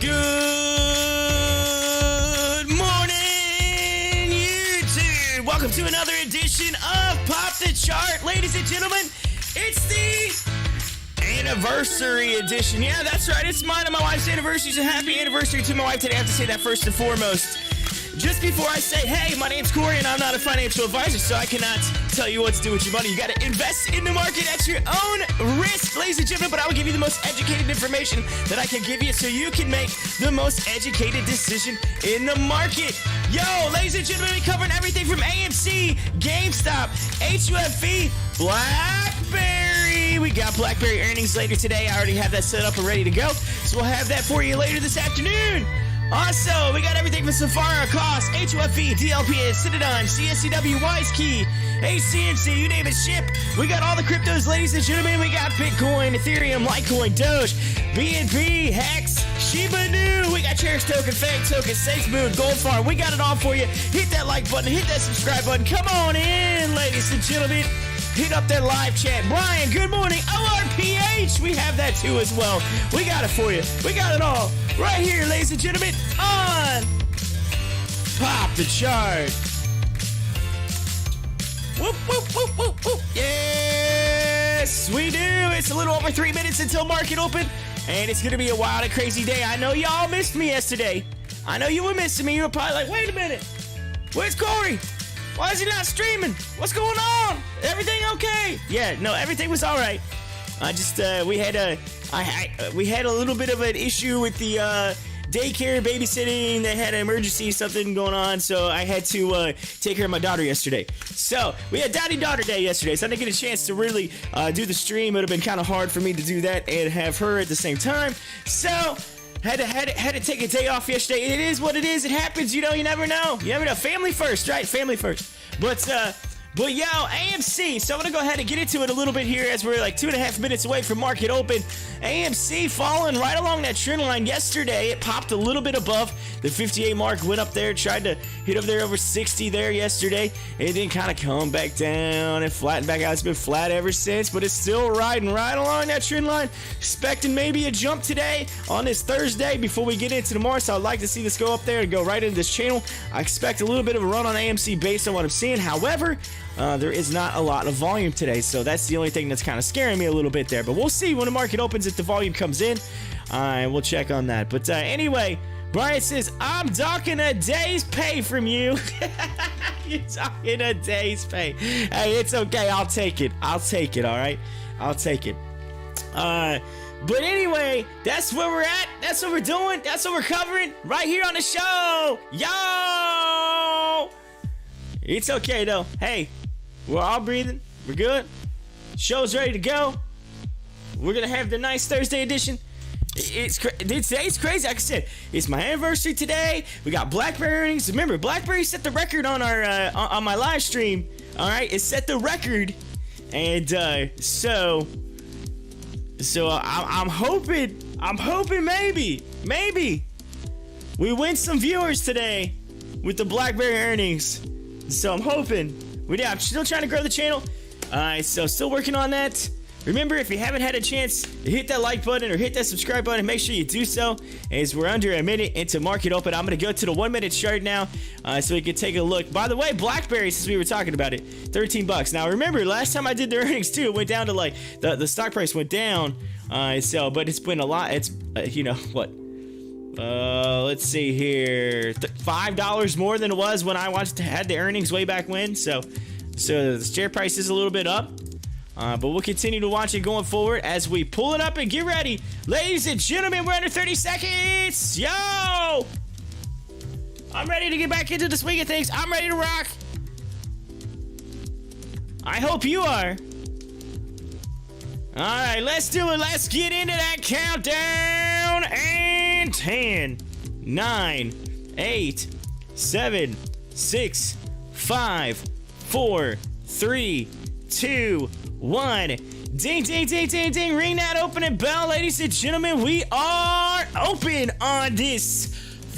Good morning, YouTube. Welcome to another edition of Pop the Chart. Ladies and gentlemen, it's the anniversary edition. Yeah, that's right. It's mine and my wife's anniversary. So happy anniversary to my wife today. I have to say that first and foremost. Just before I say, hey, my name's Corey and I'm not a financial advisor, so I cannot tell you what to do with your money. You got to invest in the market at your own risk, ladies and gentlemen, but I will give you the most educated information that I can give you so you can make the most educated decision in the market. Yo, ladies and gentlemen, we're covering everything from AMC, GameStop, HOFV, BlackBerry. We got BlackBerry earnings later today. I already have that set up and ready to go, so we'll have that for you later this afternoon. Also, we got everything from Safari, Cost, HOFV, DLPN, CIDM, CSCW, WiseKey, HCMC, you name it, ship. We got all the cryptos, ladies and gentlemen. We got Bitcoin, Ethereum, Litecoin, Doge, BNB, Hex, Shiba Inu. We got Cherish Token, Fang Token, SAFEMOON, Gold Farm. We got it all for you. Hit that like button, hit that subscribe button. Come on in, ladies and gentlemen. Hit up that live chat. Brian, good morning. ORPH, we have that too as well. We got it for you. We got it all right here, ladies and gentlemen, on Pop the Chart. Whoop, whoop, whoop, whoop, whoop. Yes, we do. It's a little over 3 minutes until market open, and it's going to be a wild and crazy day. I know y'all missed me yesterday. I know you were missing me. You were probably like, wait a minute. Where's Corey? Why is he not streaming? What's going on? Everything okay? Yeah, no, everything was all right. I just we had a little bit of an issue with the daycare babysitting. They had an emergency, something going on, so I had to take care of my daughter yesterday. So we had Daddy-Daughter Day yesterday, so I didn't get a chance to really do the stream. It would have been kind of hard for me to do that and have her at the same time. So had to take a day off yesterday. It is what it is. It happens. You know, you never know. You never know. Family first, right? Family first. But yo, AMC. So I'm gonna go ahead and get into it a little bit here as we're like 2.5 minutes away from market open. AMC falling right along that trend line yesterday. It popped a little bit above the 58 mark, went up there, tried to hit up there over 60 there yesterday. It didn't kind of come back down and flatten back out. It's been flat ever since, but it's still riding right along that trend line. Expecting maybe a jump today on this Thursday before we get into tomorrow. So I'd like to see this go up there and go right into this channel. I expect a little bit of a run on AMC based on what I'm seeing. However, there is not a lot of volume today, so that's the only thing that's kind of scaring me a little bit there. But we'll see when the market opens if the volume comes in, and we'll check on that. But anyway, Brian says, I'm docking a day's pay from you. You're docking a day's pay. Hey, it's okay. I'll take it. I'll take it, all right? I'll take it. But anyway, that's where we're at. That's what we're doing. That's what we're covering right here on the show. Yo! It's okay, though. Hey, we're all breathing. We're good. Show's ready to go. We're going to have the nice Thursday edition. Today's crazy. Like I said, it's my anniversary today. We got BlackBerry earnings. Remember, BlackBerry set the record on our on my live stream. All right, it set the record. And so I'm hoping maybe we win some viewers today with the BlackBerry earnings. So I'm hoping. I'm still trying to grow the channel. So still working on that. Remember, if you haven't had a chance to hit that like button or hit that subscribe button, make sure you do so. As we're under a minute into market open, I'm going to go to the 1 minute chart now so we can take a look. By the way, BlackBerry, since we were talking about it, $13. Now, remember, last time I did the earnings too, it went down to like, the stock price went down. But it's been a lot. It's, you know, what? Let's see here. $5 more than it was when I had the earnings way back when. So the share price is a little bit up. But we'll continue to watch it going forward as we pull it up and get ready. Ladies and gentlemen, we're under 30 seconds. Yo! I'm ready to get back into the swing of things. I'm ready to rock. I hope you are. All right, let's do it. Let's get into that countdown. And 10, 9, 8, 7, 6, 5, 4, 3, 2, 1. Ding, ding, ding, ding, ding. Ring that opening bell, ladies and gentlemen. We are open on this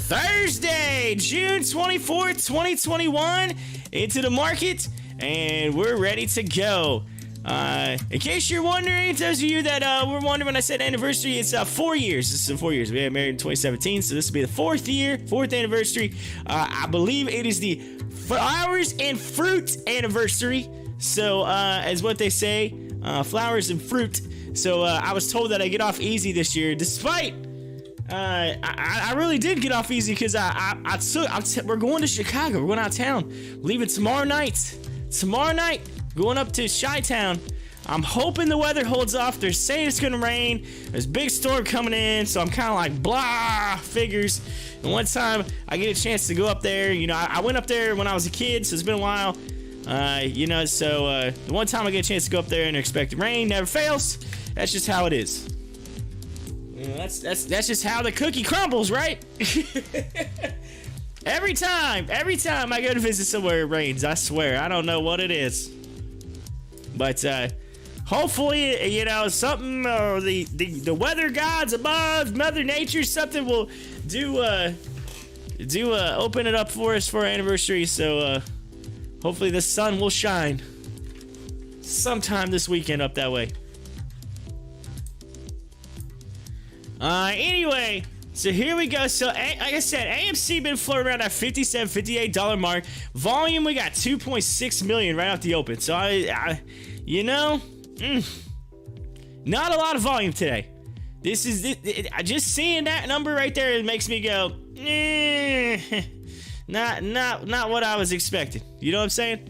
Thursday, June 24th, 2021. Into the market, and we're ready to go. In case you're wondering, those of you that were wondering when I said anniversary, it's 4 years. This is 4 years. We got married in 2017, so this will be the fourth anniversary. I believe it is the flowers and fruit anniversary. So, as what they say, flowers and fruit. So, I was told that I get off easy this year, despite I really did get off easy because we're going to Chicago. We're going out of town. Leaving tomorrow night. Going up to Chi-Town. I'm hoping the weather holds off. They're saying it's going to rain. There's a big storm coming in, so I'm kind of like, blah, figures. And one time I get a chance to go up there. You know, I went up there when I was a kid, so it's been a while. The one time I get a chance to go up there and expect rain, never fails. That's just how it is. You know, that's just how the cookie crumbles, right? Every time I go to visit somewhere, it rains. I swear, I don't know what it is. But hopefully, you know, something or the weather gods above, Mother Nature, something will do open it up for us for our anniversary. So hopefully the sun will shine sometime this weekend up that way. Anyway, so here we go. So, like I said, AMC been floating around that $57, $58 mark. Volume, we got 2.6 million right off the open. So, not a lot of volume today. This is just seeing that number right there. It makes me go, not what I was expecting. You know what I'm saying?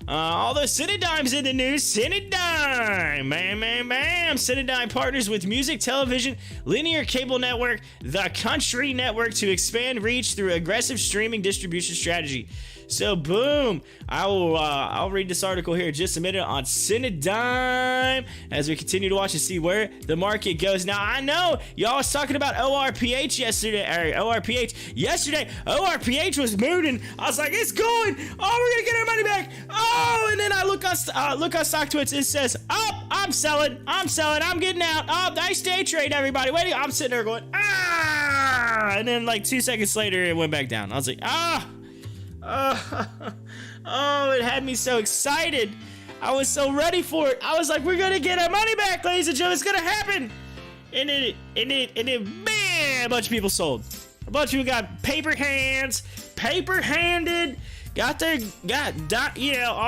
Although CIDM's in the news, CIDM, bam. CIDM partners with music, television, linear cable network, the Country Network to expand reach through aggressive streaming distribution strategy. So boom, I'll read this article here in just a minute on CIDM as we continue to watch and see where the market goes. Now I know y'all was talking about ORPH yesterday. ORPH was moving. I was like, it's going. Oh, we're gonna get our money back. Oh, and then I look on Stocktwits. It says, oh, I'm selling. I'm getting out. Oh, nice day trade, everybody. Wait, I'm sitting there going, and then like 2 seconds later, it went back down. I was like, oh, it had me so excited. I was so ready for it. I was like, we're gonna get our money back, ladies and gentlemen. It's gonna happen. And then, man, a bunch of people sold. A bunch of people got paper-handed. All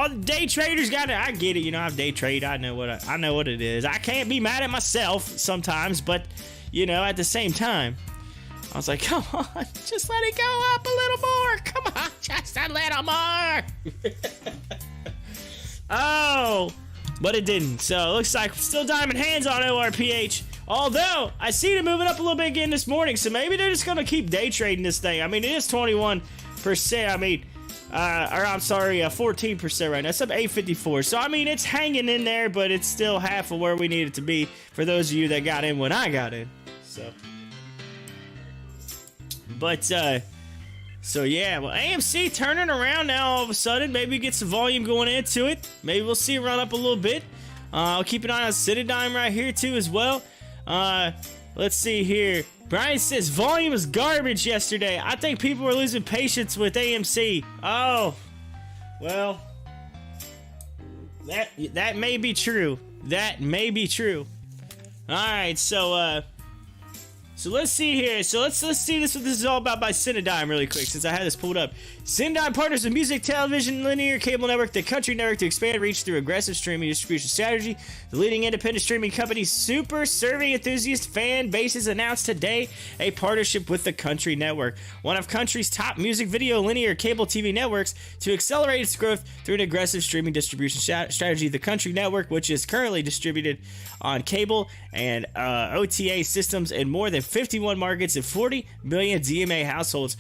the day traders got it. I get it. You know, I've day trade. I know what it is. I can't be mad at myself sometimes, but you know, at the same time, I was like, come on, just let it go up a little more. Come on, just a little more. Oh, but it didn't. So it looks like still diamond hands on ORPH. Although, I see it moving up a little bit again this morning. So maybe they're just going to keep day trading this thing. I mean, it is 21%. 14% right now. It's up 854. So, I mean, it's hanging in there, but it's still half of where we need it to be for those of you that got in when I got in. So... But, so yeah, well, AMC turning around now all of a sudden. Maybe get some volume going into it. Maybe we'll see it run up a little bit. I'll keep an eye on CIDM right here, too, as well. Let's see here. Brian says, volume is garbage yesterday. I think people were losing patience with AMC. Oh, well, that may be true. That may be true. All right, so let's see here. So let's see what this is all about by CIDM really quick, since I had this pulled up. CIDM partners with music, television, linear cable network, the Country Network to expand reach through aggressive streaming distribution strategy. The leading independent streaming company, super serving enthusiast fan bases, announced today a partnership with the Country Network, one of country's top music video, linear cable TV networks, to accelerate its growth through an aggressive streaming distribution strategy. The Country Network, which is currently distributed on cable and OTA systems in more than 51 markets and 40 million DMA households,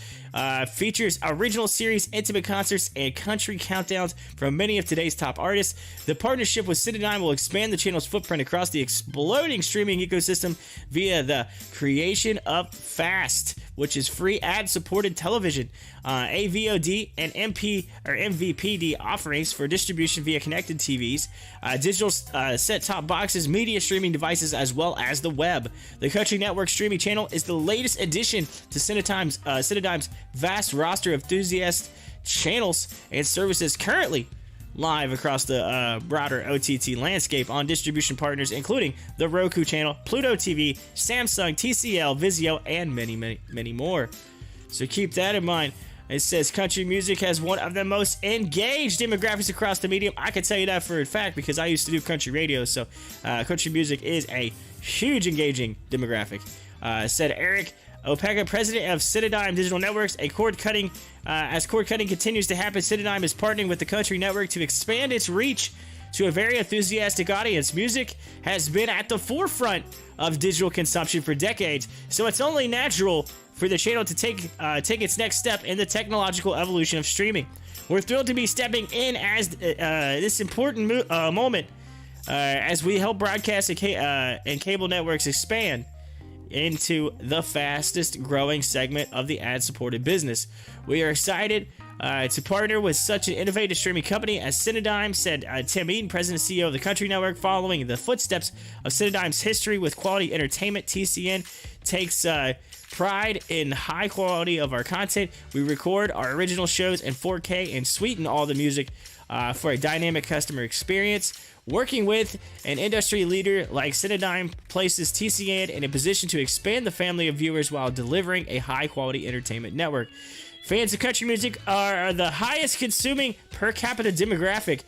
features original series, intimate concerts, and country countdowns from many of today's top artists. The partnership with CIDM will expand the channel's footprint across the exploding streaming ecosystem via the creation of FAST, which is free ad-supported television, AVOD and MVPD offerings for distribution via connected TVs, digital set-top boxes, media streaming devices, as well as the web. The Country Network streaming channel is the latest addition to CIDM's vast roster of enthusiast channels and services, currently live across the broader OTT landscape on distribution partners including the Roku channel, Pluto TV, Samsung, TCL, Vizio, and many more. So keep that in mind. It says country music has one of the most engaged demographics across the medium. I can tell you that for a fact because I used to do country radio, so country music is a huge engaging demographic. Said Eric Opeka, president of CIDM Digital Networks. As cord cutting continues to happen, CIDM is partnering with the Country Network to expand its reach to a very enthusiastic audience. Music has been at the forefront of digital consumption for decades, so it's only natural for the channel to take its next step in the technological evolution of streaming. We're thrilled to be stepping in as this important moment as we help broadcast and cable networks expand into the fastest growing segment of the ad-supported business. We are excited to partner with such an innovative streaming company as CIDM, said Tim Eaton, president and CEO of the Country Network. Following the footsteps of CIDM's history with quality entertainment, TCN takes pride in high quality of our content. We record our original shows in 4K and sweeten all the music for a dynamic customer experience. Working with an industry leader like CIDM places TCN in a position to expand the family of viewers while delivering a high-quality entertainment network. Fans of country music are the highest consuming per capita demographic,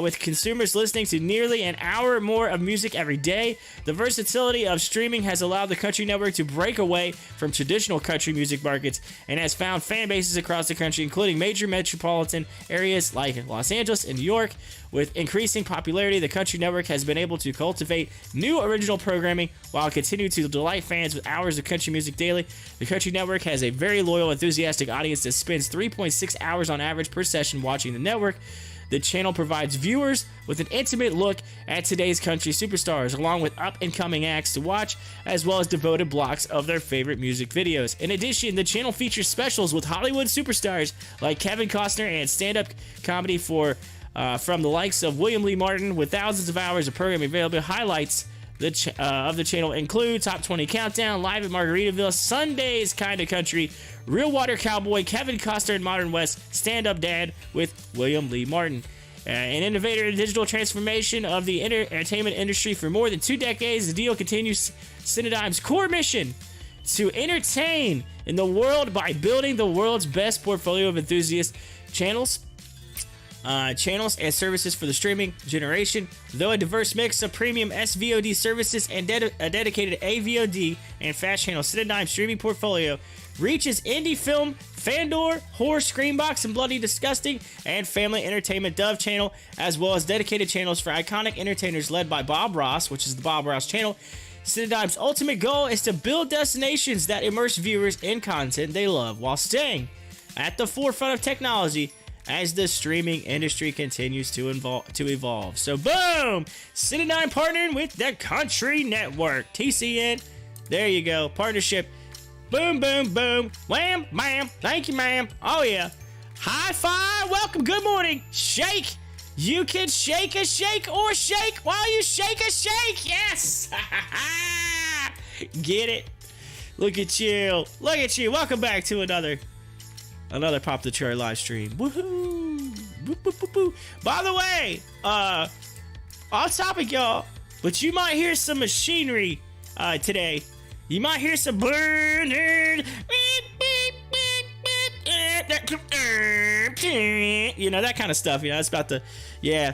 with consumers listening to nearly an hour more of music every day. The versatility of streaming has allowed the Country Network to break away from traditional country music markets and has found fan bases across the country, including major metropolitan areas like Los Angeles and New York. With increasing popularity, the Country Network has been able to cultivate new original programming while continuing to delight fans with hours of country music daily. The Country Network has a very loyal, enthusiastic audience that spends 3.6 hours on average per session watching the network. The channel provides viewers with an intimate look at today's country superstars, along with up-and-coming acts to watch, as well as devoted blocks of their favorite music videos. In addition, the channel features specials with Hollywood superstars like Kevin Costner and stand-up comedy from the likes of William Lee Martin, with thousands of hours of programming available. Highlights of the channel include Top 20 Countdown, Live at Margaritaville, Sundays Kinda Country, Real Water Cowboy, Kevin Costner and Modern West, Stand Up Dad with William Lee Martin. An innovator in digital transformation of the entertainment industry for more than 2 decades, the deal continues CIDM's core mission to entertain in the world by building the world's best portfolio of enthusiast channels and services for the streaming generation. Though a diverse mix of premium SVOD services and a dedicated AVOD and fast channel, CIDM streaming portfolio reaches indie film, Fandor, Horror, Screambox, and Bloody Disgusting, and Family Entertainment Dove channel, as well as dedicated channels for iconic entertainers led by Bob Ross, which is the Bob Ross channel. CIDM's ultimate goal is to build destinations that immerse viewers in content they love while staying at the forefront of technology as the streaming industry continues to evolve. So boom! CIDM partnering with the Country Network. TCN, there you go. Partnership. Boom, boom, boom. Wham, bam. Thank you, ma'am. Oh, yeah. High five. Welcome. Good morning. Shake. You can shake a shake or shake while you shake a shake. Yes. Get it? Look at you. Look at you. Welcome back to another Pop the Cherry live stream. Woohoo. Boop, boop, boop, boop. By the way, off topic, y'all, but you might hear some machinery today. You might hear some burning, you know, that kind of stuff. You know, it's about the, yeah.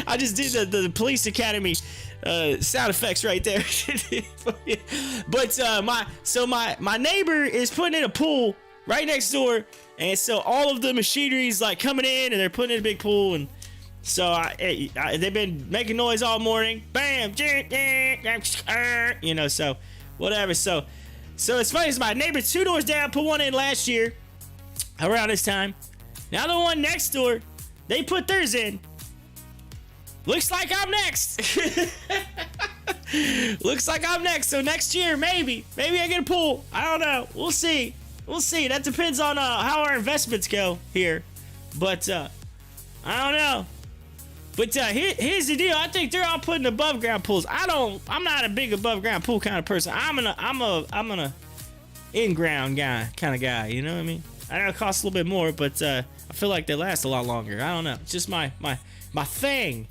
I just did the police academy sound effects right there. But my neighbor is putting in a pool right next door, and so all of the machinery is like coming in, and they're putting in a big pool, and so they've been making noise all morning. Bam, you know, so whatever. So it's funny. It's my neighbor 2 doors down put one in last year around this time. Now the one next door, they put theirs in. Looks like I'm next. Looks like I'm next. So next year, maybe I get a pool. I don't know. We'll see. That depends on how our investments go here. But I don't know. But here's the deal. I think they're all putting above ground pools. I'm not a big above ground pool kind of person. I'm an in ground guy kind of guy. You know what I mean? I know it costs a little bit more, but I feel like they last a lot longer. I don't know. It's just my thing.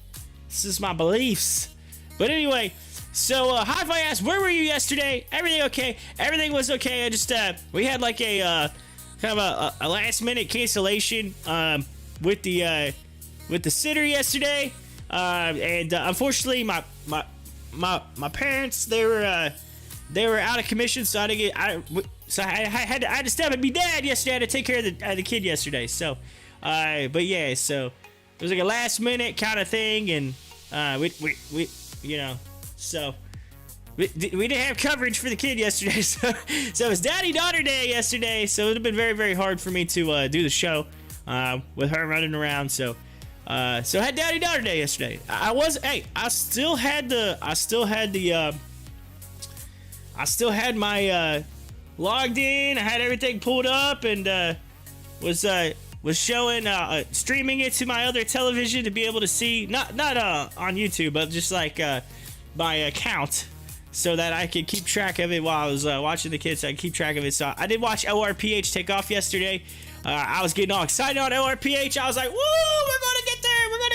This is my beliefs. But anyway, so Hi-Fi asked, where were you yesterday? Everything okay? Everything was okay. I just we had like a kind of a last minute cancellation with the sitter yesterday, and unfortunately my parents, they were out of commission, so I had to step and be dad yesterday. I had to take care of the kid yesterday. So, but yeah, so it was like a last minute kind of thing, and we you know, so we didn't have coverage for the kid yesterday. So it was daddy-daughter day yesterday. So it would have been very, very hard for me to do the show with her running around. So I had daddy-daughter day yesterday. I still had my logged in. I had everything pulled up and was showing streaming it to my other television to be able to see, not on YouTube, but just like my account, so that I could keep track of it while I was watching the kids. So I could keep track of it. So I did watch ORPH take off yesterday. I was getting all excited on ORPH. I was like, woo, we're gonna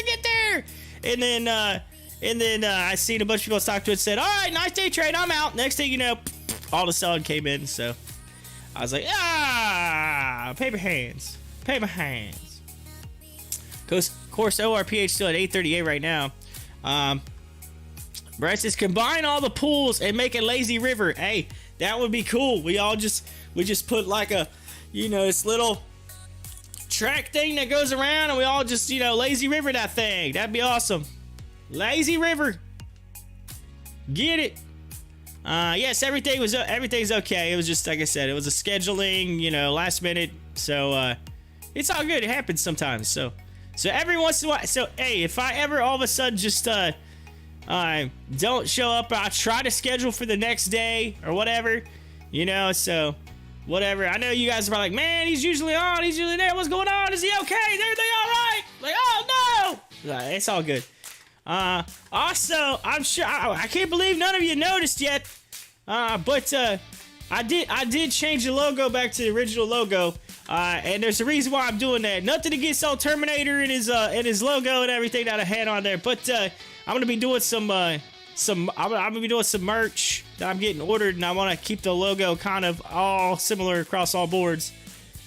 get there. And then I seen a bunch of people at Stocktwits said, all right, nice day trade, I'm out. Next thing you know, all the selling came in. So I was like, paper hands. Of course, ORPH still at 838 right now. Brett says, combine all the pools and make a lazy river. Hey, that would be cool. We just put like a, this little track thing that goes around, and we all just, lazy river that thing. That'd be awesome. Lazy river. Get it. Yes, everything's okay. It was just, like I said, it was a scheduling, last minute. So, it's all good. It happens sometimes. So every once in a while. So, hey, if I ever all of a sudden just, don't show up, I'll try to schedule for the next day or whatever, so whatever. I know you guys are probably like, man, he's usually on, he's usually there. What's going on? Is he okay? Is everything all right? Like, oh no, it's all good. Also, I'm sure, I can't believe none of you noticed yet, but I did change the logo back to the original logo, and there's a reason why I'm doing that. Nothing against old Terminator and his logo and everything that I had on there, but I'm gonna be doing some merch that I'm getting ordered, and I want to keep the logo kind of all similar across all boards.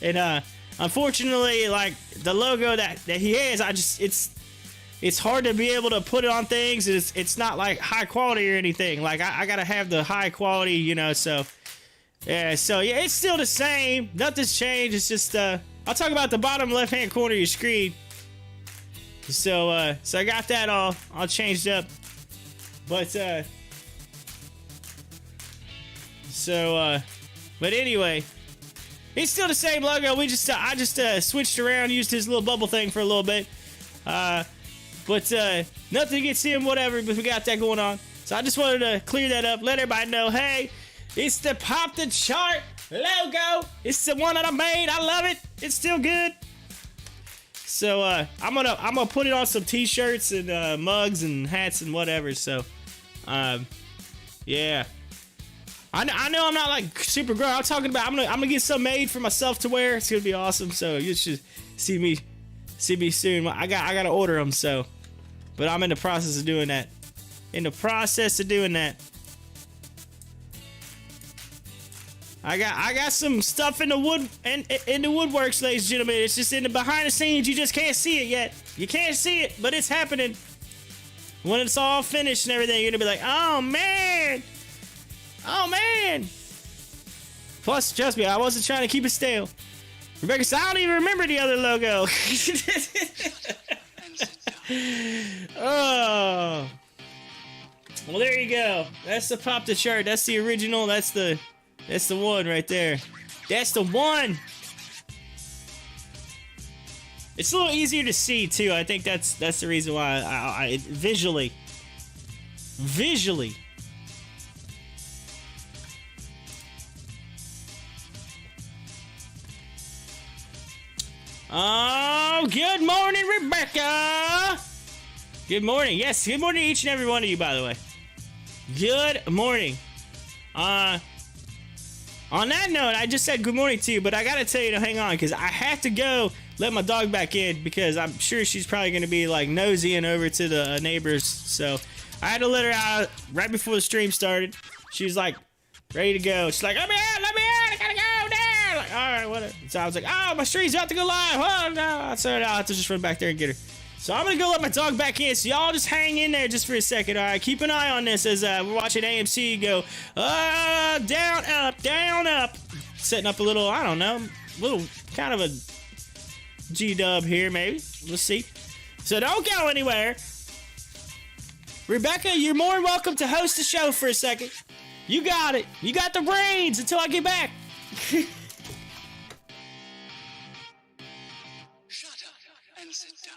And unfortunately, like the logo that he has, it's hard to be able to put it on things. It's not like high quality or anything. Like I gotta have the high quality, so yeah. So yeah, it's still the same. Nothing's changed. It's just I'll talk about the bottom left hand corner of your screen. So I got that all changed up, but but anyway, it's still the same logo. I just switched around, used his little bubble thing for a little bit, but nothing against him, whatever. But we got that going on, so I just wanted to clear that up, let everybody know, hey, it's the Pop the Chart logo. It's the one that I made. I love it. It's still good. So I'm gonna put it on some t-shirts and mugs and hats and whatever. So yeah, I know I'm not like super grown. I'm talking about I'm gonna get some made for myself to wear. It's gonna be awesome. So you should see me soon. I gotta order them. So, but I'm in the process of doing that. I got some stuff in the woodworks, ladies and gentlemen. It's just in the behind the scenes. You just can't see it yet. You can't see it, but it's happening. When it's all finished and everything, you're gonna be like, oh man. Plus, trust me, I wasn't trying to keep it stale. Rebecca said, I don't even remember the other logo. Oh. Well, there you go. That's the Pop the Chart. That's the original. That's the one right there. That's the one. It's a little easier to see too. I think that's the reason why I visually. Oh, good morning, Rebecca. Good morning. Yes, good morning to each and every one of you, by the way. Good morning. On that note, I just said good morning to you, but I gotta tell you to hang on because I have to go let my dog back in because I'm sure she's probably gonna be like nosying over to the neighbors. So I had to let her out right before the stream started. She was like ready to go. She's like, let me out, I gotta go now. Like, all right, whatever. So I was like, oh, my stream's about to go live. Oh no, so I'll have to just run back there and get her. So I'm gonna go let my dog back in. So y'all just hang in there just for a second. All right, keep an eye on this as we're watching AMC go down, up. Setting up a little, I don't know, little kind of a G-dub here, maybe. Let's see. So don't go anywhere. Rebecca, you're more than welcome to host the show for a second. You got it. You got the brains until I get back. Shut up and sit down.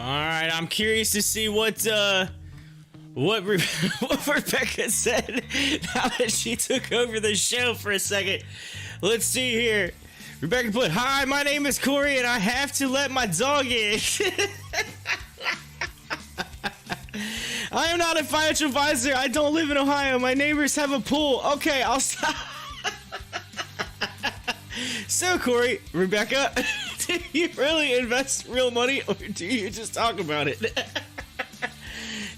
All right, I'm curious to see what what Rebecca said now that she took over the show for a second. Let's see here. Rebecca put, "Hi, my name is Corey, and I have to let my dog in." I am not a financial advisor. I don't live in Ohio. My neighbors have a pool. Okay, I'll stop. So, Corey, Rebecca, do you really invest real money, or do you just talk about it?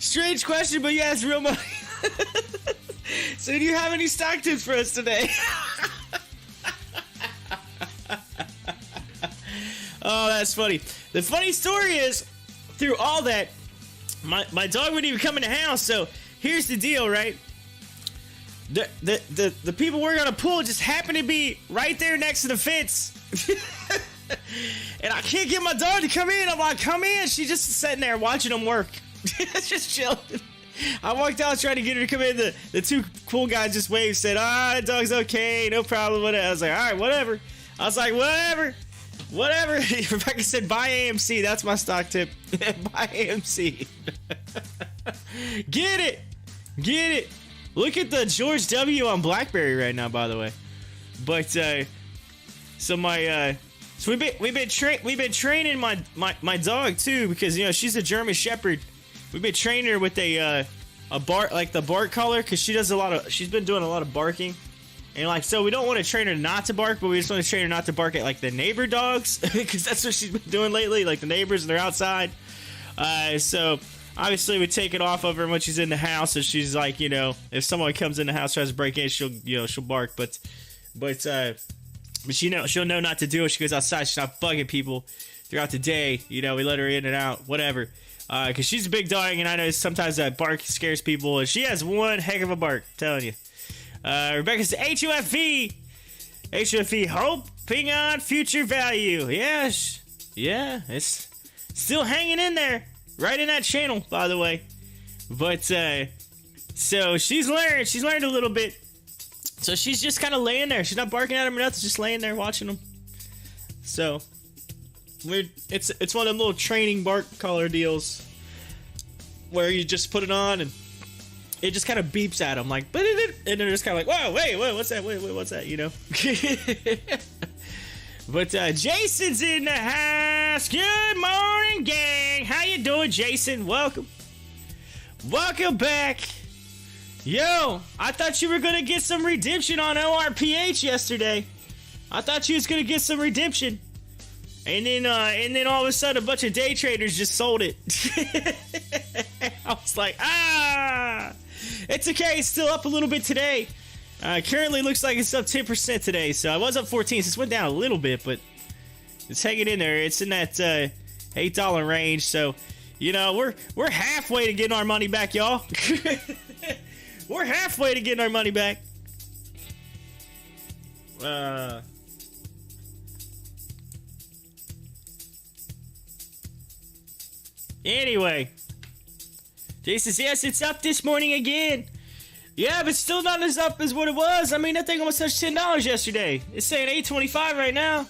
Strange question, but yes, real money. So, do you have any stock tips for us today? Oh, that's funny. The funny story is, through all that, my dog wouldn't even come in the house. So here's the deal, right? The people working on a pool just happen to be right there next to the fence. And I can't get my dog to come in. I'm like, come in. She's just sitting there watching them work. Just chilling. I walked out trying to get her to come in. The two cool guys just waved, said, the dog's okay, no problem with it. I was like, all right, whatever. I was like, whatever. Rebecca said, buy AMC. That's my stock tip. Buy AMC. Get it. Look at the George W on BlackBerry right now, by the way. But so we've been training my dog too, because she's a German Shepherd. We've been training her with a bark, like the bark collar, because she's been doing a lot of barking. And so we don't want to train her not to bark, but we just want to train her not to bark at like the neighbor dogs, because that's what she's been doing lately, like the neighbors, and they're outside. So obviously we take it off of her when she's in the house. So she's like, if someone comes in the house, tries to break in, she'll bark. But she'll know not to do it. She goes outside. She's not bugging people throughout the day. We let her in and out, whatever. Because she's a big dog, and I know sometimes that bark scares people. And she has one heck of a bark, I'm telling you. Rebecca's HOFV, hoping on future value. Yes, yeah, it's still hanging in there, right in that channel, by the way. But so she's learned a little bit. So she's just kind of laying there. She's not barking at him or nothing, just laying there watching him. So it's one of them little training bark collar deals where you just put it on and it just kind of beeps at them, like, and they're just kind of like, whoa, wait, what's that? Wait, what's that? But Jason's in the house. Good morning, gang. How you doing, Jason? Welcome back. Yo, I thought you were gonna get some redemption on ORPH yesterday. I thought you was gonna get some redemption, and then all of a sudden a bunch of day traders just sold it. I was like, it's okay. It's still up a little bit today. Currently looks like it's up 10% today. So I was up 14, so it's went down a little bit, but it's hanging in there. It's in that $8 range. So, we're halfway to getting our money back, y'all. We're halfway to getting our money back. Anyway, Jason says, yes, it's up this morning again. Yeah, but still not as up as what it was. I mean, that thing almost touched $10 yesterday. It's saying $8.25 right now.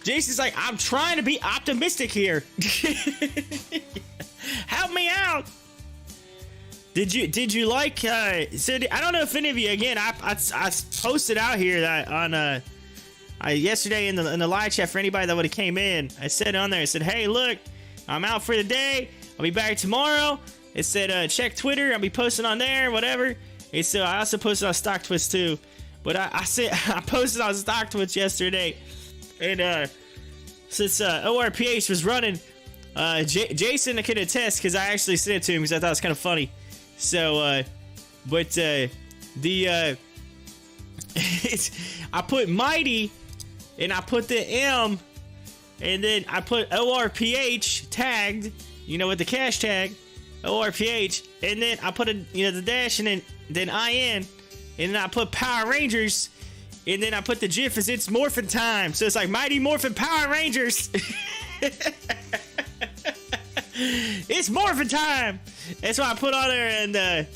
Jason's like, I'm trying to be optimistic here. Help me out. Did you like? So I don't know if any of you. Again, I posted out here that on yesterday in the live chat for anybody that would have came in. I said on there. I said, hey, look, I'm out for the day. I'll be back tomorrow. It said, check Twitter. I'll be posting on there, whatever. And so I also posted on Stocktwits too. But I said I posted on Stocktwits yesterday, and since ORPH was running, Jason can attest because I actually sent it to him because I thought it was kind of funny. So, I put Mighty, and I put the M, and then I put ORPH tagged, with the cash tag, ORPH, and then I put the dash, and then IN, and then I put Power Rangers, and then I put the GIF as it's morphin' time. So it's like Mighty Morphin' Power Rangers. It's morphin' time. That's what I put on there, and then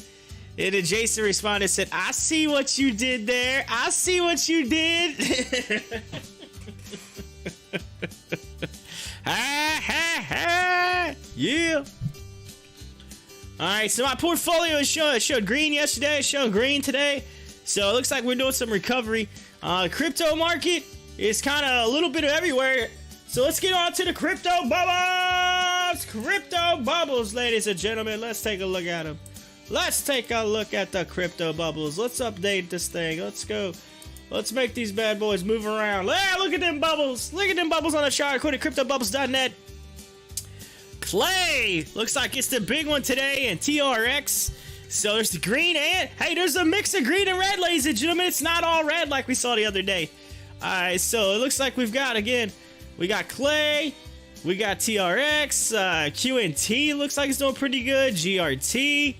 Jason responded and said, I see what you did there. I see what you did. Ha ha ha! Yeah. All right, so my portfolio is showed green yesterday. It's showing green today. So it looks like we're doing some recovery. Crypto market is kind of a little bit of everywhere. So let's get on to the crypto bubbles. Crypto bubbles, ladies and gentlemen. Let's take a look at them. Let's take a look at the crypto bubbles. Let's update this thing. Let's go. Let's make these bad boys move around. Yeah, look at them bubbles. Look at them bubbles on the chart. According to cryptobubbles.net. Clay looks like it's the big one today, and TRX. So there's the green, and hey, there's a mix of green and red, ladies and gentlemen. It's not all red like we saw the other day. Alright, so it looks like we got Clay, we got TRX, QNT looks like it's doing pretty good, GRT.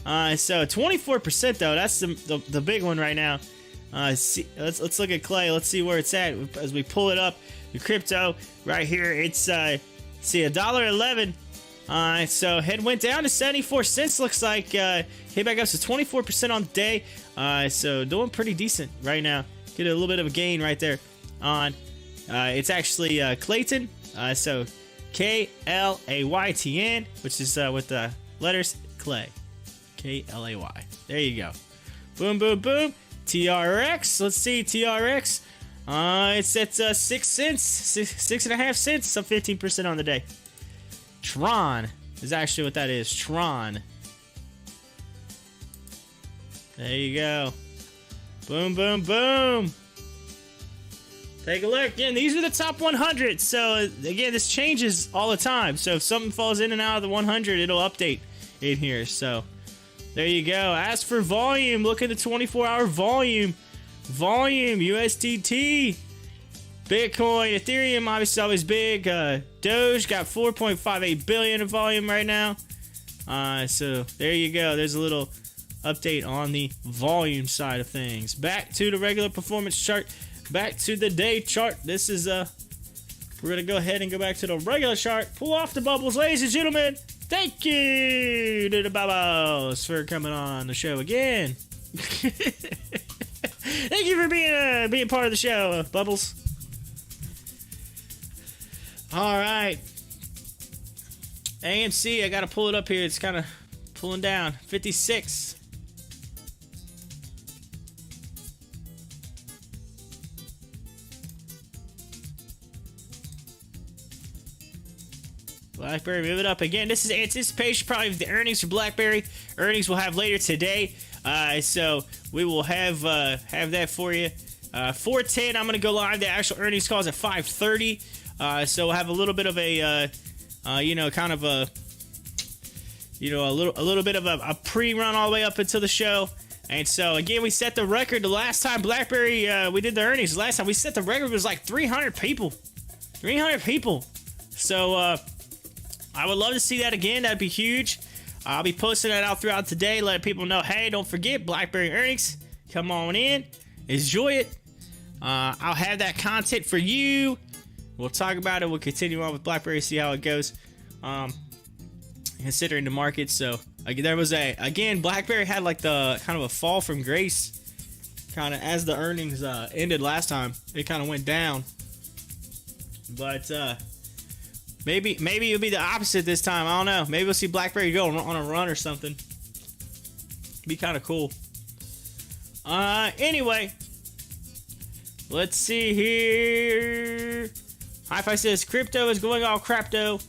So 24% though, that's the big one right now. Let's look at Clay. Let's see where it's at as we pull it up. The crypto right here, it's see $1.11. So it went down to 74 cents. Looks like hit back up to 24% on the day. So doing pretty decent right now. Get a little bit of a gain right there on. It's actually Clayton. So KLAYTN, which is with the letters Clay. KLAY. There you go. Boom, boom, boom. TRX. Let's see TRX. It's at 6 cents, 6.5 cents, up 15% on the day. Tron is actually what that is. Tron. There you go. Boom, boom, boom. Take a look. Again, these are the top 100. So again, this changes all the time. So if something falls in and out of the 100, it'll update in here. So there you go. As for volume, look at the 24-hour volume. Volume, USDT, Bitcoin, Ethereum, obviously always big. Doge got 4.58 billion of volume right now. So there you go. There's a little update on the volume side of things. Back to the regular performance chart. Back to the day chart. This is we're gonna go ahead and go back to the regular chart. Pull off the bubbles, ladies and gentlemen. Thank you to the bubbles for coming on the show again. Thank you for being part of the show, Bubbles. All right. AMC, I got to pull it up here. It's kind of pulling down. 56. BlackBerry, move it up again. This is anticipation probably of the earnings for BlackBerry. Earnings we'll have later today. So we will have that for you. 4:10, I'm gonna go live. The actual earnings call is at 5:30. So we'll have a little bit of a, kind of a, a little bit of a pre-run all the way up until the show. And so again, we set the record the last time BlackBerry we did the earnings. Last time we set the record was like 300 people. 300 people. So I would love to see that again. That'd be huge. I'll be posting that out throughout today, letting people know, hey, don't forget BlackBerry earnings. Come on in, enjoy it. I'll have that content for you. We'll talk about it. We'll continue on with BlackBerry, see how it goes. Considering the market, so there was BlackBerry had like the kind of a fall from grace, kind of as the earnings ended last time. It kind of went down, but maybe it'll be the opposite this time. I don't know. Maybe we'll see BlackBerry go on a run or something. Be kind of cool. Anyway, let's see here. Hi-Fi says crypto is going all crapto.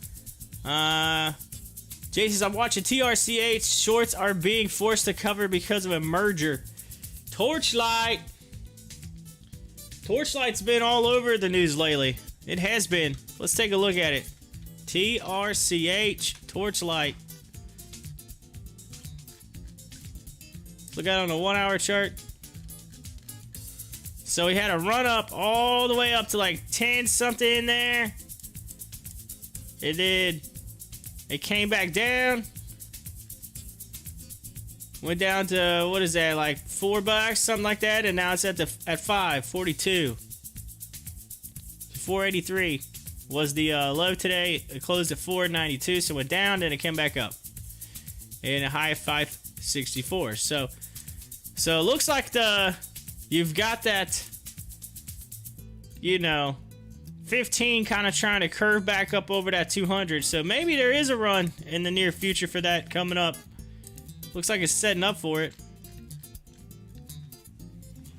Jay says I'm watching TRCH. Shorts are being forced to cover because of a merger. Torchlight's been all over the news lately. It has been. Let's take a look at it. TRCH, Torchlight. Look at it on the 1 hour chart. So we had a run up all the way up to like 10 something in there. It did. It came back down. Went down to, what is that, like $4, something like that, and now it's at $5.42. 483 was the low today. It closed at 492, so it went down, then it came back up. And a high of 564. So it looks like you've got that, 50 15 kind of trying to curve back up over that 200. So maybe there is a run in the near future for that coming up. Looks like it's setting up for it.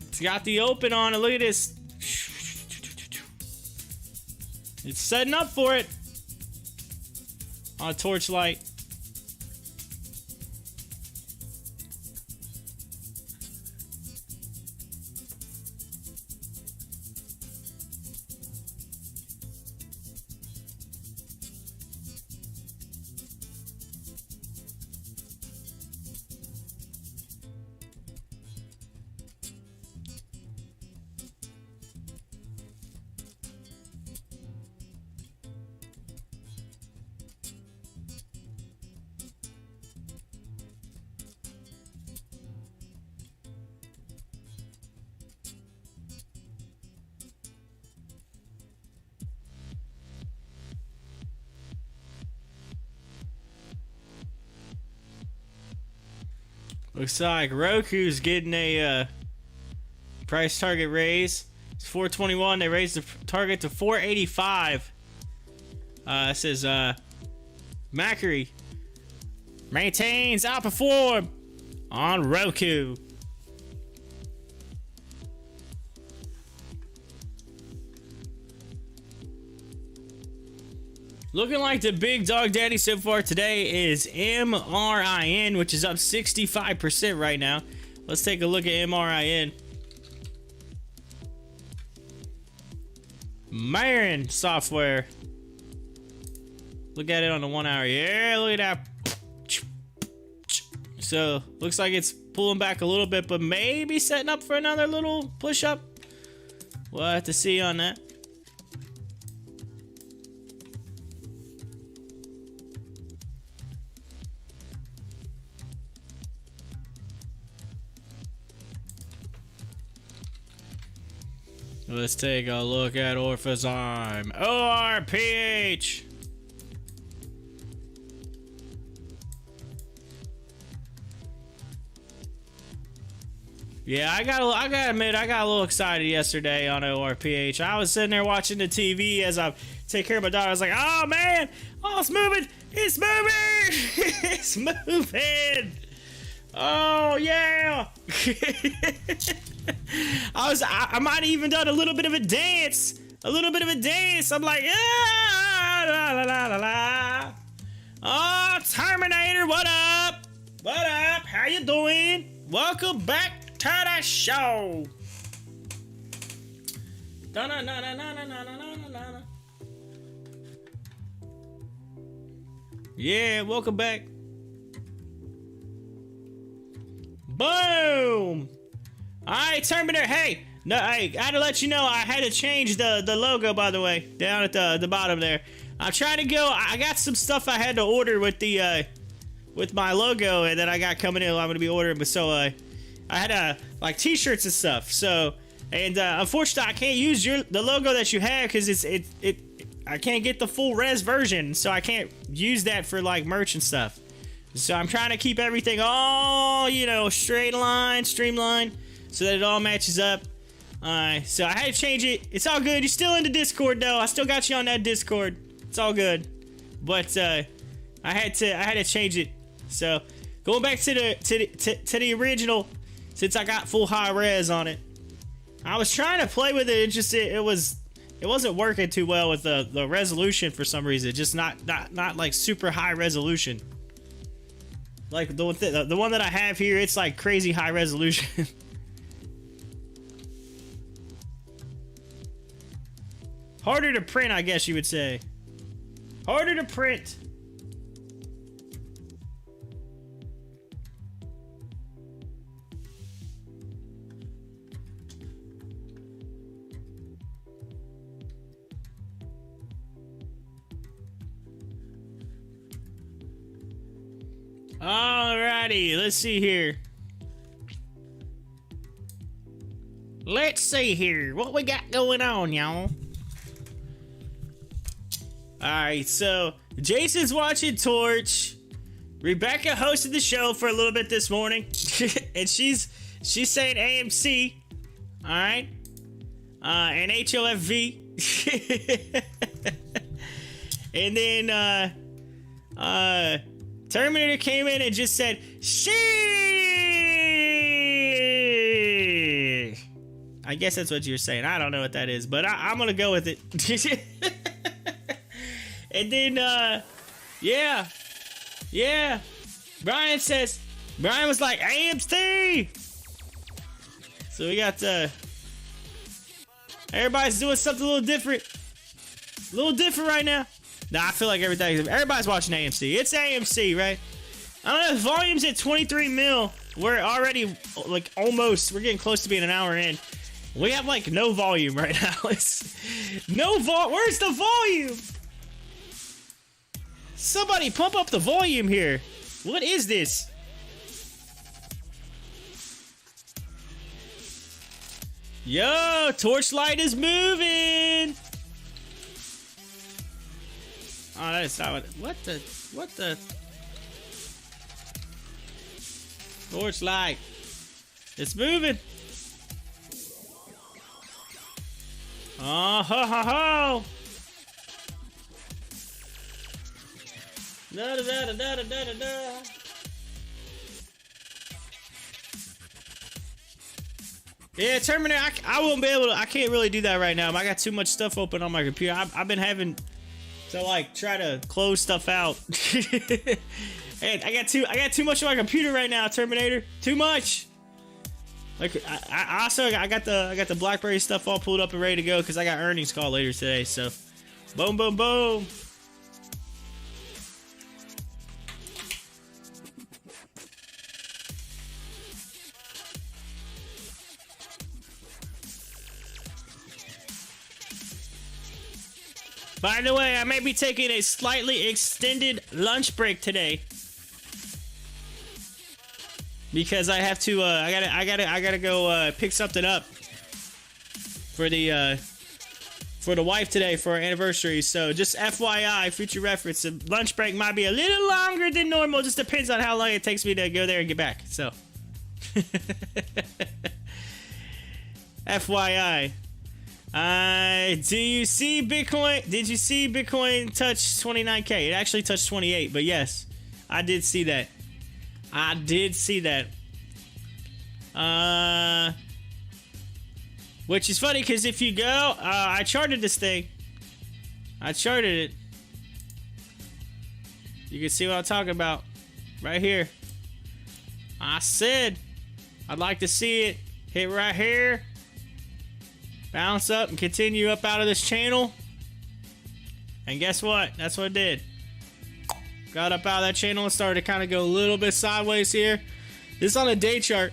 It's got the open on it. Look at this. It's setting up for it on Torchlight. Looks like Roku's getting a price target raise. It's 421. They raised the target to 485. It says Macri maintains outperform on Roku. Looking like the big dog daddy so far today is MRIN, which is up 65% right now. Let's take a look at MRIN. Marin software. Look at it on the 1 hour. Yeah, look at that. So, looks like it's pulling back a little bit, but maybe setting up for another little push up. We'll have to see on that. Let's take a look at Orphazyme. ORPH. Yeah, I gotta admit, I got a little excited yesterday on ORPH. I was sitting there watching the TV as I take care of my daughter. I was like, oh man, oh, it's moving, it's moving, it's moving. Oh yeah. I might have even done a little bit of a dance. I'm like, ah, la la la la la. Oh, Terminator, what up? What up? How you doing? Welcome back to the show. Yeah, welcome back. Boom. Alright, Terminator, hey, no, I gotta let you know I had to change the logo, by the way, down at the bottom there. I'm trying to go, I got some stuff I had to order with the, with my logo that I got coming in. I'm gonna be ordering, but so, I had, like t-shirts and stuff, so, and, unfortunately I can't use the logo that you have, because I can't get the full res version, so I can't use that for, like, merch and stuff. So I'm trying to keep everything all, you know, straight line, streamlined, so that it all matches up. Alright, so I had to change it. It's all good. You're still in the Discord though. I still got you on that Discord. It's all good. But I had to change it. So going back to the original, since I got full high res on it. I was trying to play with it. It wasn't working too well with the resolution for some reason. Just not like super high resolution. Like the one that I have here, it's like crazy high resolution. Harder to print, I guess you would say. Harder to print. Alrighty, let's see here. Let's see here. What we got going on, y'all? Alright, so Jason's watching Torch. Rebecca hosted the show for a little bit this morning. And she's saying AMC. Alright. And HOFV. And then Terminator came in and just said, "She." I guess that's what you're saying. I don't know what that is, but I'm gonna go with it. And then yeah. Brian was like, AMC. So we got everybody's doing something a little different right now. Nah, I feel like everybody's watching AMC. It's AMC, right? I don't know, the volume's at 23 mil. We're already like we're getting close to being an hour in. We have like no volume right now. It's where's the volume? Somebody pump up the volume here. What is this? Yo, Torchlight is moving. Oh, that is not what the Torchlight. It's moving. Oh, ho, ho, ho. Da, da, da, da, da, da, da. Yeah, Terminator, I won't be able to, I can't really do that right now. I got too much stuff open on my computer. I've been having to like try to close stuff out. And I got too much on my computer right now, Terminator. Too much. Like I also got the BlackBerry stuff all pulled up and ready to go because I got earnings call later today. So, boom, boom, boom. By the way, I may be taking a slightly extended lunch break today because I have to. I gotta go pick something up for the wife today for our anniversary. So just FYI, future reference, the lunch break might be a little longer than normal. Just depends on how long it takes me to go there and get back. So FYI. Do you see Bitcoin? Did you see Bitcoin touch 29K? It actually touched 28, but yes, I did see that. Which is funny because if you go, I charted this thing. I charted it. You can see what I'm talking about right here. I said I'd like to see it hit right here. Bounce up and continue up out of this channel. And guess what? That's what it did. Got up out of that channel and started to kind of go a little bit sideways here. This is on a day chart.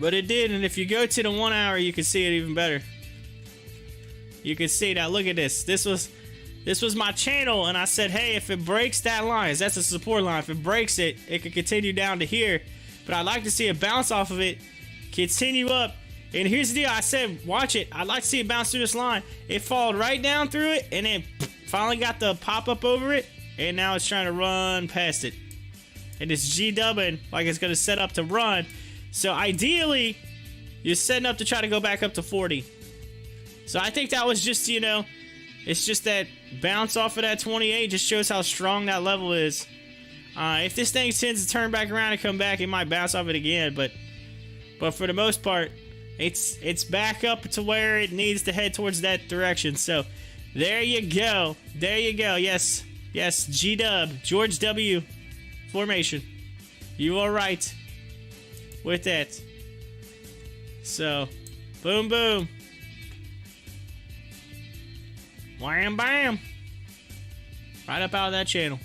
But it did, and if you go to the 1 hour, you can see it even better. You can see now, look at this. This was my channel, and I said, hey, if it breaks that line, that's a support line. If it breaks it, it could continue down to here. But I'd like to see it bounce off of it, continue up. And here's the deal, I said, watch it. I'd like to see it bounce through this line. It followed right down through it, and then finally got the pop up over it, and now it's trying to run past it. And it's G-dubbing like it's going to set up to run. So ideally, you're setting up to try to go back up to 40. So I think that was just, you know, it's just that bounce off of that 28 just shows how strong that level is. If this thing tends to turn back around and come back, it might bounce off it again. But for the most part, it's back up to where it needs to head towards that direction. So there you go. There you go. Yes. Yes. G-dub. George W. Formation. You are right with that. So, boom, boom. Wham, bam. Right up out of that channel.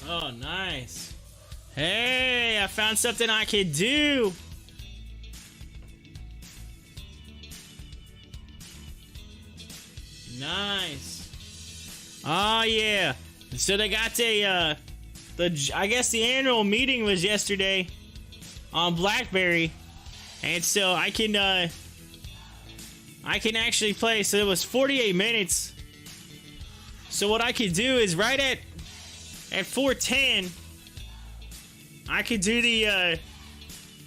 Oh, nice. Hey, I found something I could do. Nice. Oh, yeah. So they got I guess the annual meeting was yesterday on BlackBerry. And so I can actually play. So it was 48 minutes. So what I could do is right at 4:10, I could do the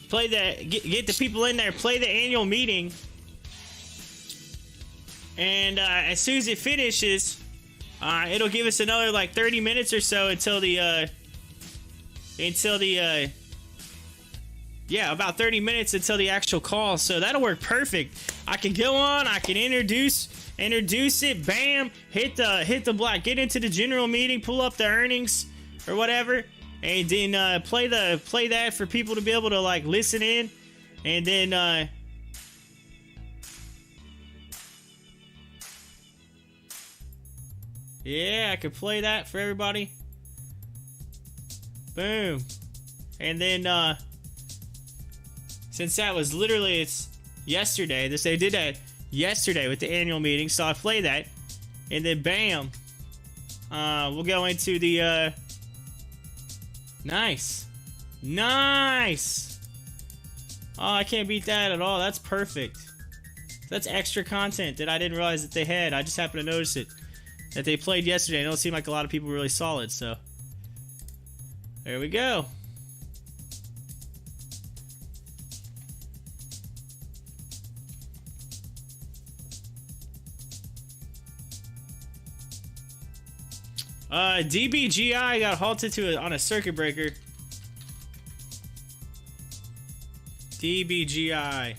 get the people in there, play the annual meeting, and as soon as it finishes, it'll give us another like 30 minutes or so until about 30 minutes until the actual call. So that'll work perfect. I can go on, I can introduce it, bam, hit the block, get into the general meeting, pull up the earnings or whatever, and then play that for people to be able to like listen in, and then yeah, I could play that for everybody. Boom. And then since that was literally it's yesterday, they did that yesterday with the annual meeting, so I play that, and then bam, we'll go into the nice. Oh, I can't beat that at all. That's perfect. That's extra content that I didn't realize that they had. I just happened to notice it, that they played yesterday. It don't seem like a lot of people really saw it, so there we go. DBGI got halted on a circuit breaker. DBGI.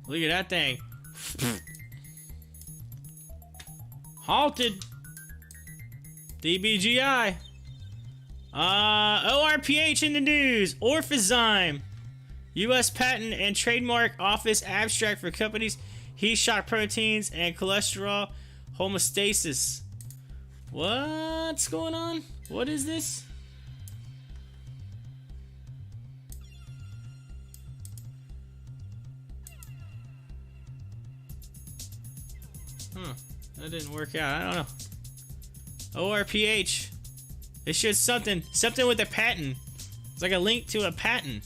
Look at that thing. Halted. DBGI. ORPH in the news. Orphazyme. U.S. Patent and Trademark Office abstract for companies. Heat shock proteins and cholesterol homeostasis. What's going on? What is this? That didn't work out. I don't know. ORPH. It should something with a patent. It's like a link to a patent.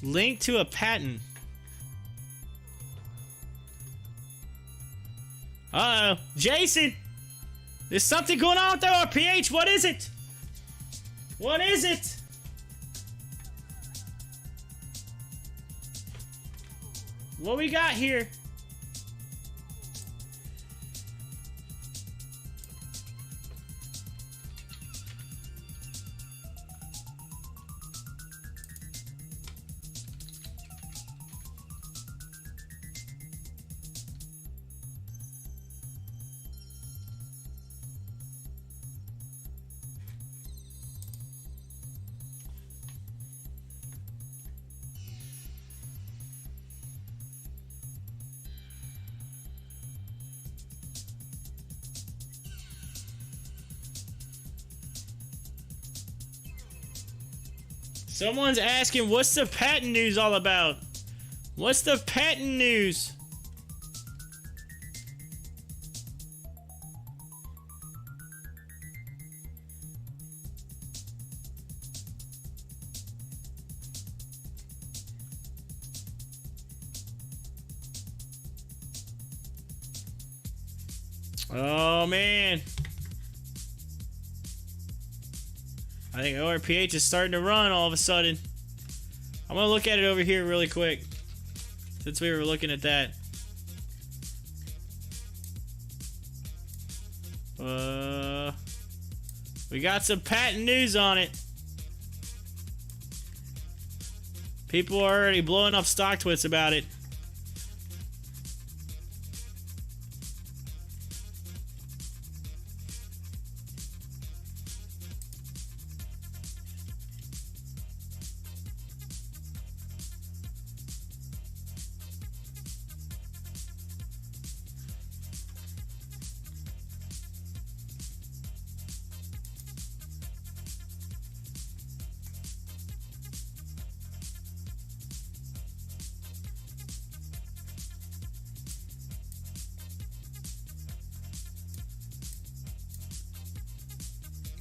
Link to a patent. Uh-oh. Jason! There's something going on with the ORPH. What is it? What is it? What we got here? Someone's asking, what's the patent news all about? What's the patent news? Oh, man. I think ORPH is starting to run all of a sudden. I'm going to look at it over here really quick, since we were looking at that. We got some patent news on it. People are already blowing up Stocktwits about it.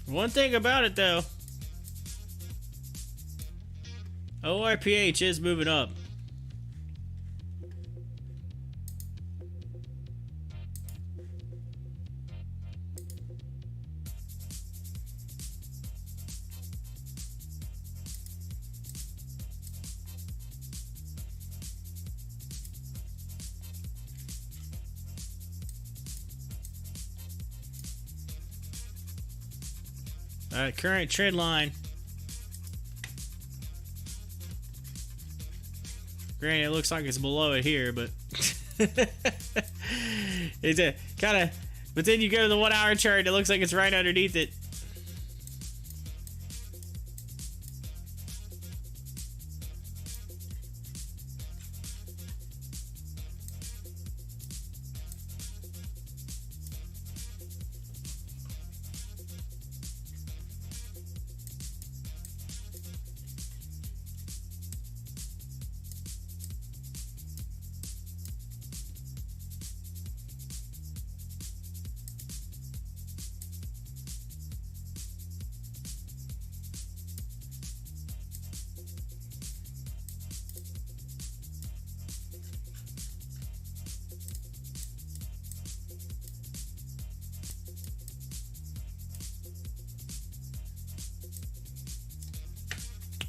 One thing about it though, ORPH is moving up. Current trend line. Granted, it looks like it's below it here, but it's a kind of. But then you go to the 1 hour chart, it looks like it's right underneath it.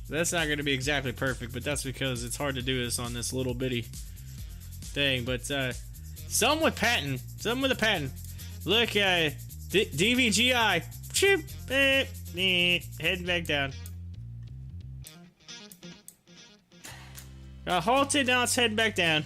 That's not going to be exactly perfect, but that's because it's hard to do this on this little bitty thing. But some with patent, some with a patent. Look, DVGI, chip, heading back down. Got halted, now it's heading back down.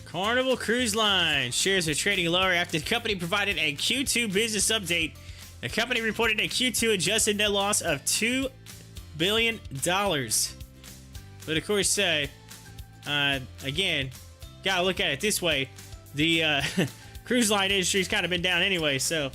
Carnival Cruise Line shares are trading lower after the company provided a Q2 business update. The company reported a Q2 adjusted net loss of $2 billion. But of course, again, gotta look at it this way. The cruise line industry's kind of been down anyway, so.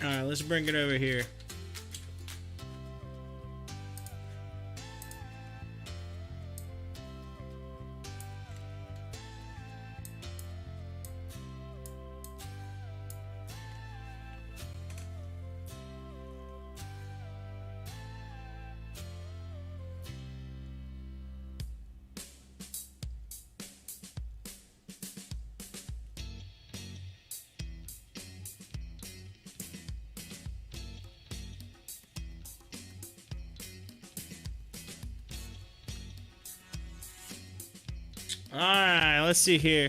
Alright, let's bring it over here. Alright, let's see here.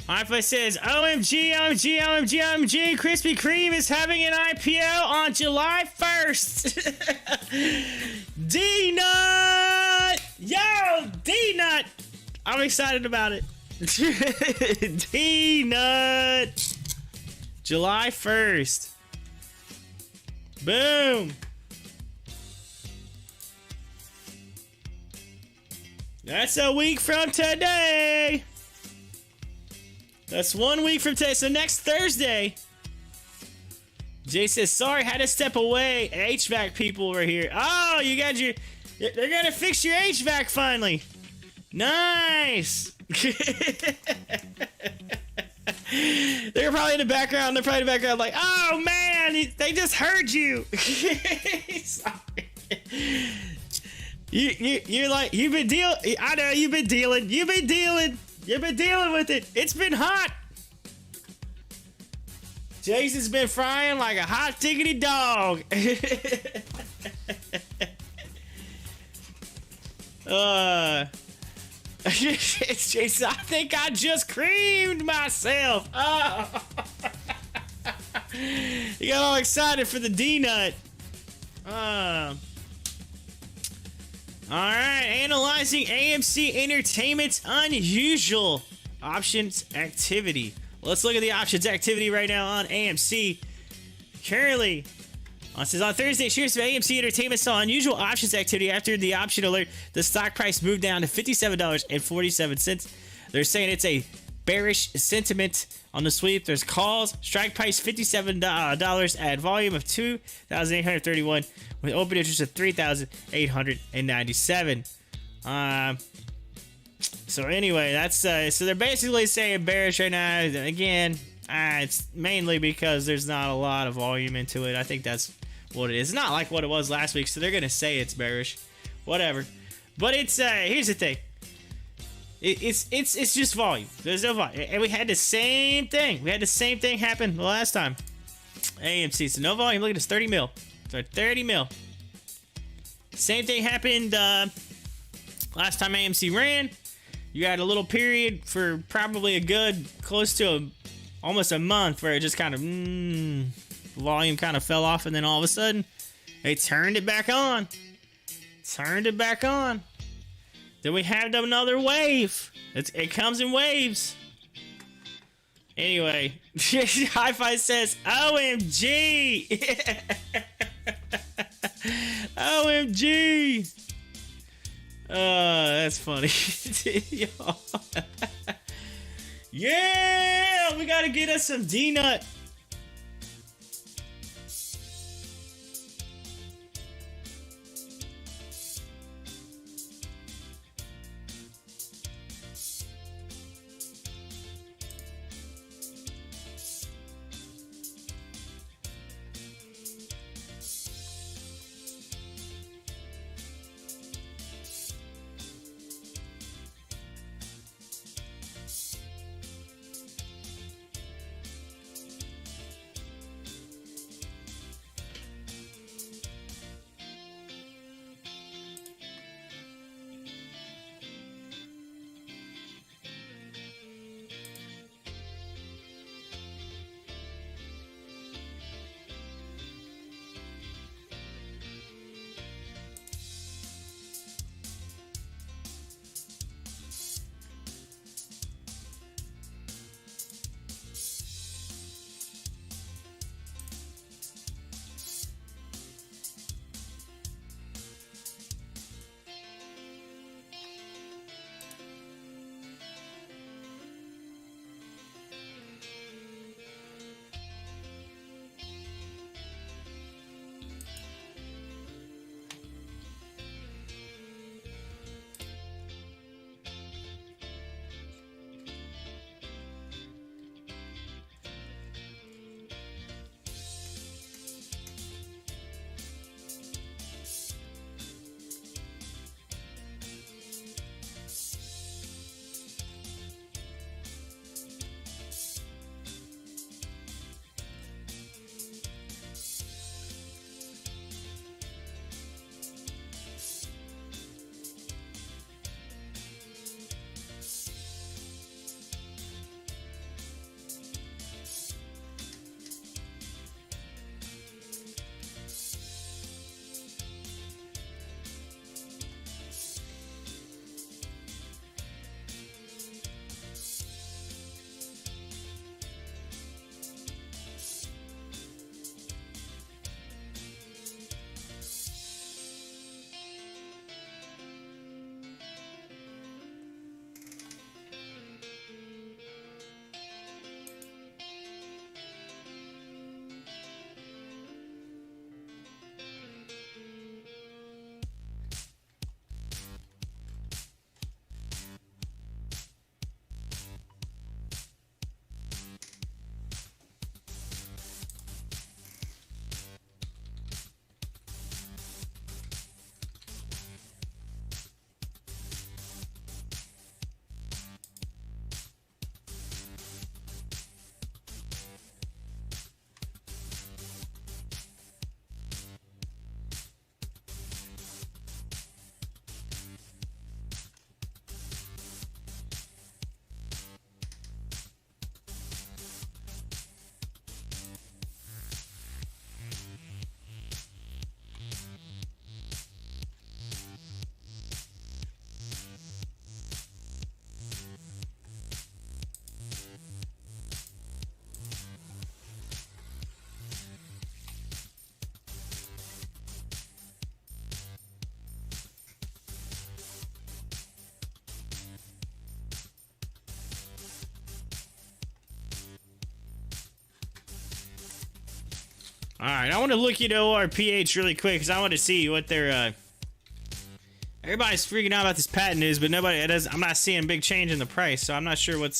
Wi-Fi says, OMG, OMG, OMG, OMG, Krispy Kreme is having an IPO on July 1st. D-Nut! Yo, D-Nut! I'm excited about it. D-Nut! July 1st. Boom! That's a week from today. That's 1 week from today. So next Thursday. Jay says, sorry, had to step away. HVAC people were here. Oh, you got your... They're gonna fix your HVAC finally. Nice. They're probably in the background. Like, oh man, they just heard you. Sorry. You're like, you've been dealing. I know you've been dealing with it. It's been hot. Jason's been frying like a hot diggity dog. Jason, I think I just creamed myself. Oh. You got all excited for the D-Nut. Alright, analyzing AMC Entertainment's unusual options activity. Let's look at the options activity right now on AMC. Currently, it says on Thursday, shares of AMC Entertainment saw unusual options activity after the option alert. The stock price moved down to $57.47. They're saying it's a bearish sentiment on the sweep. There's calls. Strike price $57 at volume of 2,831 with open interest of 3,897. So anyway, that's so they're basically saying bearish right now. Again, it's mainly because there's not a lot of volume into it. I think that's what it is. It's not like what it was last week, so they're gonna say it's bearish, whatever. But it's here's the thing. It's just volume. There's no volume, and we had the same thing. We had the same thing happen the last time. AMC, so no volume. Look at this, 30 mil. So 30 mil. Same thing happened last time AMC ran. You had a little period for probably a good close to almost a month where it just kind of volume kind of fell off, and then all of a sudden they turned it back on. Then we had another wave. It comes in waves. Anyway, Hi-Fi says, OMG. OMG. That's funny. Yeah, we gotta get us some D-Nut. All right, I want to look at ORPH really quick because I want to see what their everybody's freaking out about this patent is, but nobody it does. I'm not seeing a big change in the price, so I'm not sure what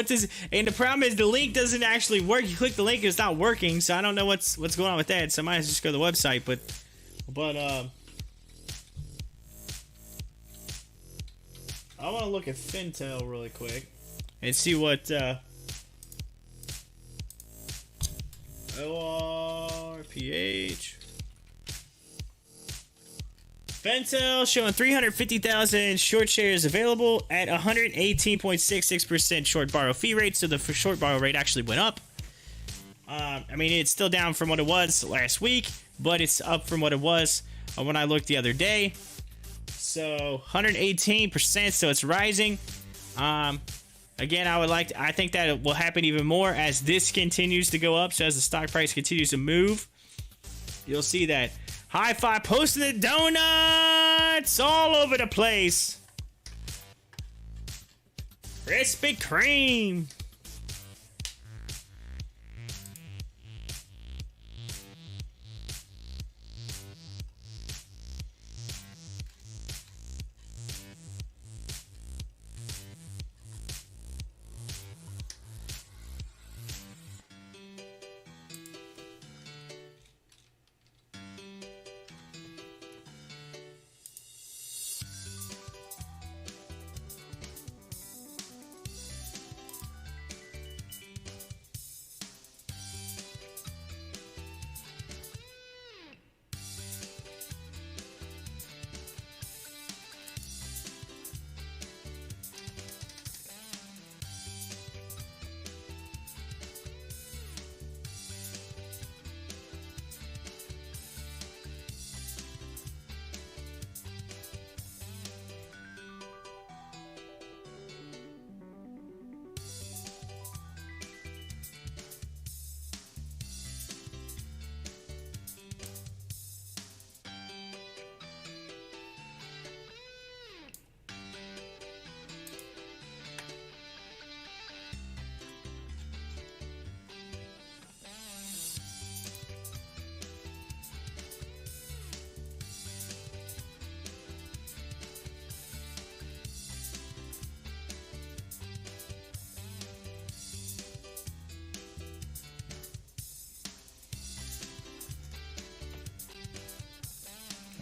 does. And the problem is the link doesn't actually work. You click the link, it's not working, so I don't know what's going on with that. So I might just go to the website, but I want to look at Fintel really quick and see what ORPH. Fentel showing 350,000 short shares available at 118.66% short borrow fee rate. So the short borrow rate actually went up. I mean, it's still down from what it was last week, but it's up from what it was when I looked the other day. So 118%, so it's rising. Again, I think that it will happen even more as this continues to go up. So as the stock price continues to move, you'll see that High Five posting the donuts all over the place. Krispy Kreme.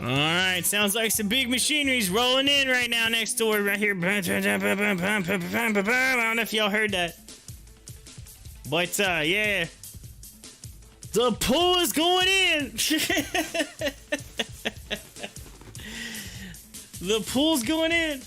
All right, sounds like some big machinery's rolling in right now next door, right here. I don't know if y'all heard that, but yeah, the pull is going in. The pull's going in.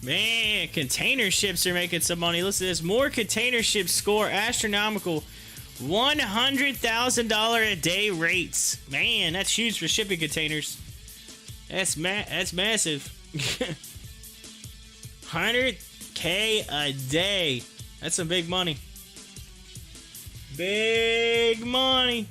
Man, container ships are making some money. Listen to this. More container ships score astronomical $100,000 a day rates. Man, that's huge for shipping containers. That's massive. 100K a day. That's some big money. Big money.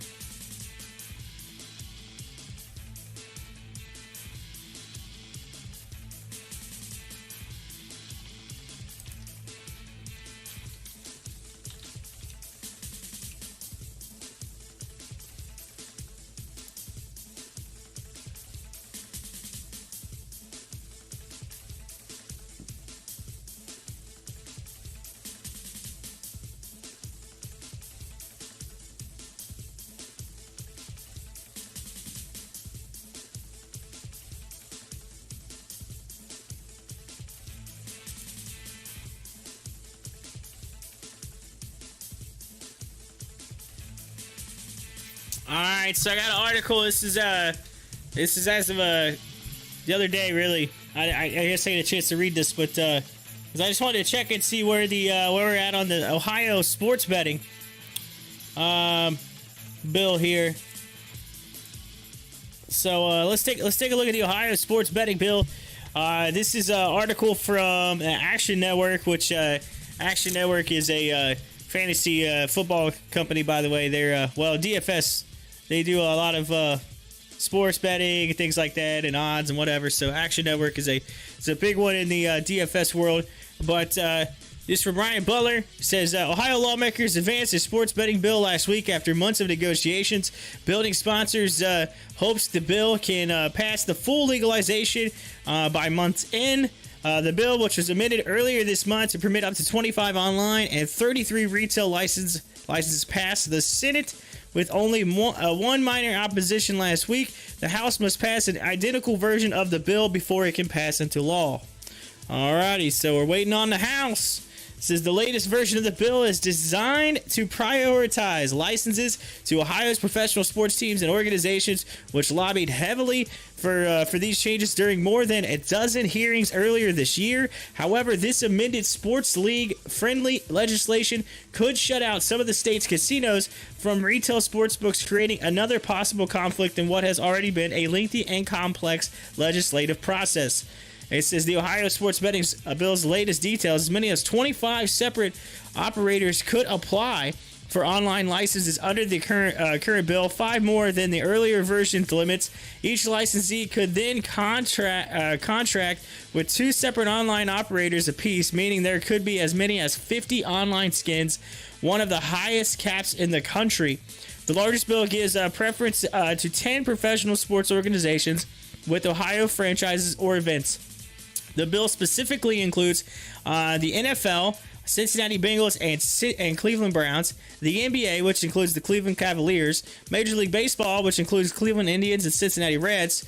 Alright, so I got an article. This is as of the other day, really. I guess I had a chance to read this, but 'cause I just wanted to check and see where the where we're at on the Ohio sports betting. bill here. So let's take a look at the Ohio sports betting bill. This is an article from Action Network, which Action Network is a fantasy football company, by the way. They're DFS. They do a lot of sports betting and things like that, and odds and whatever. So Action Network is a big one in the DFS world. But this from Ryan Butler. Says Ohio lawmakers advanced a sports betting bill last week after months of negotiations. Building sponsors hopes the bill can pass the full legalization by month's end. The bill, which was amended earlier this month to permit up to 25 online and 33 retail licenses, passed the Senate with only one minor opposition last week. The House must pass an identical version of the bill before it can pass into law. Alrighty, so we're waiting on the House. It says the latest version of the bill is designed to prioritize licenses to Ohio's professional sports teams and organizations, which lobbied heavily for these changes during more than a dozen hearings earlier this year. However, this amended sports league-friendly legislation could shut out some of the state's casinos from retail sportsbooks, creating another possible conflict in what has already been a lengthy and complex legislative process. It says the Ohio sports betting bill's latest details: as many as 25 separate operators could apply for online licenses under the current bill, 5 more than the earlier version's limits. Each licensee could then contract with 2 separate online operators apiece, meaning there could be as many as 50 online skins, one of the highest caps in the country. The largest bill gives preference to 10 professional sports organizations with Ohio franchises or events. The bill specifically includes the NFL, Cincinnati Bengals, and Cleveland Browns, the NBA, which includes the Cleveland Cavaliers, Major League Baseball, which includes Cleveland Indians and Cincinnati Reds,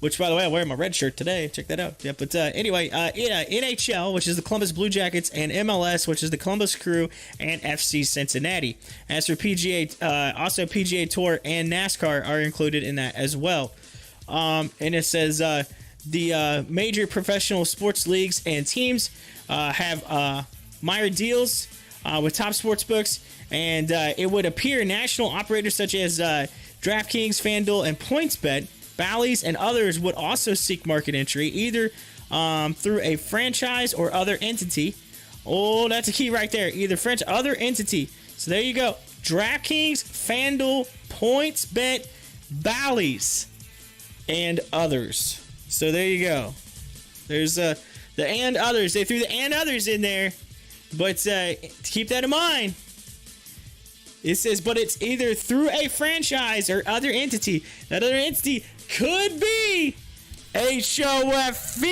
which, by the way, I'm wearing my red shirt today. Check that out. Yeah, but anyway, NHL, which is the Columbus Blue Jackets, and MLS, which is the Columbus Crew and FC Cincinnati. As for PGA, also PGA Tour and NASCAR are included in that as well. And it says the major professional sports leagues and teams have mired deals with top sports books, and it would appear national operators such as DraftKings, FanDuel, and PointsBet, Bally's, and others would also seek market entry, either through a franchise or other entity. Oh, that's a key right there. Either other entity. So there you go. DraftKings, FanDuel, PointsBet, Bally's, and others. So there you go. There's the and others. They threw the and others in there. But keep that in mind. It says, but it's either through a franchise or other entity. That other entity could be HOFV.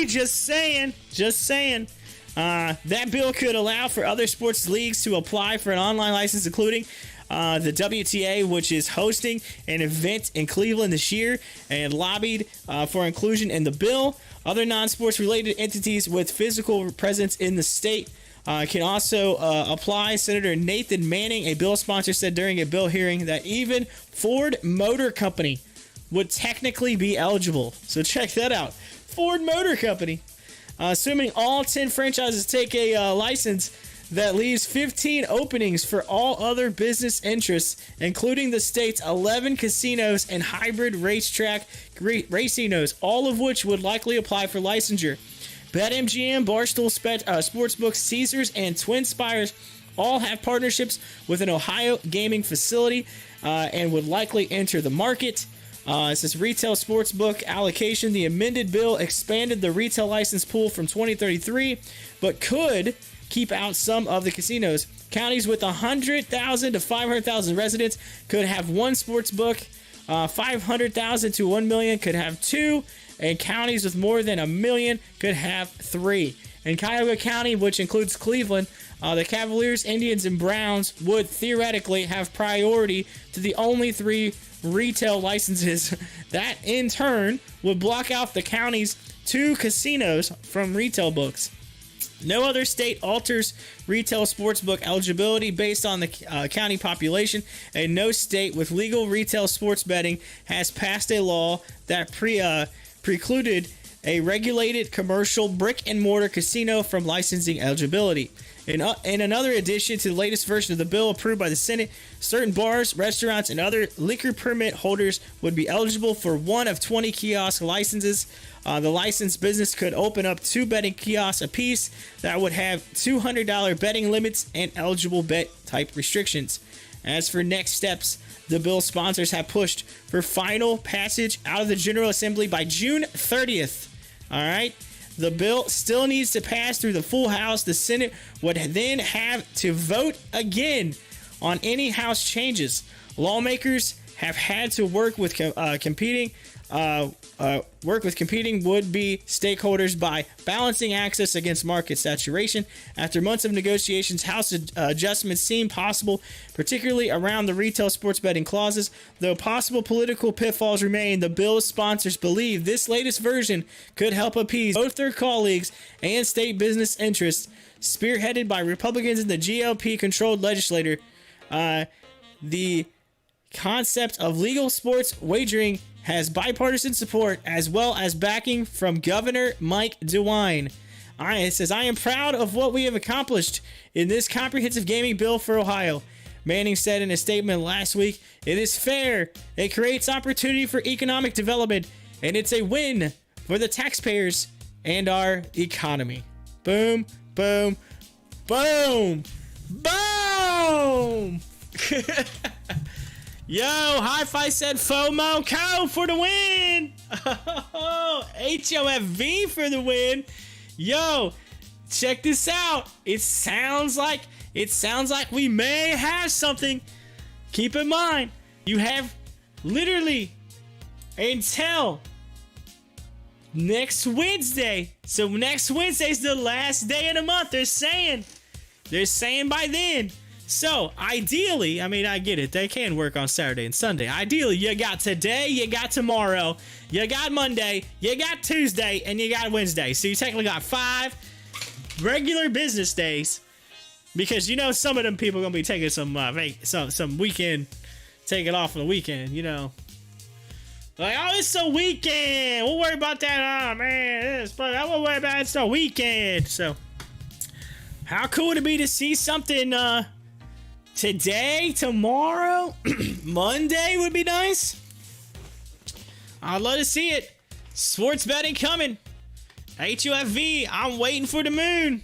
Just saying. That bill could allow for other sports leagues to apply for an online license, including the WTA, which is hosting an event in Cleveland this year and lobbied for inclusion in the bill. Other non-sports related entities with physical presence in the state can also apply. Senator Nathan Manning, a bill sponsor, said during a bill hearing that even Ford Motor Company would technically be eligible. So check that out. Ford Motor Company. Assuming all 10 franchises take a license, that leaves 15 openings for all other business interests, including the state's 11 casinos and hybrid racetrack racinos, all of which would likely apply for licensure. BetMGM, Barstool Sportsbook, Caesars, and Twin Spires all have partnerships with an Ohio gaming facility and would likely enter the market. It says retail sportsbook allocation. The amended bill expanded the retail license pool from 2033, but could keep out some of the casinos. Counties with 100,000 to 500,000 residents could have 1 sports book. 500,000 to 1 million could have 2, and counties with more than 1 million could have 3. In Cuyahoga County, which includes Cleveland, the Cavaliers, Indians, and Browns would theoretically have priority to the only 3 retail licenses. That in turn would block out the county's 2 casinos from retail books. No other state alters retail sportsbook eligibility based on the county population, and no state with legal retail sports betting has passed a law that precluded a regulated commercial brick and mortar casino from licensing eligibility. In another addition to the latest version of the bill approved by the Senate, certain bars, restaurants, and other liquor permit holders would be eligible for one of 20 kiosk licenses. The licensed business could open up 2 betting kiosks apiece that would have $200 betting limits and eligible bet type restrictions. As for next steps, the bill sponsors have pushed for final passage out of the General Assembly by June 30th. All right. The bill still needs to pass through the full House. The Senate would then have to vote again on any House changes. Lawmakers have had to work with competing would-be stakeholders by balancing access against market saturation. After months of negotiations, House adjustments seem possible, particularly around the retail sports betting clauses. Though possible political pitfalls remain, the bill's sponsors believe this latest version could help appease both their colleagues and state business interests. Spearheaded by Republicans in the GLP-controlled legislature, the concept of legal sports wagering has bipartisan support as well as backing from Governor Mike DeWine. It says, I am proud of what we have accomplished in this comprehensive gaming bill for Ohio. Manning said in a statement last week, it is fair, it creates opportunity for economic development, and it's a win for the taxpayers and our economy. Boom, boom, boom, boom! Yo, Hi-Fi said FOMO Co for the win. HOFV for the win. Yo, check this out. It sounds like we may have something. Keep in mind, you have literally until next Wednesday. So next Wednesday is the last day of the month. They're saying by then. So, ideally, I mean, I get it. They can work on Saturday and Sunday. Ideally, you got today, you got tomorrow, you got Monday, you got Tuesday, and you got Wednesday. So, you technically got 5 regular business days. Because, you know, some of them people are going to be taking some weekend, taking off on the weekend, you know. Like, oh, it's a weekend. We'll worry about that. Oh, man, I won't worry about it. It's a weekend. So, how cool would it be to see something, today, tomorrow, Monday would be nice. I'd love to see it. Sports betting coming. HOFV, I'm waiting for the moon.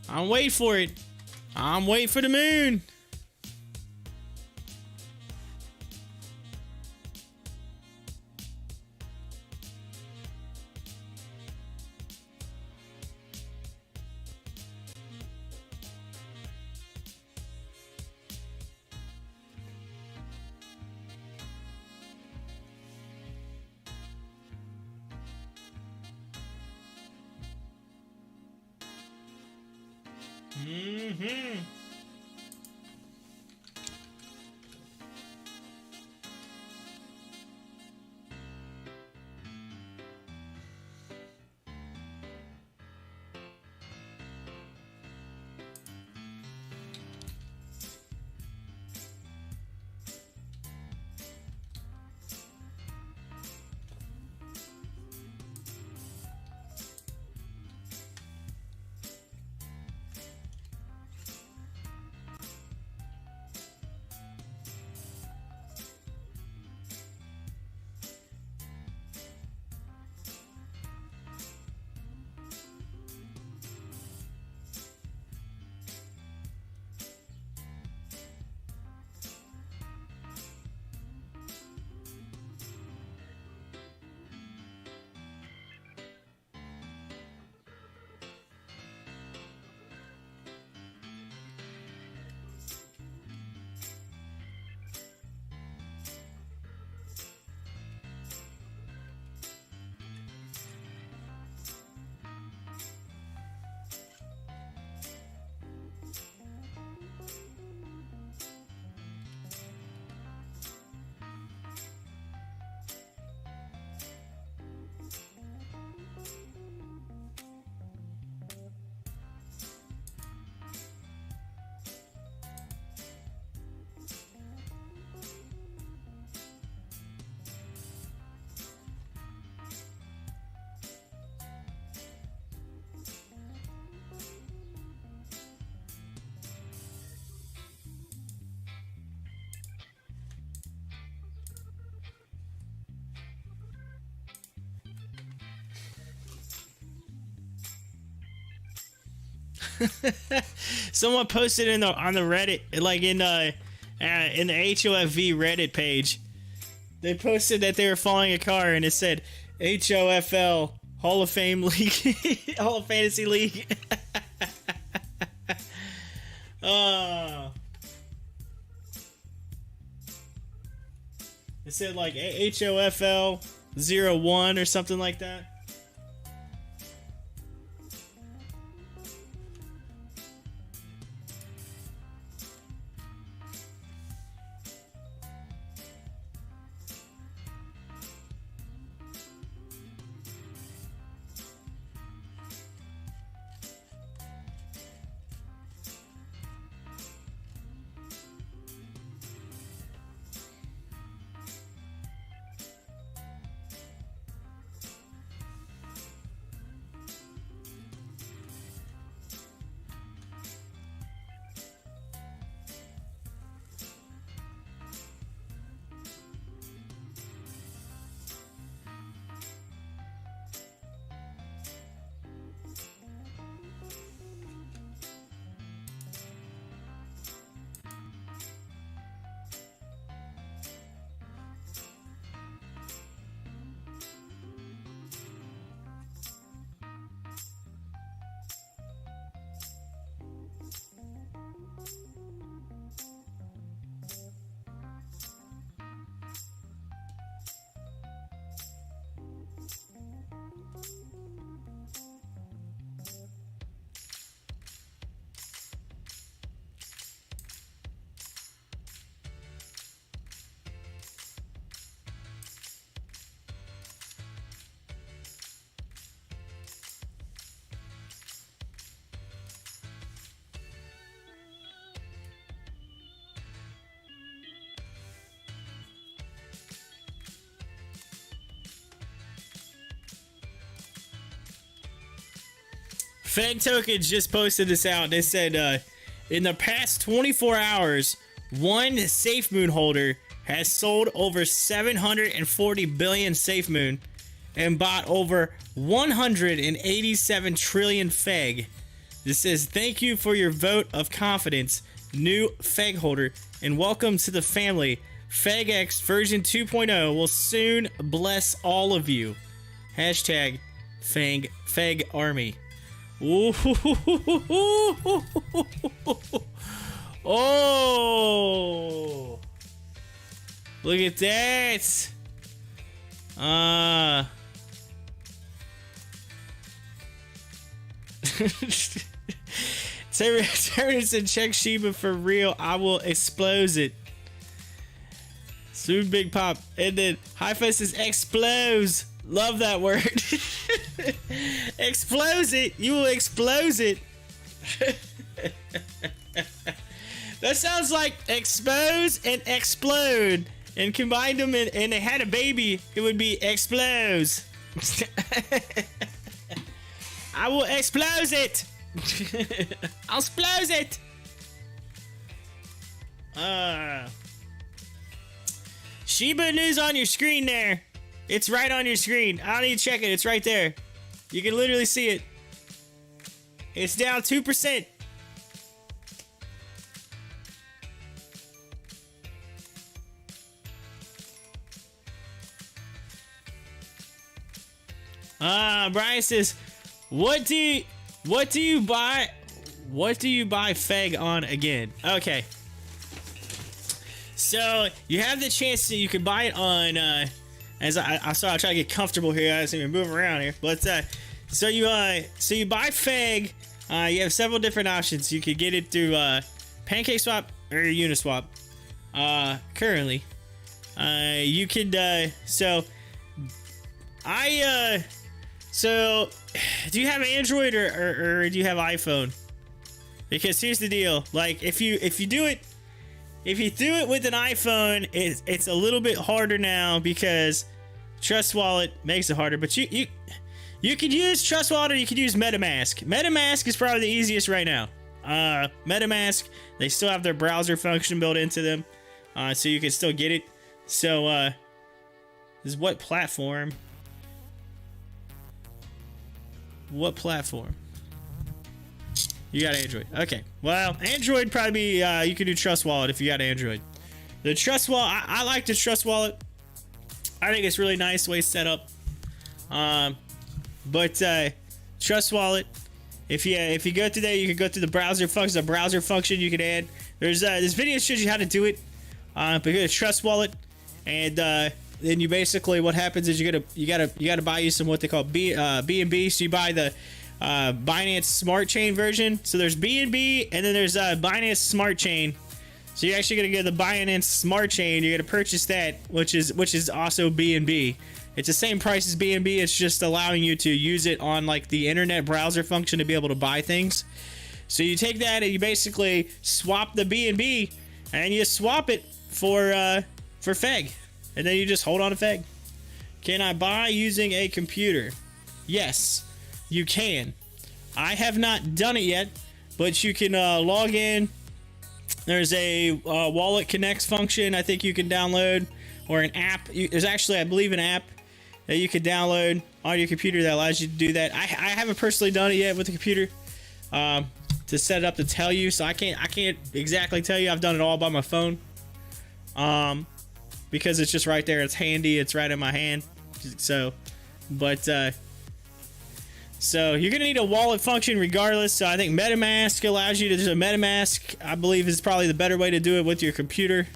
I'm waiting for it. I'm waiting for the moon. Mm-hmm. Someone posted on the Reddit, like in the HOFV Reddit page. They posted that they were following a car and it said HOFL Hall of Fame League, Hall of Fantasy League. It said like HOFL 01 or something like that. Fang Tokens just posted this out. They said, in the past 24 hours, one SAFEMOON holder has sold over 740 billion SAFEMOON and bought over 187 trillion FEG. This says, thank you for your vote of confidence, new FEG holder, and welcome to the family. FEGX version 2.0 will soon bless all of you. Hashtag FEG Army. Ooh. Oh, look at that. Terrence and check Shiba for real. I will explode it. Soon Big Pop. And then Hi-Fi says explodes. Love that word. Explode it. You will explode it. That sounds like expose and explode. And combined them and they had a baby, it would be explodes. I will explode it. I'll explode it. Shiba news on your screen there. It's right on your screen. I don't need to check it. It's right there. You can literally see it. It's down 2%. Brian says, what do you buy FEG on again? Okay. So you have the chance you can buy it on as I try to get comfortable here. I didn't even move around here. But so you buy FEG. You have several different options. You could get it through PancakeSwap or Uniswap. Currently, you could. So do you have Android or do you have iPhone? Because here's the deal. Like if you do it with an iPhone, it's a little bit harder now because Trust Wallet makes it harder. But you could use Trust Wallet or you could use MetaMask. MetaMask is probably the easiest right now. MetaMask, they still have their browser function built into them, so you can still get it. So this is what platform? What platform? You got Android. Okay. Well, Android probably you can do Trust Wallet if you got Android. The Trust Wallet, I like the Trust Wallet. I think it's really nice the way it's set up. But Trust Wallet, if you go through there, you can go through the browser function. The browser function you can add. There's this video shows you how to do it. But you go to Trust Wallet, and then you basically what happens is you gotta buy you some what they call BNB. So you buy the Binance Smart Chain version. So there's BNB, and then there's Binance Smart Chain. So you're actually gonna get the Binance Smart Chain. You're gonna purchase that, which is also BNB. It's the same price as BNB. It's just allowing you to use it on like the internet browser function to be able to buy things. So you take that and you basically swap the BNB, and you swap it for FEG, and then you just hold on to FEG. Can I buy using a computer? Yes, you can. I have not done it yet, but you can log in. There's a Wallet Connects function I think you can download, or an app. There's actually, I believe, an app that you can download on your computer that allows you to do that. I haven't personally done it yet with the computer to set it up to tell you, so I can't exactly tell you. I've done it all by my phone because it's just right there. It's handy. It's right in my hand. So, but so you're gonna need a wallet function regardless. So I think MetaMask allows you to. There's a MetaMask, I believe, is probably the better way to do it with your computer,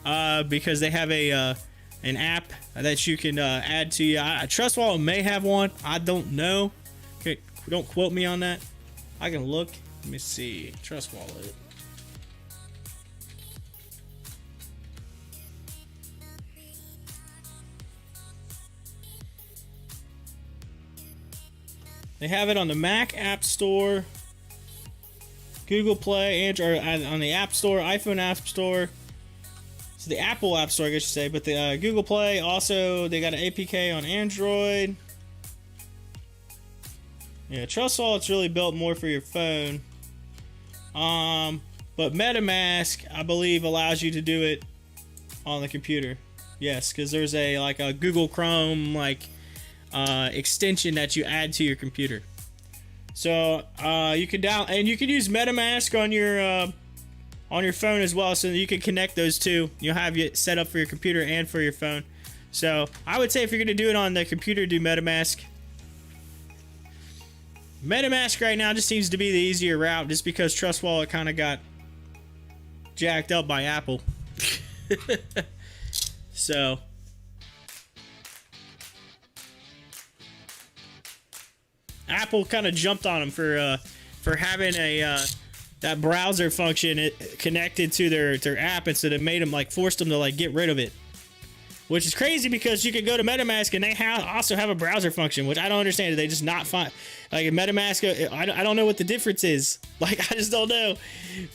because they have an app that you can add to you. Trust Wallet may have one. I don't know. Okay, don't quote me on that. I can look. Let me see. Trust Wallet. They have it on the Mac App Store, Google Play, Android, on the App Store, iPhone App Store. So the Apple App Store, I guess you say, but the Google Play also, they got an APK on Android. Yeah, Trust Wallet's really built more for your phone. But MetaMask, I believe, allows you to do it on the computer. Yes, because there's like a Google Chrome extension that you add to your computer. So you can and you can use MetaMask on your phone as well, so that you can connect those two. You'll have it set up for your computer and for your phone. So I would say if you're going to do it on the computer, do MetaMask. MetaMask right now just seems to be the easier route, just because Trust Wallet kind of got jacked up by Apple. So Apple kind of jumped on them for having that browser function connected to their app, and so they made them forced them to get rid of it, which is crazy because you can go to MetaMask and they also have a browser function, which I don't understand. Did they just not find MetaMask? I don't know what the difference is. I just don't know.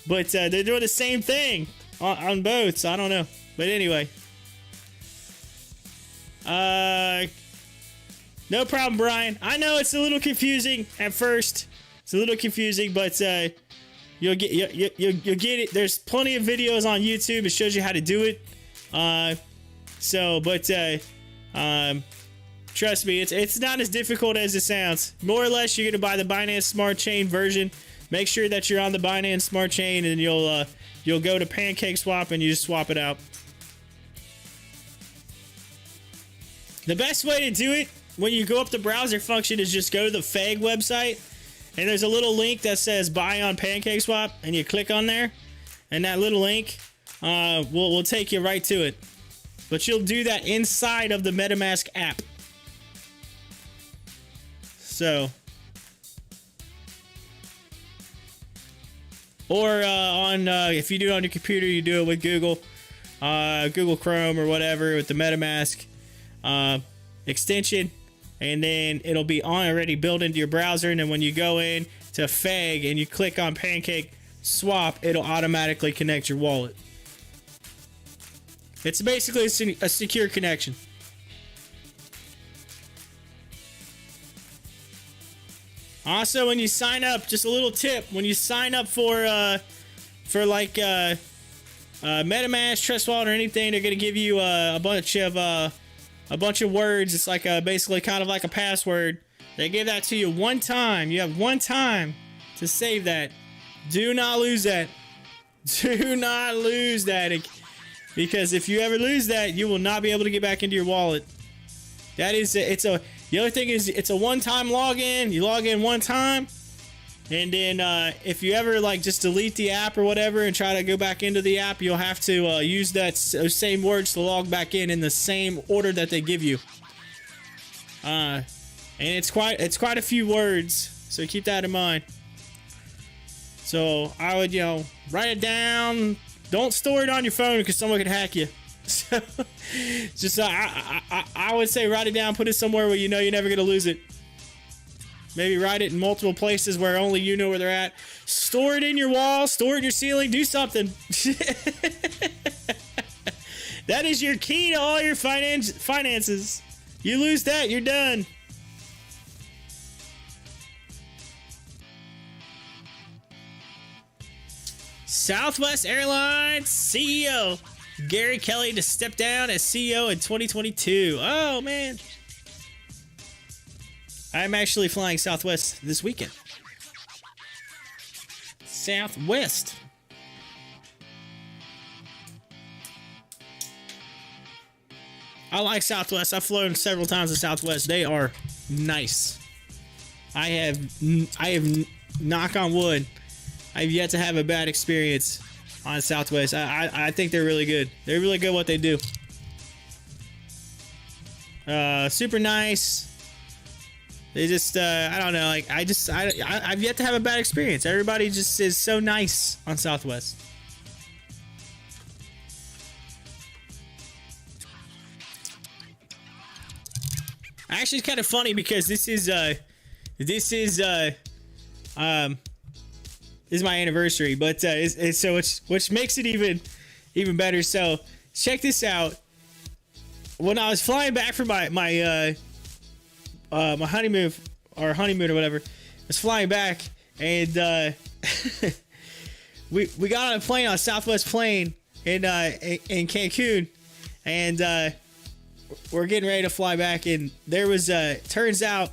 But they're doing the same thing on both, so I don't know. But anyway, no problem, Brian. I know it's a little confusing at first. It's a little confusing, but you'll get it. There's plenty of videos on YouTube. It shows you how to do it. Trust me, it's not as difficult as it sounds. More or less, you're gonna buy the Binance Smart Chain version. Make sure that you're on the Binance Smart Chain, and you'll go to PancakeSwap and you just swap it out. The best way to do it when you go up the browser function is just go to the FEG website, and there's a little link that says buy on PancakeSwap, and you click on there, and that little link will take you right to it. But you'll do that inside of the MetaMask app. So, or if you do it on your computer, you do it with Google Chrome or whatever with the MetaMask extension, and then it'll be already built into your browser. And then when you go in to FEG and you click on PancakeSwap, it'll automatically connect your wallet. It's basically a secure connection. Also, when you sign up, just a little tip: when you sign up for MetaMask, Trust Wallet, or anything, they're gonna give you a bunch of words. It's basically kind of like a password. They give that to you one time. You have one time to save that. Do not lose that. Do not lose that, because if you ever lose that, you will not be able to get back into your wallet. That is, the other thing is, it's a one-time login. You log in one time, and then if you ever like just delete the app or whatever and try to go back into the app, you'll have to use those same words to log back in the same order that they give you. And it's quite a few words, so keep that in mind. So I would, write it down. Don't store it on your phone because someone could hack you. So just I would say write it down, put it somewhere where you know you're never gonna lose it. Maybe write it in multiple places where only you know where they're at. Store it in your wall, store it in your ceiling, do something. That is your key to all your finances. You lose that, you're done. Southwest Airlines CEO Gary Kelly to step down as CEO in 2022. Oh, man. I'm actually flying Southwest this weekend. Southwest. I like Southwest. I've flown several times to Southwest. They are nice. I have knock on wood, I've yet to have a bad experience on Southwest. I think they're really good. They're really good at what they do. Super nice. They just, I don't know. Like, I've yet to have a bad experience. Everybody just is so nice on Southwest. Actually, it's kind of funny because this is my anniversary, but so which makes it even better. So check this out. When I was flying back from my honeymoon or whatever, I was flying back, and we got on a plane, on a Southwest plane in Cancun, and we're getting ready to fly back, and there was turns out,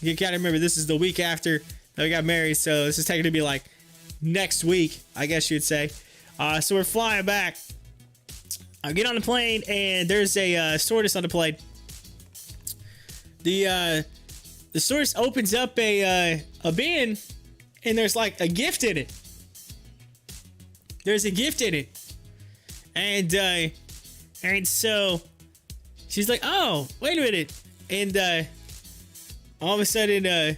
you gotta remember, this is the week after that we got married, so this is technically be like next week, I guess you'd say. So we're flying back. I get on the plane, and there's a stewardess on the plane. The stewardess opens up a bin, and there's like a gift in it. There's a gift in it, and so she's like, "Oh, wait a minute," and all of a sudden,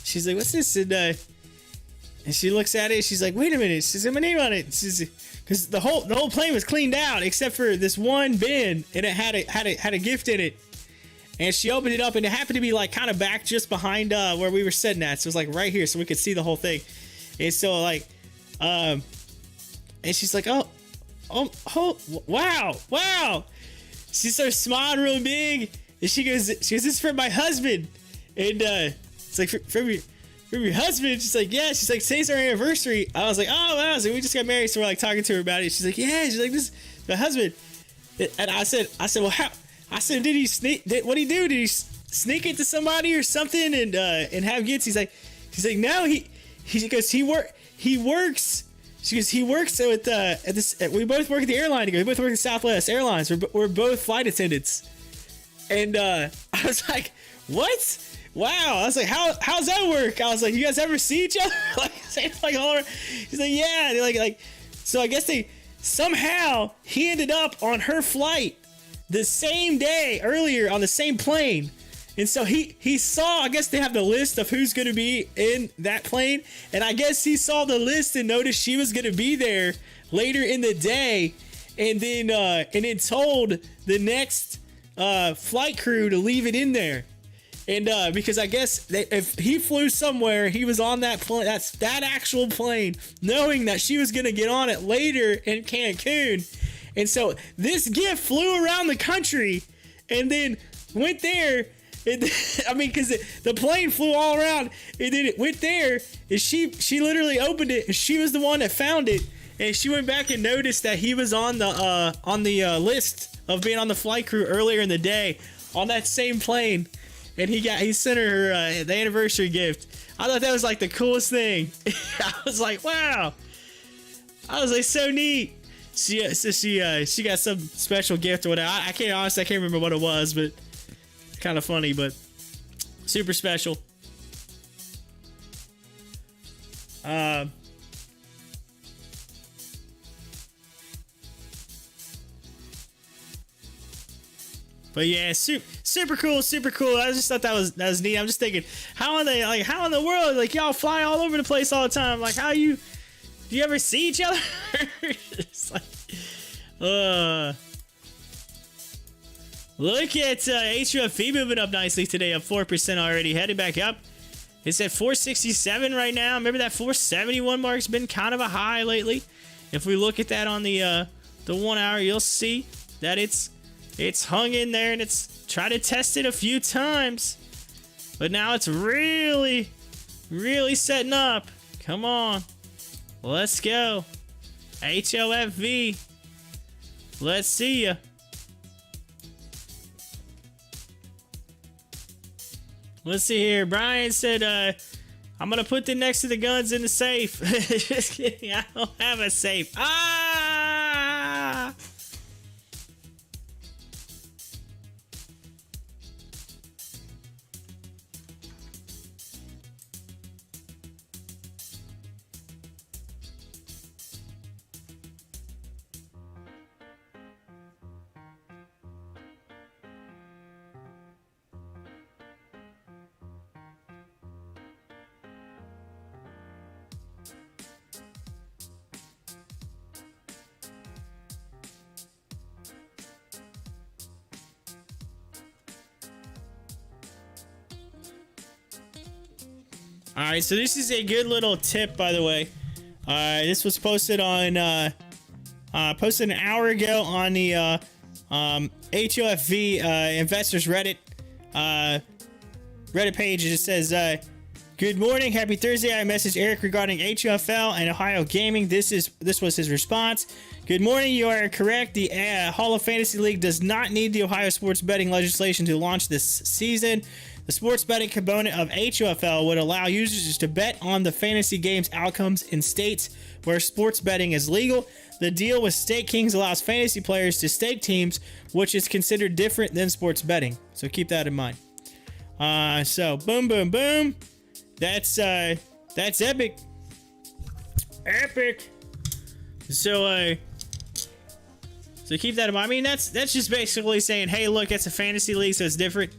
she's like, "What's this?" And she looks at it. She's like, "Wait a minute." She says, "My name on it." Because the whole plane was cleaned out except for this one bin, and it had a gift in it. And she opened it up, and it happened to be like kind of back just behind where we were sitting at. So it was like right here, so we could see the whole thing. And so like, and she's like, "Oh, wow." She starts smiling real big, and she goes, "This is from my husband." And it's like, from your husband? She's like, "Yeah." She's like, "Today's our anniversary." I was like, "Oh wow." So we just got married, so we're like talking to her about it. She's like, "Yeah." She's like, "This is my husband." And I said, "Well, how?" I said, "Did he sneak? What'd he do? Did he sneak it to somebody or something and have gifts?" She's like, "No, he goes, he works." She goes, "He works with at this. We both work at the airline together. We both work at Southwest Airlines. We're both flight attendants." And I was like, "What? Wow." I was like, how's that work? I was like, "You guys ever see each other?" like all over. He's like, "Yeah." They're like, so I guess somehow he ended up on her flight the same day earlier on the same plane. And so he saw, I guess they have the list of who's going to be in that plane. And I guess he saw the list and noticed she was going to be there later in the day. And then told the next flight crew to leave it in there. And because I guess if he flew somewhere, he was on that plane, that actual plane, knowing that she was going to get on it later in Cancun. And so this gift flew around the country and then went there. And, I mean, because the plane flew all around, and then it went there, and she literally opened it, and she was the one that found it. And she went back and noticed that he was on the list of being on the flight crew earlier in the day on that same plane. and he sent her the anniversary gift. I thought that was like the coolest thing. I was like, wow. I was like, so neat. She got some special gift or whatever. I can't remember what it was, but kind of funny, but super special. But yeah, super cool. I just thought that was neat. I'm just thinking, how in the world, like, y'all fly all over the place all the time? Like, do you ever see each other? It's like, look at HOFV moving up nicely today, up 4% already, heading back up. It's at 467 right now. Remember that 471 mark's been kind of a high lately. If we look at that on the 1 hour, you'll see that it's hung in there, and it's tried to test it a few times, but now it's really setting up. Come on, let's go. HOFV, let's see ya. Let's see here. Brian said, I'm gonna put the next to the guns in the safe. Just kidding, I don't have a safe. Ah! All right, so this is a good little tip, by the way. This was posted on posted an hour ago on the HOFV investors Reddit page. It says, "Good morning, happy Thursday. I messaged Eric regarding HOFL and Ohio Gaming. This was his response. Good morning. You are correct. The Hall of Fantasy League does not need the Ohio sports betting legislation to launch this season. The sports betting component of HOFL would allow users to bet on the fantasy game's outcomes in states where sports betting is legal. The deal with Stake Kings allows fantasy players to stake teams, which is considered different than sports betting. So keep that in mind." So boom, boom, boom. That's epic. Epic. So keep that in mind. I mean, that's just basically saying, hey, look, it's a fantasy league, so it's different.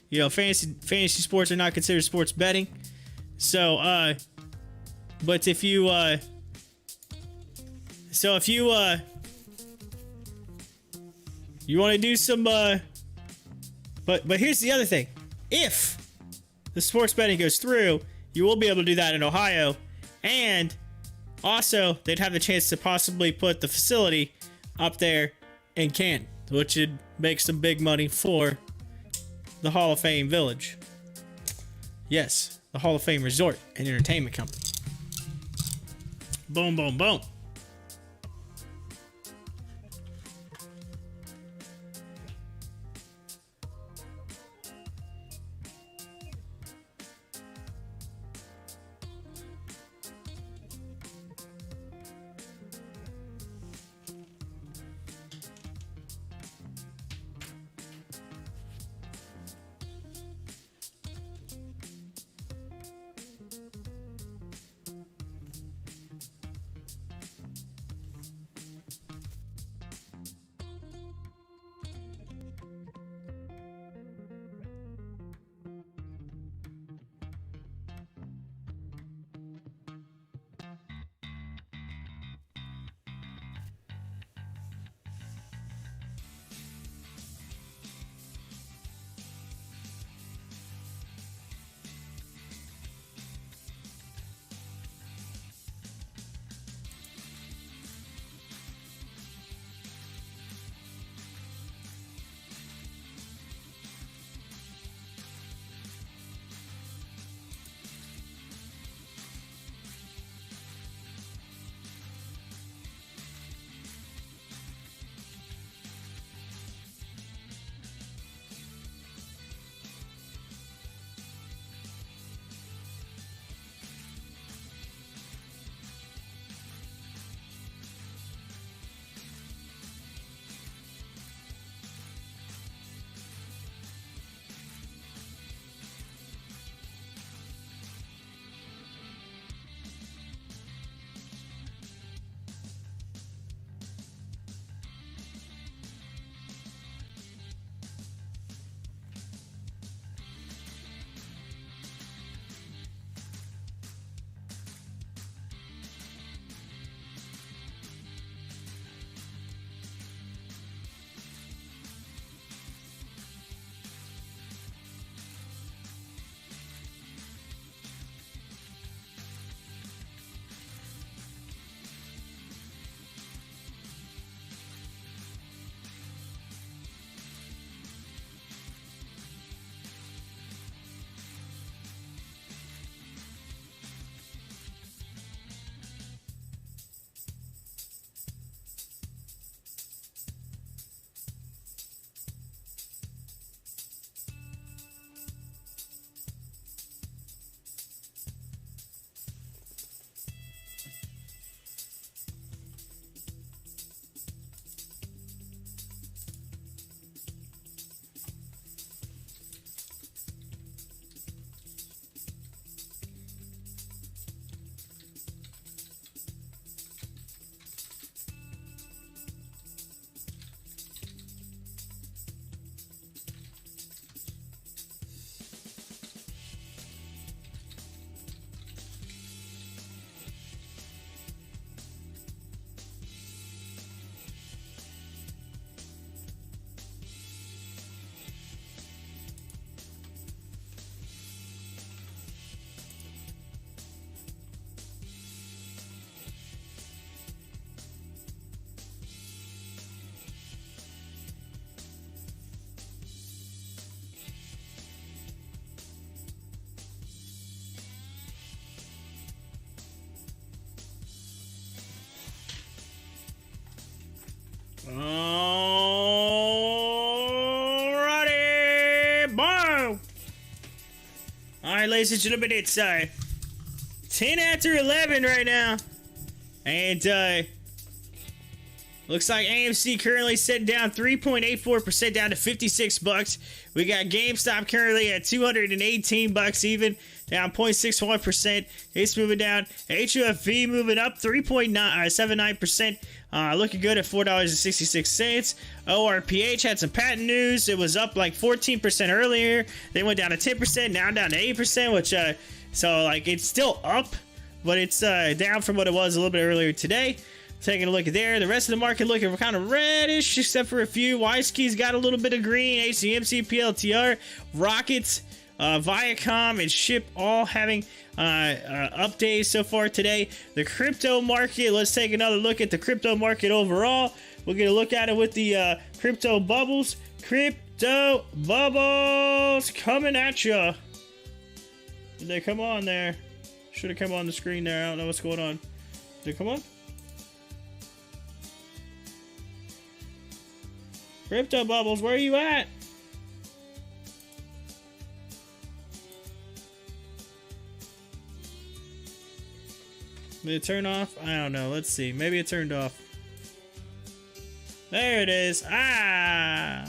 You know, fantasy sports are not considered sports betting. So, but if you, you want to do some, but here's the other thing. If the sports betting goes through, you will be able to do that in Ohio, and also they'd have the chance to possibly put the facility up there in Canton, which would make some big money for the Hall of Fame Village. Yes, the Hall of Fame Resort and Entertainment Company. Boom, boom, boom. right, ladies and gentlemen, it's 10 after 11 right now. And looks like AMC currently sitting down 3.84% down to 56 bucks. We got GameStop currently at 218 bucks even, down 0.61%. It's moving down. HOFV moving up 3.79%. Looking good at $4.66. ORPH had some patent news. It was up like 14% earlier. They went down to 10%, now down to 8%, which so like it's still up, but it's down from what it was a little bit earlier today. Taking a look at there, the rest of the market looking kind of reddish, except for a few. Wisky's got a little bit of green. HCMC, PLTR, Rockets, Viacom, and Ship all having updates so far today. The crypto market, let's take another look at the crypto market overall. We'll get a look at it with the crypto bubbles. Crypto bubbles coming at you. Did they come on there? Should have come on the screen there. I don't know what's going on. Did it come on? Crypto bubbles, where are you at? Did it turn off? I don't know. Let's see. Maybe it turned off. There it is. Ah!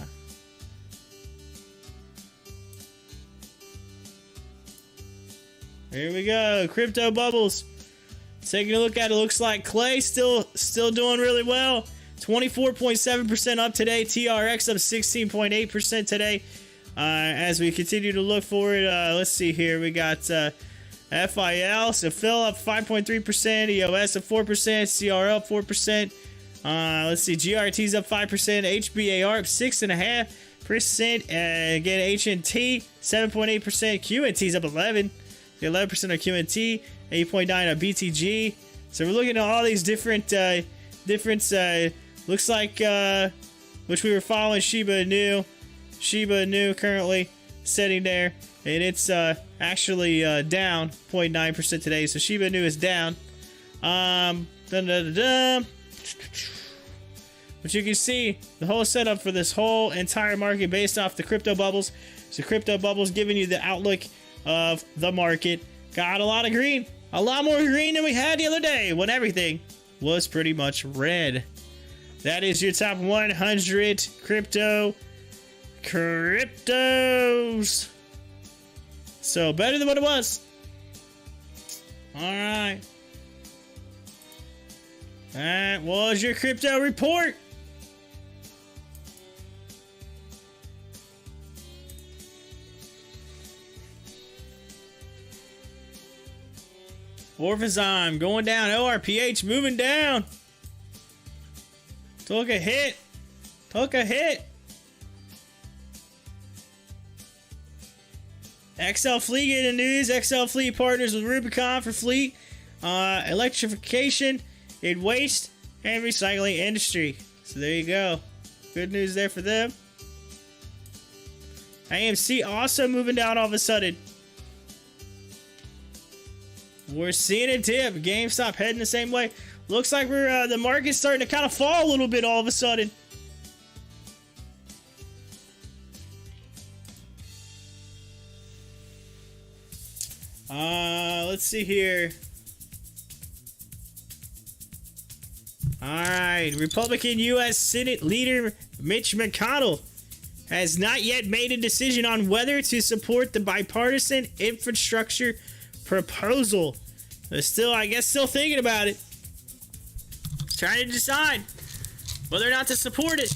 Here we go. Crypto bubbles. Taking a look at it. Looks like Clay still doing really well. 24.7% up today. TRX up 16.8% today. As we continue to look forward, let's see here. We got FIL, so Phil up 5.3%, EOS up 4%, CR up 4%. Let's see, GRT's up 5%, HBAR up 6.5%, and again HNT 7.8%, QNT's up 11%, 11% on QNT, 8.9% on BTG. So we're looking at all these different looks like which we were following Shiba Inu currently sitting there, and it's actually down 0.9% today. So Shiba Inu is down. But you can see the whole setup for this whole entire market based off the crypto bubbles. So crypto bubbles giving you the outlook of the market. Got a lot of green, a lot more green than we had the other day when everything was pretty much red. That is your top 100 cryptos. So better than what it was. All right. That was your crypto report. Orphazyme going down. ORPH moving down. Took a hit. XL Fleet getting news. XL Fleet partners with Rubicon for fleet, electrification in waste and recycling industry. So there you go. Good news there for them. AMC also moving down all of a sudden. We're seeing a dip. GameStop heading the same way. Looks like we're the market's starting to kind of fall a little bit all of a sudden. Let's see here. All right, Republican U.S. Senate Leader Mitch McConnell has not yet made a decision on whether to support the bipartisan infrastructure proposal. They're still, I guess, thinking about it. Trying to decide whether or not to support it.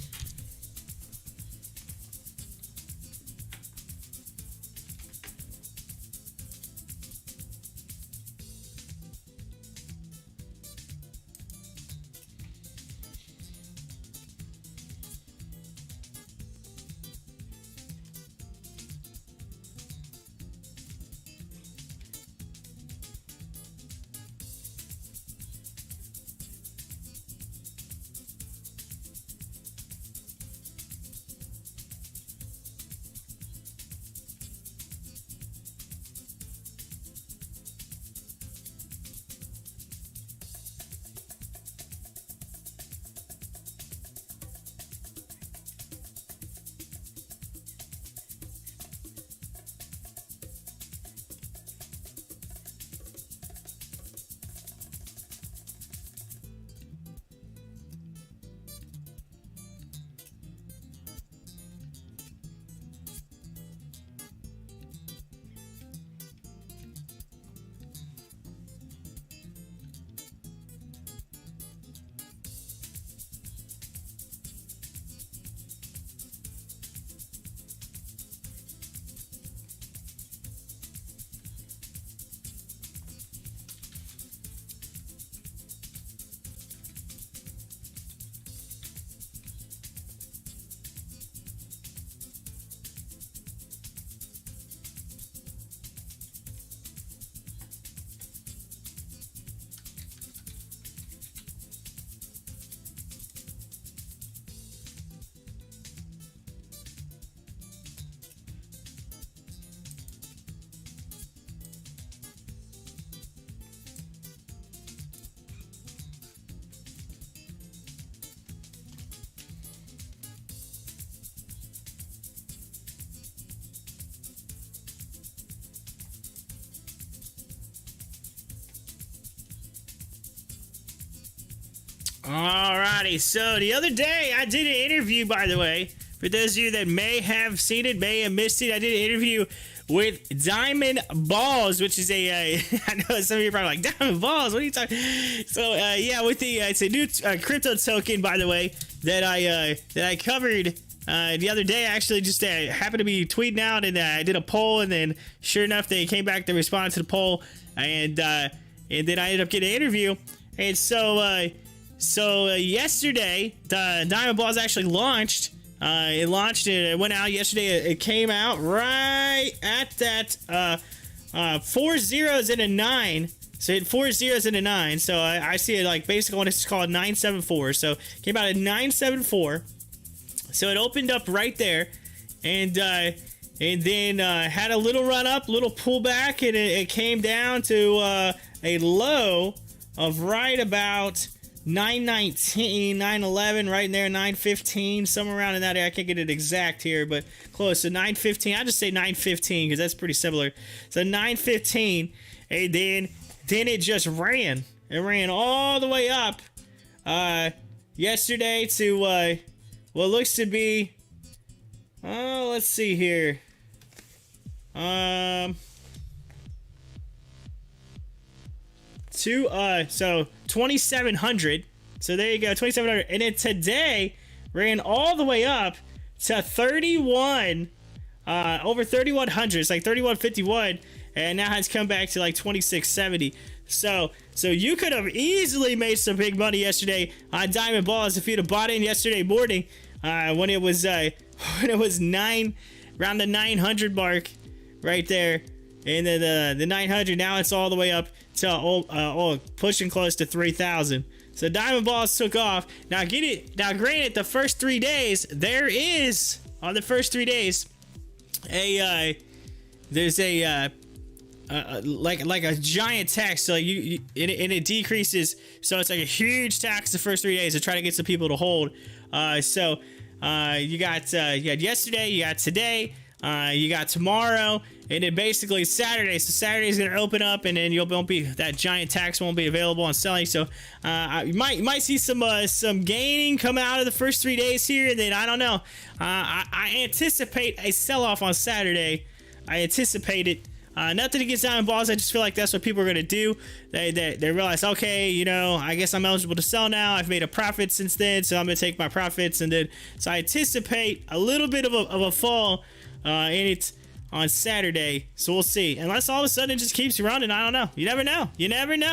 Alrighty, so the other day I did an interview, by the way. For those of you that may have seen it, may have missed it, I did an interview with Diamond Balls, which is a, I know some of you are probably like, Diamond Balls, what are you talking? So, yeah, with the, it's a new crypto token, by the way, that I covered the other day. I actually just happened to be tweeting out, and I did a poll, and then sure enough, they came back to respond to the poll, and then I ended up getting an interview. And so, yesterday, the Diamond Balls actually launched. It launched and it went out yesterday. It came out right at that 4 zeros and a 9. So it had 4 zeros and a 9. So I see it like basically when it's called 974. So it came out at 974. So it opened up right there, and then had a little run up, little pullback, and it came down to a low of right about 919, 911, right in there, 915, somewhere around in that area. I can't get it exact here, but close. So 915, I'll just say 915 because that's pretty similar. So 915, and then it just ran. It ran all the way up yesterday to what looks to be, let's see here. So 2,700. So there you go, 2,700. And then today ran all the way up to 31, over 3,100. It's like 3,151, and now has come back to like 2,670. So you could have easily made some big money yesterday on Diamond Balls if you'd have bought in yesterday morning when it was around the 900 mark right there. And then the 900, now it's all the way up to pushing close to 3,000. So Diamond Balls took off. Now granted, the first 3 days there is on the first 3 days there's a like a giant tax. So it decreases. So it's like a huge tax the first 3 days to try to get some people to hold. So you got yesterday, you got today. You got tomorrow, and then basically Saturday. So Saturday's gonna open up, and then that giant tax won't be available on selling. So you might see some gaining come out of the first 3 days here, and then I don't know. I anticipate a sell-off on Saturday. I anticipate it. Nothing against Diamond Balls. I just feel like that's what people are gonna do. They realize, okay, I guess I'm eligible to sell now. I've made a profit since then, so I'm gonna take my profits, and then so I anticipate a little bit of a fall. And it's on Saturday, so we'll see. Unless all of a sudden it just keeps running, I don't know. You never know.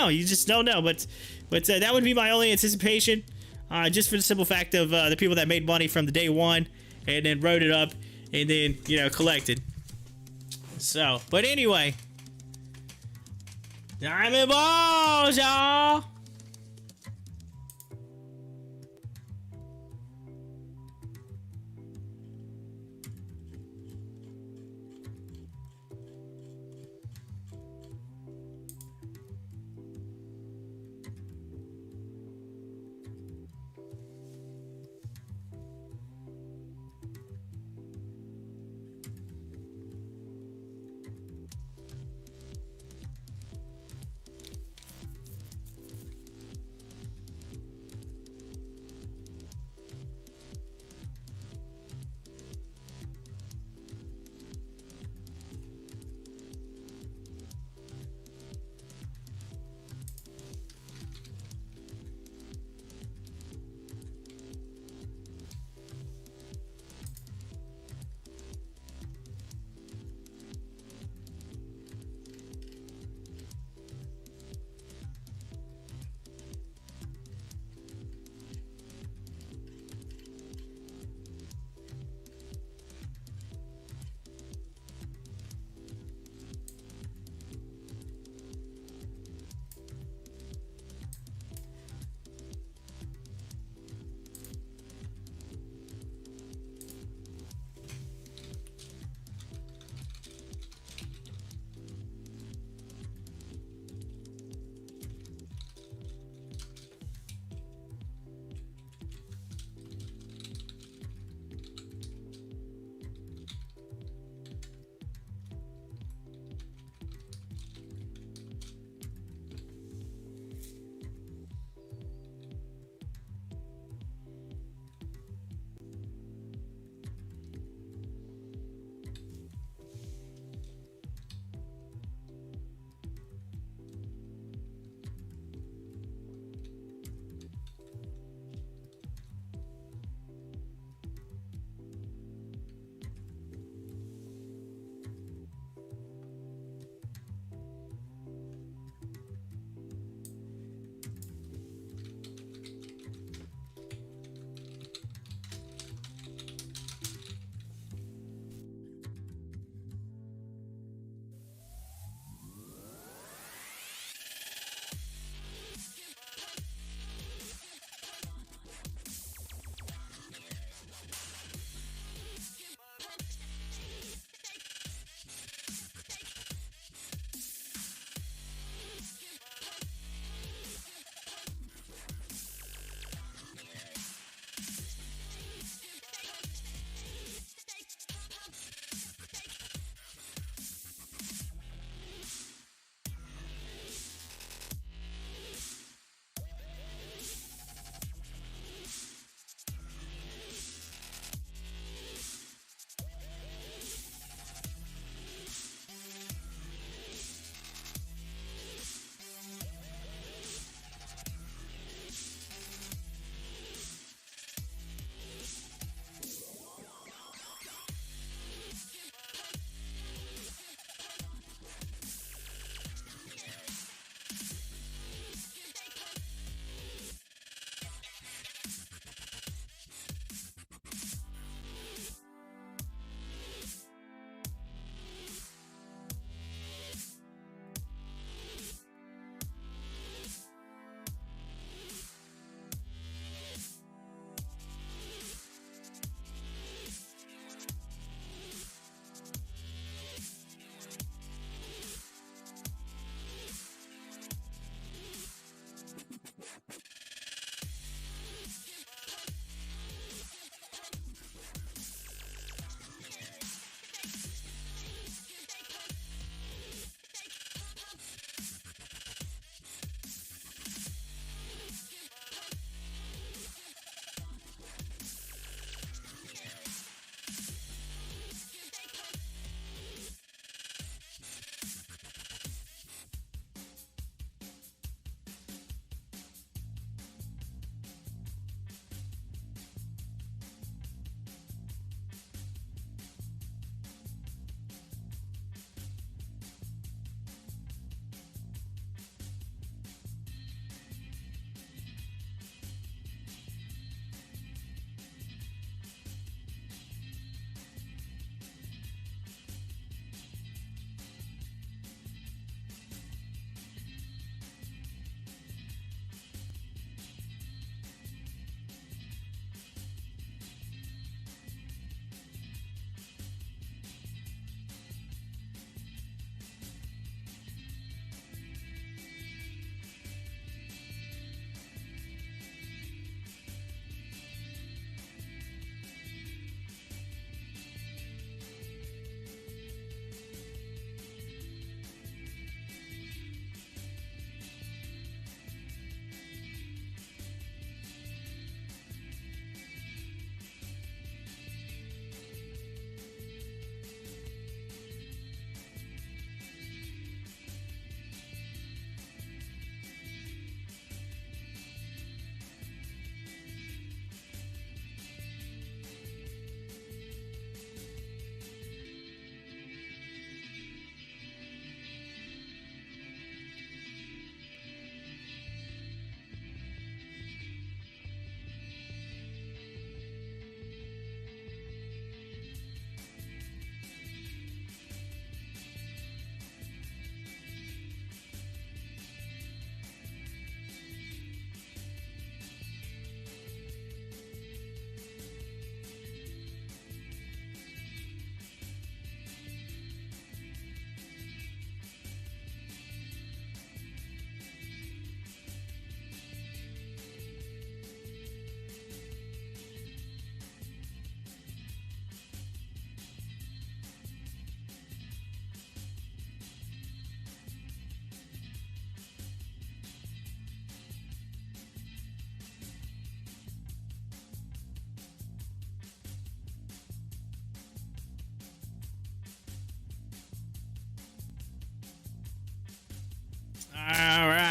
You just don't know. But that would be my only anticipation, just for the simple fact of the people that made money from the day one and then wrote it up and then collected. So, but anyway, Diamond Balls, y'all.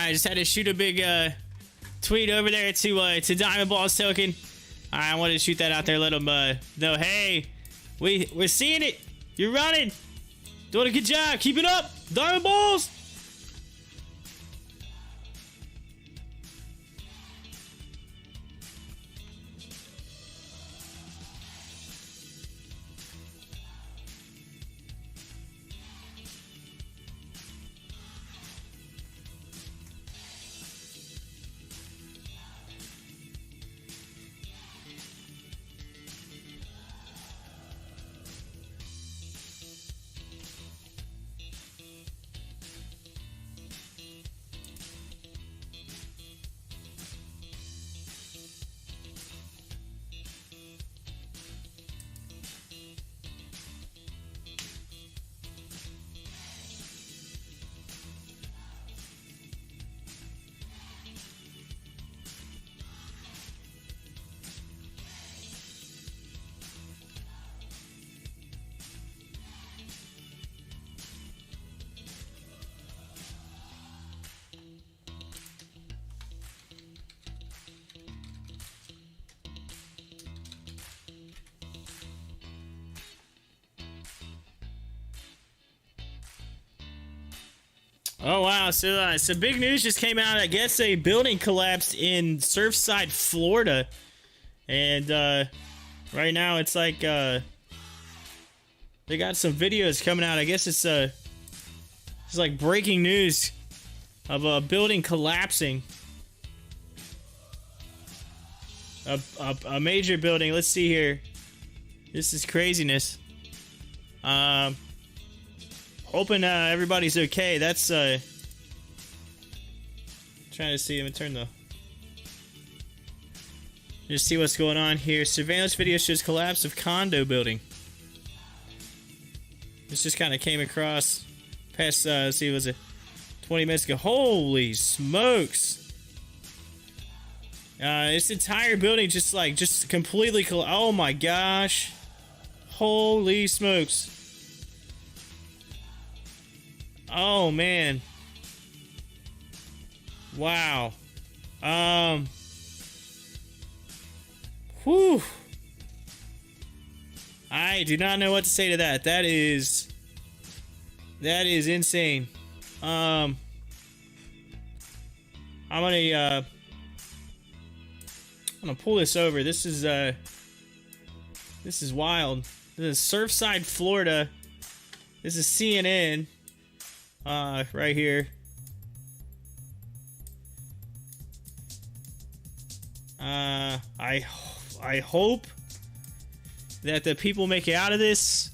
I just had to shoot a big tweet over there to Diamond Balls Token. I wanted to shoot that out there, let them know, hey, we're seeing it. You're running. Doing a good job. Keep it up, Diamond Balls. Oh wow! So big news just came out. I guess a building collapsed in Surfside, Florida, and right now it's like they got some videos coming out. I guess it's like breaking news of a building collapsing. A major building. Let's see here. This is craziness. Hoping everybody's okay. That's trying to see. Let me turn the. Just see what's going on here. Surveillance video shows collapse of condo building. This just kind of came across past. Let's see, was it 20 minutes ago? Holy smokes! This entire building just completely. Oh my gosh! Holy smokes! Oh man. Wow. Whew. I do not know what to say to that. That is insane. I'm gonna pull this over. This is wild. This is Surfside, Florida. This is CNN. Right here. I hope that the people make it out of this.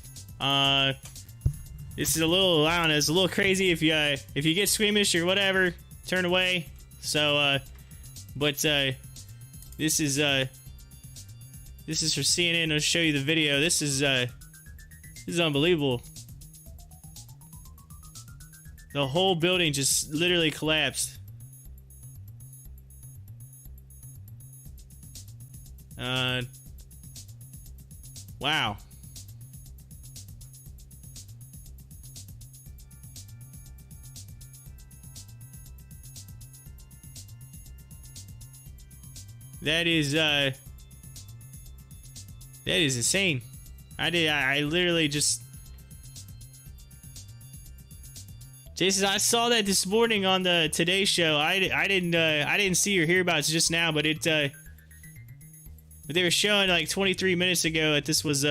This is a little, I don't know, it's a little crazy. If you get squeamish or whatever, turn away. So, but this is for CNN. I'll show you the video. This is unbelievable. The whole building just literally collapsed. Wow. That is insane. I literally just. Jason, I saw that this morning on the Today Show. I didn't see or hear about it just now, but they were showing like 23 minutes ago that this was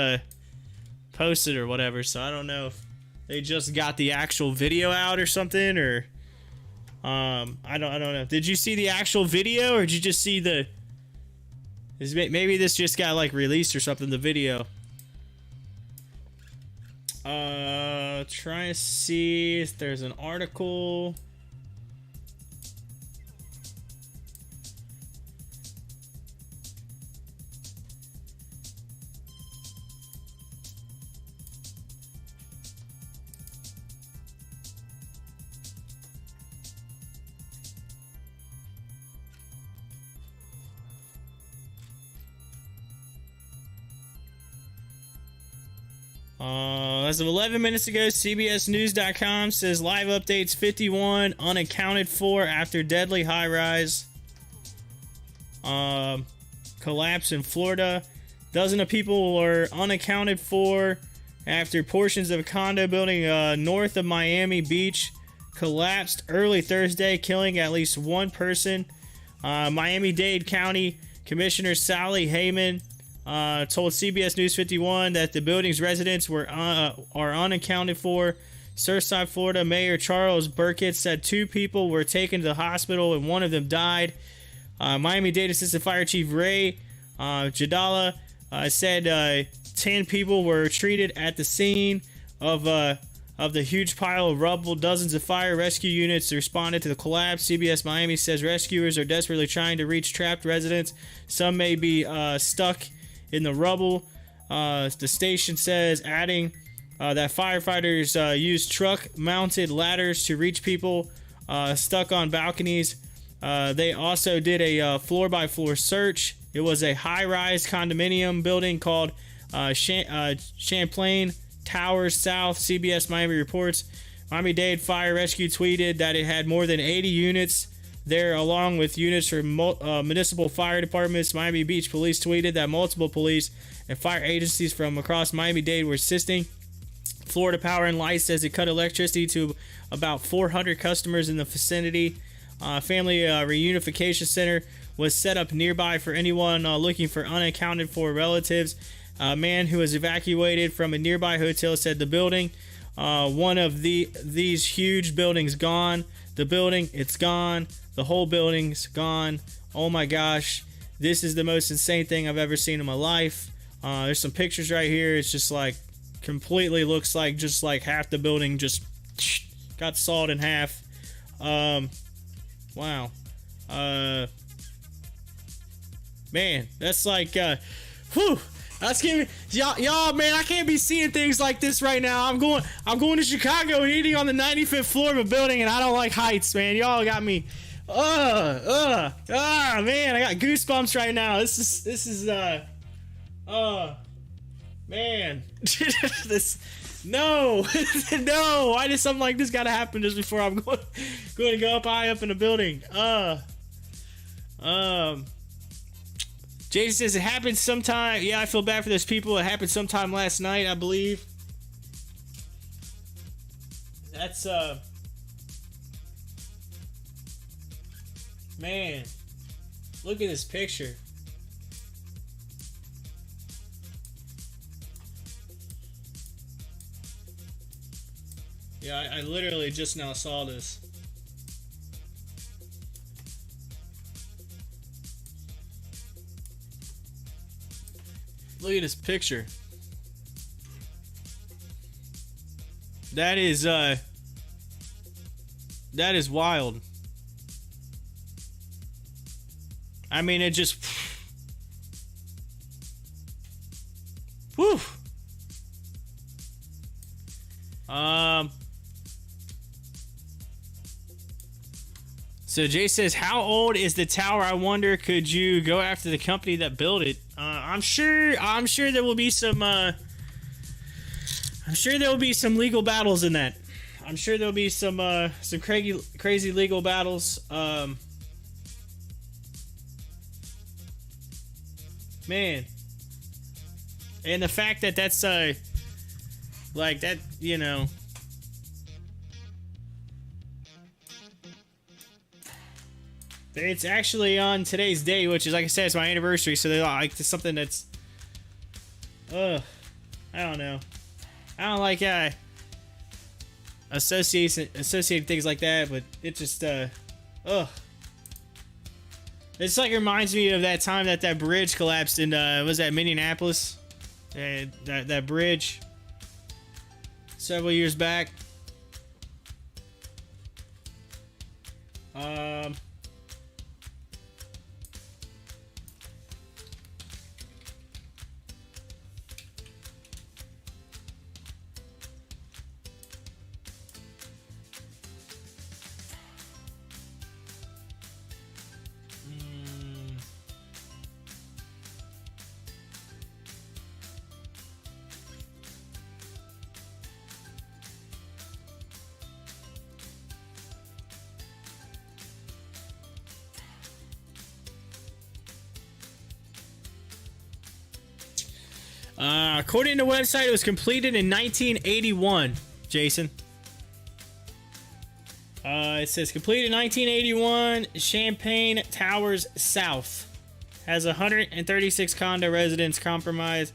posted or whatever. So I don't know if they just got the actual video out or something, or I don't know. Did you see the actual video, or did you just see the? Maybe this just got like released or something. The video. Try to see if there's an article. As of 11 minutes ago, CBSNews.com says live updates 51 unaccounted for after deadly high rise collapse in Florida. Dozens of people were unaccounted for after portions of a condo building north of Miami Beach collapsed early Thursday, killing at least one person. Miami-Dade County Commissioner Sally Heyman told CBS News 51 that the building's residents are unaccounted for. Surfside, Florida Mayor Charles Burkett said 2 people were taken to the hospital and one of them died. Miami-Dade Assistant Fire Chief Ray Jadala said 10 people were treated at the scene of the huge pile of rubble. Dozens of fire rescue units responded to the collapse. CBS Miami says rescuers are desperately trying to reach trapped residents. Some may be stuck in the rubble. The station says, adding that firefighters used truck-mounted ladders to reach people stuck on balconies. They also did a floor-by-floor search. It was a high-rise condominium building called Champlain Towers South. CBS Miami reports Miami-Dade Fire Rescue tweeted that it had more than 80 units there, along with units from municipal fire departments. Miami Beach Police tweeted that multiple police and fire agencies from across Miami-Dade were assisting. Florida Power and Light says it cut electricity to about 400 customers in the vicinity. Family reunification center was set up nearby for anyone looking for unaccounted for relatives. A man who was evacuated from a nearby hotel said the building, one of these huge buildings, gone. The building, it's gone. The whole building's gone. Oh my gosh, this is the most insane thing I've ever seen in my life. There's some pictures right here. It's just like completely looks like just like half the building just got sawed in half. Wow. Man, that's like whew. That's giving y'all, man. I can't be seeing things like this right now. I'm going to Chicago and eating on the 95th floor of a building, and I don't like heights, man. Y'all got me. Man, I got goosebumps right now. This is man. No. Why does something like this gotta happen just before I'm going to go up high up in a building? Jason says it happened sometime. Yeah, I feel bad for those people. It happened sometime last night, I believe. That's man, look at this picture. Yeah, I literally just now saw this. Look at this picture. That is wild. I mean, it just whew. So Jay says, how old is the tower? I wonder, could you go after the company that built it? I'm sure there will be some legal battles in that. I'm sure there'll be some crazy legal battles. Man. And the fact that that's like that, you know. It's actually on today's day, which is, like I said, it's my anniversary, so they're like, it's something that's I don't know. I don't like associating things like that, but it just it's like, it reminds me of that time that bridge collapsed in was that Minneapolis? That bridge several years back. According to the website, it was completed in 1981, Jason. It says completed in 1981, Champaign Towers South. Has 136 condo residents comprised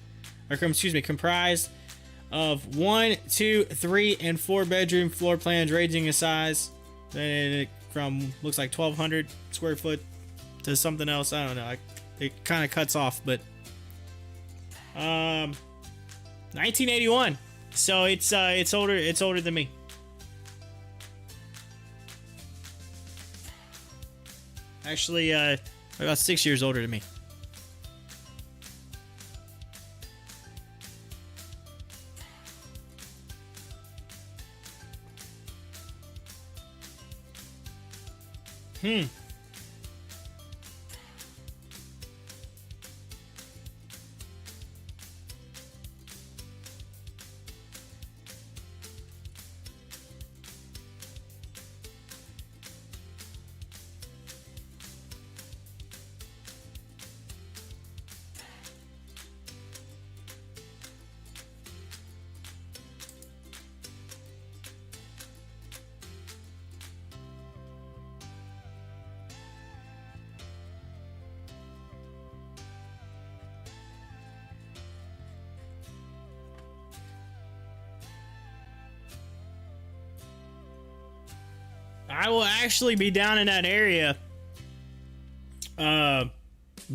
of 1, 2, 3, and 4 bedroom floor plans ranging in size from looks like 1,200 square foot to something else. I don't know. It kind of cuts off, but 1981. So it's older. It's older than me. Actually, about 6 years older than me. I will actually be down in that area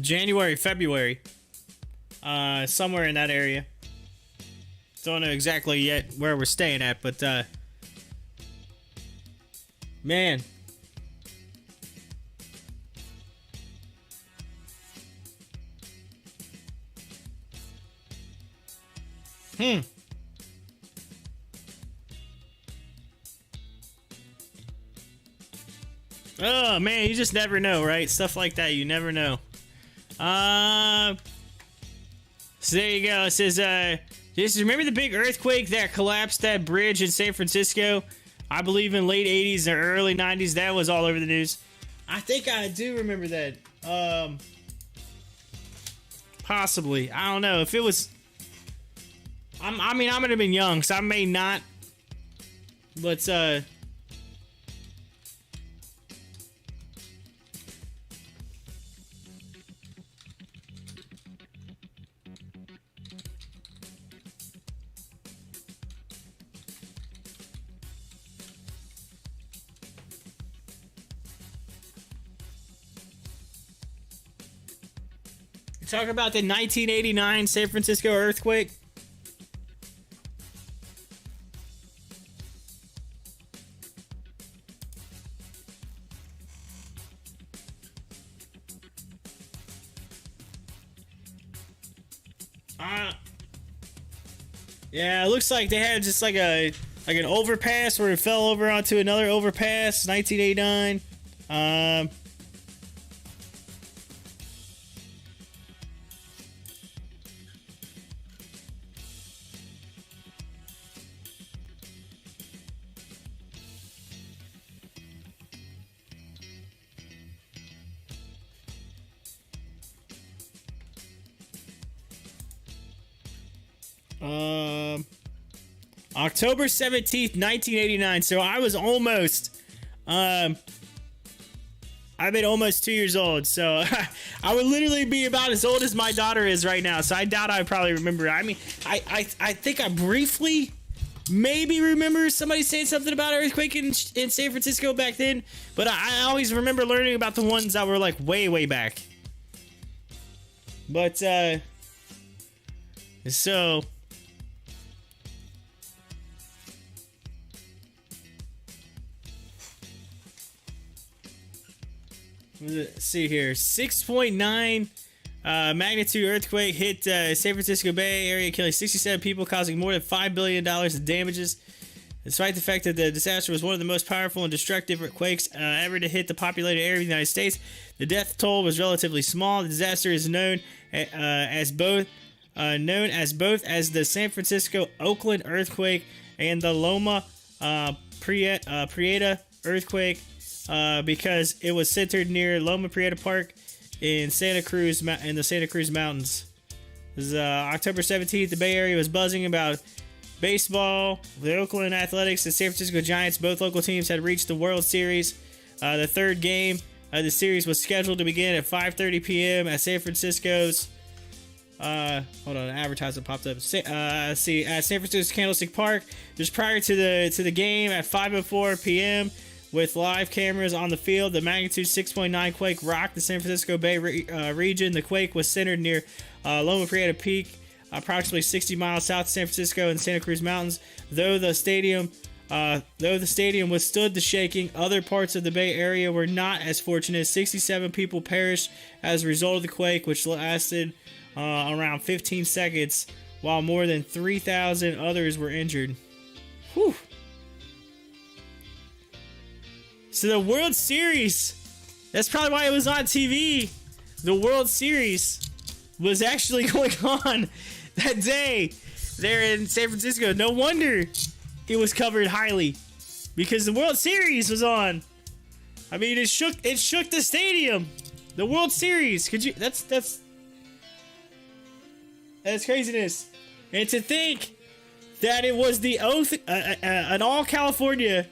January, February. Somewhere in that area. Don't know exactly yet where we're staying at, but man. Oh man, you just never know, right? Stuff like that, you never know. So there you go. It says, just remember the big earthquake that collapsed that bridge in San Francisco? I believe in late 80s or early 90s. That was all over the news. I think I do remember that. Possibly. I don't know. If it was... I mean, I'm gonna have been young, so I may not. Let's, talk about the 1989 San Francisco earthquake. Yeah, it looks like they had just like an overpass where it fell over onto another overpass. 1989. October 17th, 1989. So I was almost, I've been almost 2 years old. So I would literally be about as old as my daughter is right now. So I doubt I probably remember. I mean, I think I briefly maybe remember somebody saying something about an earthquake in San Francisco back then. But I always remember learning about the ones that were like way, way back. But, so... Let's see here. 6.9 magnitude earthquake hit San Francisco Bay Area, killing 67 people, causing more than $5 billion in damages. Despite the fact that the disaster was one of the most powerful and destructive quakes ever to hit the populated area of the United States, the death toll was relatively small. The disaster is known as both as the San Francisco Oakland earthquake and the Loma Prieta earthquake. Because it was centered near Loma Prieta Park in the Santa Cruz Mountains. It was October 17th. The Bay Area was buzzing about baseball. The Oakland Athletics and San Francisco Giants, both local teams, had reached the World Series. The third game of the series was scheduled to begin at 5:30 p.m. at San Francisco's. Hold on, an advertisement popped up. At San Francisco's Candlestick Park. Just prior to the game at 5:04 p.m. with live cameras on the field, the magnitude 6.9 quake rocked the San Francisco Bay region. The quake was centered near Loma Prieta Peak, approximately 60 miles south of San Francisco in Santa Cruz Mountains. Though the stadium withstood the shaking, other parts of the Bay Area were not as fortunate. 67 people perished as a result of the quake, which lasted around 15 seconds, while more than 3,000 others were injured. Whew. So the World Series, that's probably why it was on TV. The World Series was actually going on that day there in San Francisco. No wonder it was covered highly, because the World Series was on. I mean, it shook the stadium. The World Series. Could you? That's craziness. And to think that it was an all California,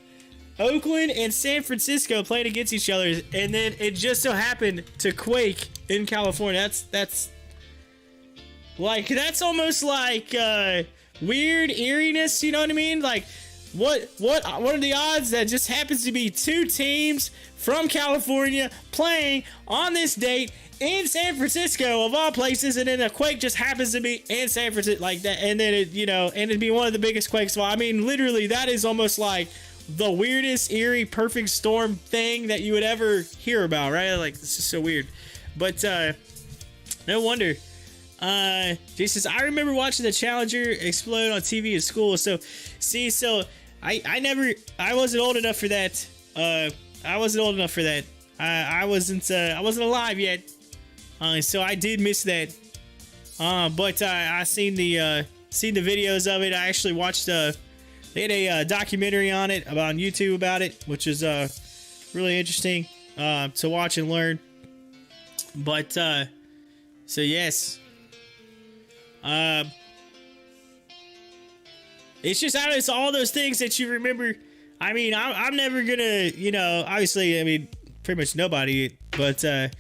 Oakland and San Francisco playing against each other, and then it just so happened to quake in California. That's almost like weird eeriness, you know what I mean? Like, what are the odds that just happens to be two teams from California playing on this date in San Francisco, of all places, and then a quake just happens to be in San Francisco like that, and then and it'd be one of the biggest quakes. Well, I mean, literally, that is almost like the weirdest, eerie, perfect storm thing that you would ever hear about, right? Like, this is so weird. But no wonder. Jay says, I remember watching the Challenger explode on TV at school. So I wasn't old enough for that. I wasn't alive yet. So I did miss that. But I seen the videos of it. I actually watched they had a documentary on it on YouTube about it, which is really interesting to watch and learn. But so yes. It's all those things that you remember. I mean, I'm never gonna, obviously, I mean, pretty much nobody, but I'm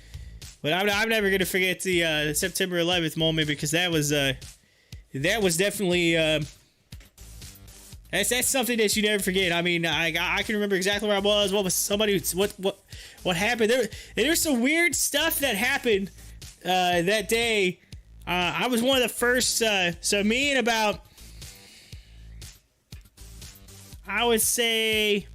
never gonna forget the September 11th moment, because that was definitely that's something that you never forget. I mean, I can remember exactly where I was. What happened? There's some weird stuff that happened that day. I was one of the first. So me and about, I would say,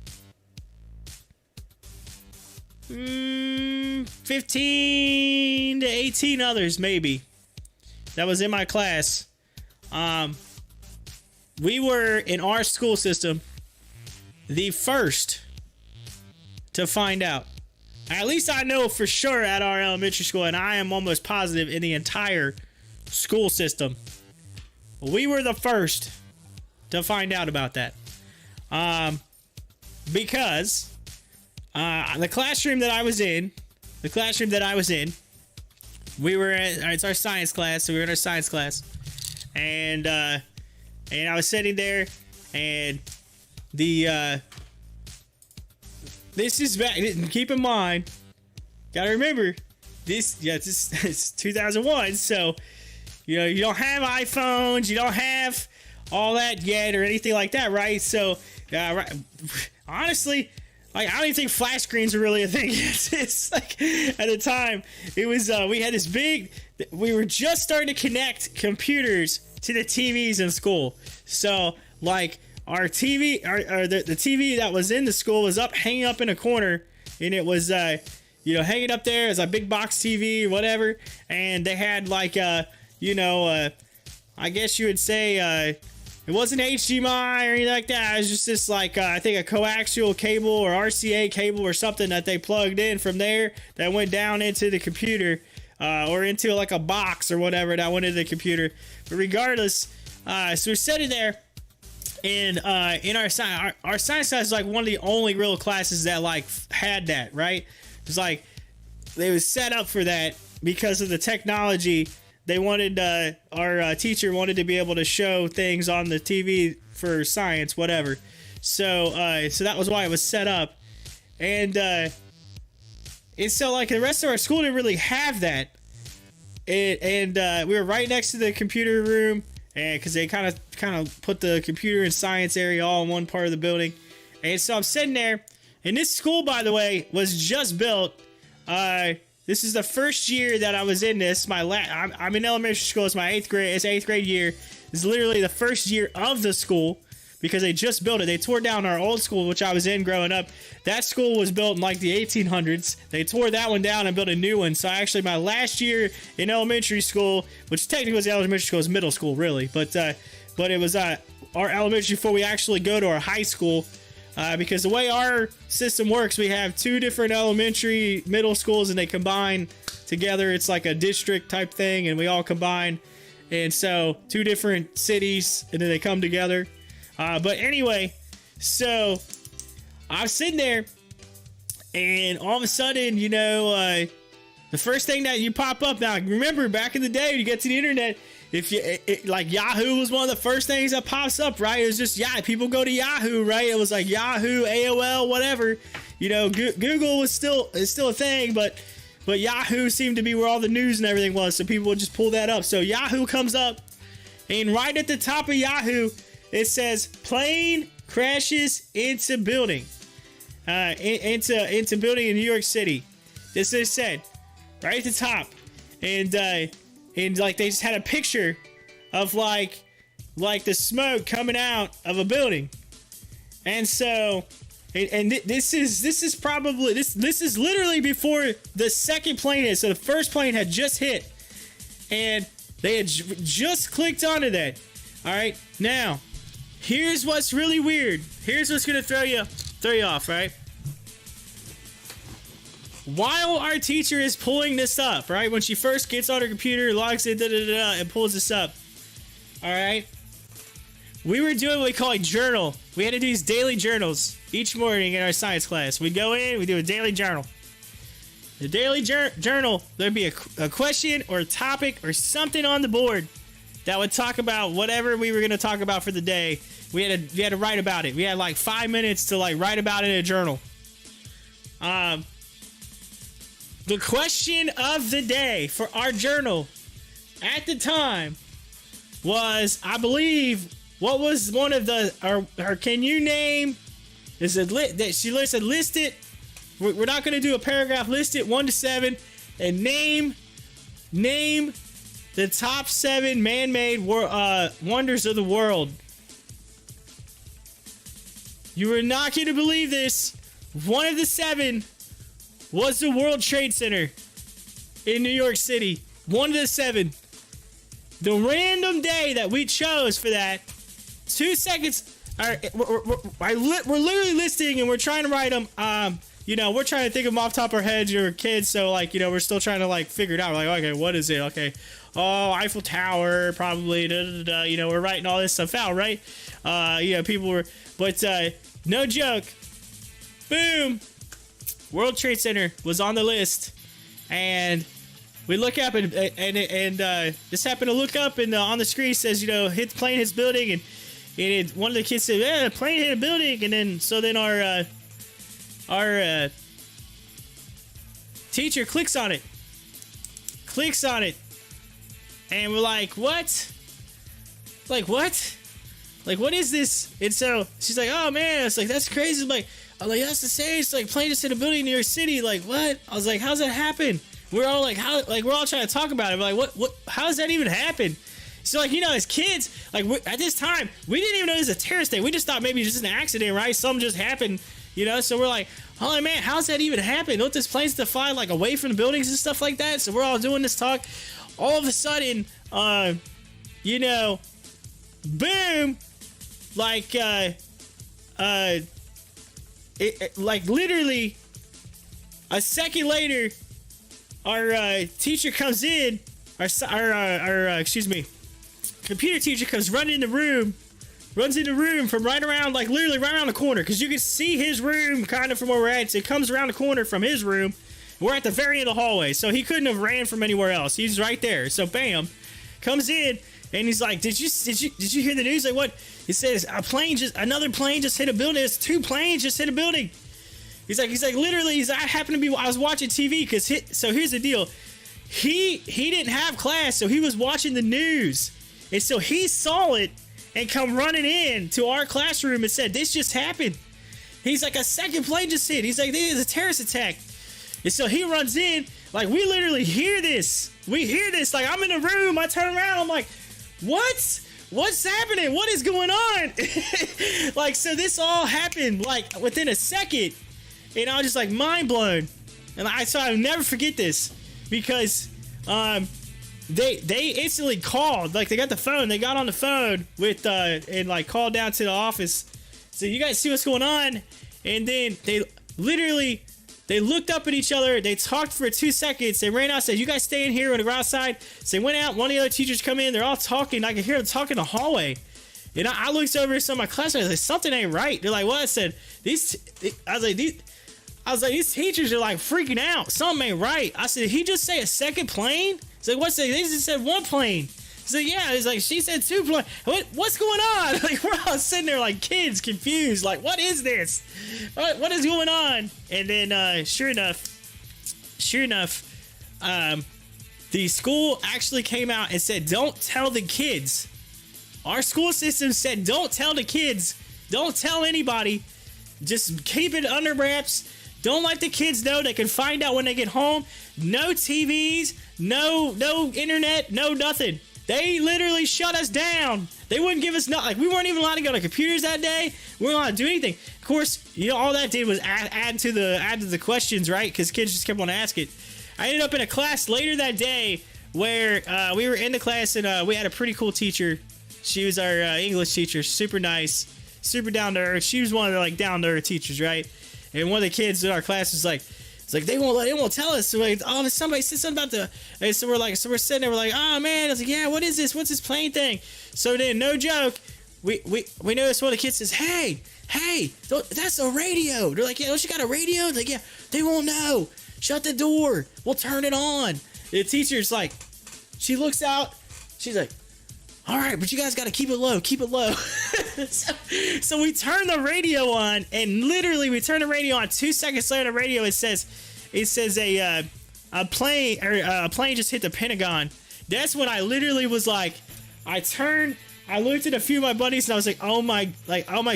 15 to 18 others, maybe, that was in my class. We were, in our school system, the first to find out. At least I know for sure at our elementary school, and I am almost positive in the entire school system, we were the first to find out about that. Because the classroom that I was in, we were it's our science class, so we were in our science class, and I was sitting there, and this is back. Keep in mind, gotta remember this. Yeah, it's 2001, so you don't have iPhones, you don't have all that yet or anything like that, right? So, right, honestly, like, I don't even think flash screens were really a thing. It's like, at the time, it was we had this big. We were just starting to connect computers to the TVs in school. So, like, our TV, the TV that was in the school was hanging up in a corner, and it was hanging up there as a big box TV or whatever. And they had like I guess you would say it wasn't HDMI or anything like that. It was just this, like, I think a coaxial cable or RCA cable or something that they plugged in from there that went down into the computer, or into like a box or whatever that went into the computer. But regardless, so we're sitting there, and in our science class is like one of the only real classes that like had that, right? It's like they was set up for that because of the technology they wanted our teacher wanted to be able to show things on the TV for science, whatever. So that was why it was set up, and so like the rest of our school didn't really have that, and we were right next to the computer room, and because they kind of put the computer and science area all in one part of the building, and so I'm sitting there, and this school, by the way, was just built. This is the first year that I was in this. I'm in elementary school. It's my 8th grade. It's 8th grade year. It's literally the first year of the school because they just built it. They tore down our old school, which I was in growing up. That school was built in like the 1800s. They tore that one down and built a new one. So actually, my last year in elementary school, which technically was elementary school, is middle school really, but it was our elementary before we actually go to our high school. Because the way our system works, we have 2 different elementary, middle schools, and they combine together. It's like a district type thing, and we all combine. And so 2 different cities, and then they come together. But anyway, so I'm sitting there, and all of a sudden, the first thing that you pop up. Now, remember back in the day, when you get to the internet, if you like Yahoo was one of the first things that pops up, right? It was just people go to Yahoo, right? It was like Yahoo, AOL, whatever. Google is still a thing, but Yahoo seemed to be where all the news and everything was, so people would just pull that up. So Yahoo comes up, and right at the top of Yahoo, it says plane crashes into building, into building in New York City. This is said right at the top, and like they just had a picture of like the smoke coming out of a building, and so this is probably this is literally before the second plane hit. So the first plane had just hit, and they had just clicked onto that. All right, now here's what's really weird. Here's what's gonna throw you off, right? While our teacher is pulling this up, right? When she first gets on her computer, logs in, and pulls this up. All right. We were doing what we call a journal. We had to do these daily journals each morning in our science class. We'd go in, we do a daily journal. The daily journal, there'd be a question or a topic or something on the board that would talk about whatever we were going to talk about for the day. We had to write about it. We had like 5 minutes to like write about it in a journal. The question of the day for our journal at the time was, I believe, what was one of the, or can you name, is it that she listed, list it, we're not going to do a paragraph, list it 1 to 7, and name the top 7 man-made wonders of the world. You are not going to believe this. One of the 7 was the World Trade Center in New York City. One of the 7. The random day that we chose for that, 2 seconds. We're literally listing and we're trying to write them. We're trying to think of them off the top of our heads. You're kids, so we're still trying to figure it out. We're like, okay, what is it? Okay, Eiffel Tower, probably. We're writing all this stuff out, right? People were, but no joke. Boom. World Trade Center was on the list, and we look up and just happened to look up, and on the screen says, plane hits building, and one of the kids said, yeah, plane hit a building, and then our teacher clicks on it, and we're like, what? What is this? And so she's like, oh man, it's like, that's crazy. I'm like, that's insane. It's like plane just hit a building in New York City. Like, what? I was like, how's that happen? We're all like, we're all trying to talk about it. We're like, what, how does that even happen? So as kids, at this time, we didn't even know it was a terrorist thing. We just thought maybe it was just an accident, right? Something just happened, So we're like, oh man, how's that even happen? Don't this plane's to fly away from the buildings and stuff like that? So we're all doing this talk. All of a sudden, boom, literally a second later, our teacher comes in, computer teacher comes runs in the room from right around, literally right around the corner, because you can see his room kind of from where we're at. So it comes around the corner from his room, We're at the very end of the hallway, so he couldn't have ran from anywhere else. He's right there. So bam, comes in and he's like, "Did you hear the news?" Like, what? He says, another plane just hit a building. There's 2 planes just hit a building. He's like, literally, I was watching TV because so here's the deal. He didn't have class, so he was watching the news, and so he saw it and come running in to our classroom and said, "This just happened." He's like, "A second plane just hit." He's like, "There's a terrorist attack." And so he runs in, like, we literally hear this. We hear this, like, I'm in the room, I turn around, I'm like, what? What's happening? What is going on? Like, so this all happened, like, within a second. And I was just, like, mind blown. And so I'll never forget this. Because, they instantly called, like, they got the phone, they got on the phone with, and, like, called down to the office. So you guys see what's going on? And then they literally... They looked up at each other. They talked for 2 seconds. They ran out and said, "You guys stay in here and go outside." So they went out. One of the other teachers come in. They're all talking. I could hear them talking in the hallway. And I looked over at some of my classmates. I was like, "Something ain't right." They're like, "What?" I said, "These teachers are like freaking out. Something ain't right." I said, "Did he just say a second plane?" He's like, "What's that?" They just said 1 plane. So yeah, he's like, "She said 2 planes. What's going on?" Like, we're all sitting there like kids, confused. Like, what is this? What is going on? And then, sure enough, the school actually came out and said, "Don't tell the kids." Our school system said, "Don't tell the kids. Don't tell anybody. Just keep it under wraps. Don't let the kids know. They can find out when they get home. No TVs, no internet, no nothing." They literally shut us down. They wouldn't give us nothing. Like, we weren't even allowed to go to computers that day. We weren't allowed to do anything. Of course, you know, all that did was add to the questions, right? Because kids just kept on asking. I ended up in a class later that day where we were in the class and we had a pretty cool teacher. She was our English teacher, super nice, super down to earth. She was one of the like down to earth teachers, right? And one of the kids in our class was like, it's like, they won't tell us. So like, "Oh, somebody said something about the," and so we're sitting there, we're like, "Oh man," I was like, "Yeah, what is this? What's this plane thing?" So then, no joke, we noticed one of the kids says, hey, that's a radio. They're like, "Yeah, don't you got a radio?" They're like, "Yeah." "They won't know. Shut the door. We'll turn it on." The teacher's like, she looks out, she's like, "All right, but you guys got to keep it low. So we turn the radio on, and literally we turn the radio on. 2 seconds later, the radio it says a plane just hit the Pentagon. That's when I literally was like, I looked at a few of my buddies and I was like, oh my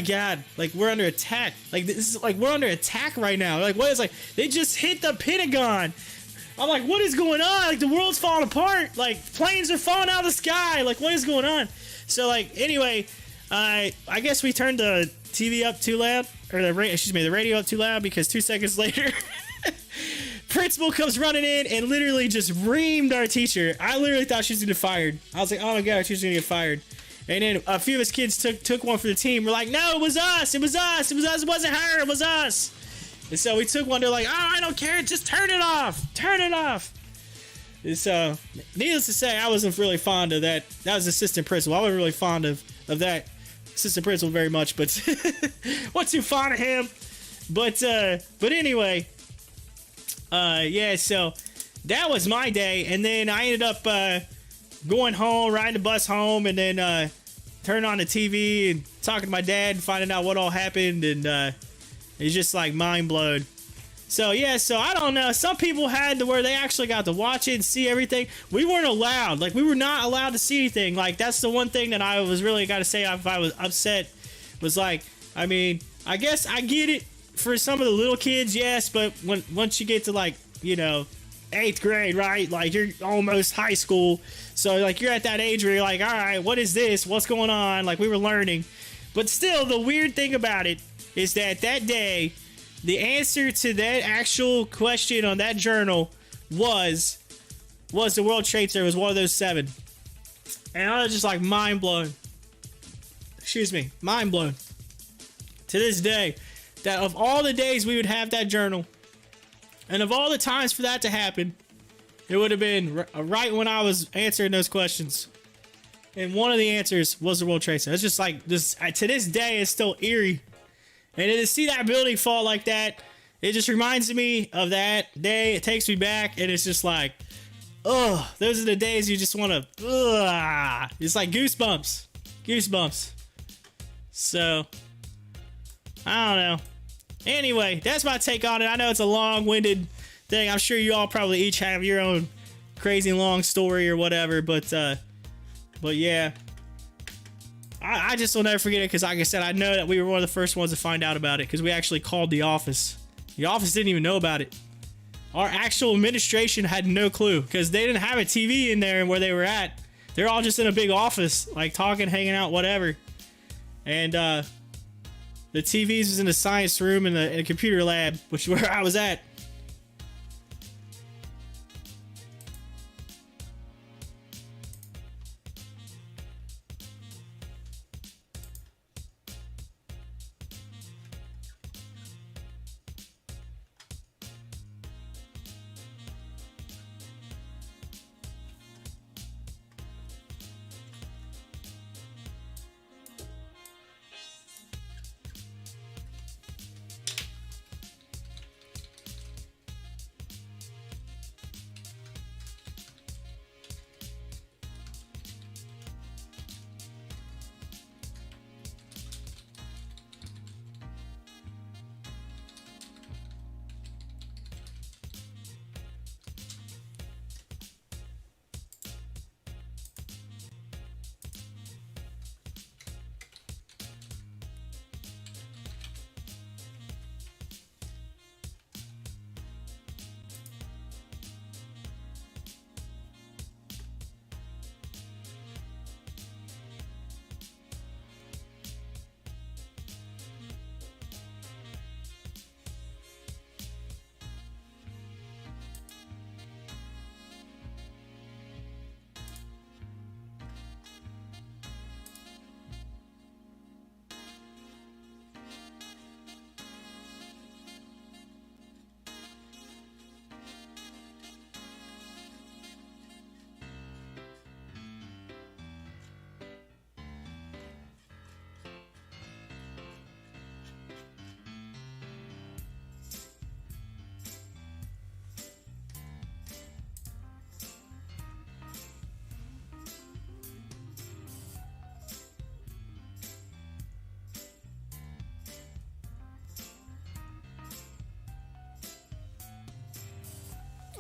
god, like we're under attack. Like this is like we're under attack right now. Like what is like they just hit the Pentagon. I'm like, what is going on? Like the world's falling apart. Like planes are falling out of the sky. Like what is going on? So like anyway, I guess we turned the TV up too loud, or the radio up too loud, because 2 seconds later, principal comes running in and literally just reamed our teacher. I literally thought she was gonna get fired. I was like, oh my god, our teacher's gonna get fired. And then a few of us kids took one for the team. We're like, no, it was us. It wasn't her. It was us. And so we took one. They're like, oh, I don't care. Just turn it off. And so, needless to say, I wasn't really fond of that. That was assistant principal. I wasn't really fond of that assistant principal very much, but wasn't too fond of him. But anyway, yeah. So that was my day, and then I ended up going home, riding the bus home, and then turning on the TV and talking to my dad, and finding out what all happened, and it's just like mind blown. So yeah, so I don't know. Some people had to where they actually got to watch it and see everything. We weren't allowed. Like we were not allowed to see anything. Like that's the one thing that I was really got to say if I was upset was like, I mean, I guess I get it for some of the little kids, yes, but once you get to like, you know, 8th grade, right? Like you're almost high school. So like you're at that age where you're like, all right, what is this? What's going on? Like we were learning. But still, the weird thing about it is that day, the answer to that actual question on that journal was the World Trade Center was one of those 7. And I was just like mind blown. Mind blown. To this day, that of all the days we would have that journal, and of all the times for that to happen, it would have been right when I was answering those questions. And one of the answers was the World Trade Center. It's just like this to this day, it's still eerie. And to see that building fall like that, it just reminds me of that day. It takes me back, and it's just like, oh, those are the days you just want to, it's like goosebumps. So, I don't know. Anyway, that's my take on it. I know it's a long-winded thing. I'm sure you all probably each have your own crazy long story or whatever, but yeah. I just will never forget it because, like I said, I know that we were one of the first ones to find out about it because we actually called the office. The office didn't even know about it. Our actual administration had no clue because they didn't have a TV in there where they were at. They're all just in a big office, like talking, hanging out, whatever. And the TVs was in the science room in the computer lab, which is where I was at.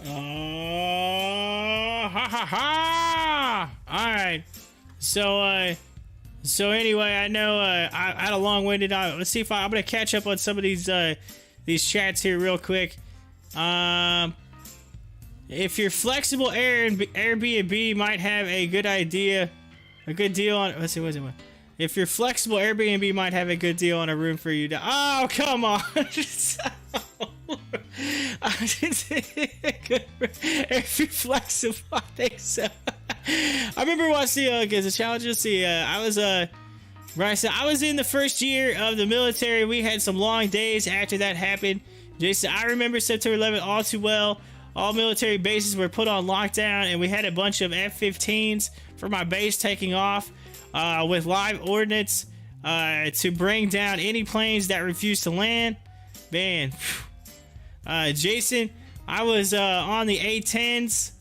All right. So anyway, I know I had a long-winded. Let's see if I'm gonna catch up on some of these chats here real quick. If your flexible Airbnb might have a good deal on. Let's see, what is it? If your flexible Airbnb might have a good deal on a room for you to. Oh, come on. If you're flexible, I think so. I remember watching the challenges. I was in the first year of the military. We had some long days after that happened. Jason, I remember September 11th all too well. All military bases were put on lockdown, and we had a bunch of F-15s for my base taking off with live ordnance to bring down any planes that refused to land. Man, Jason, I was on the A-10s.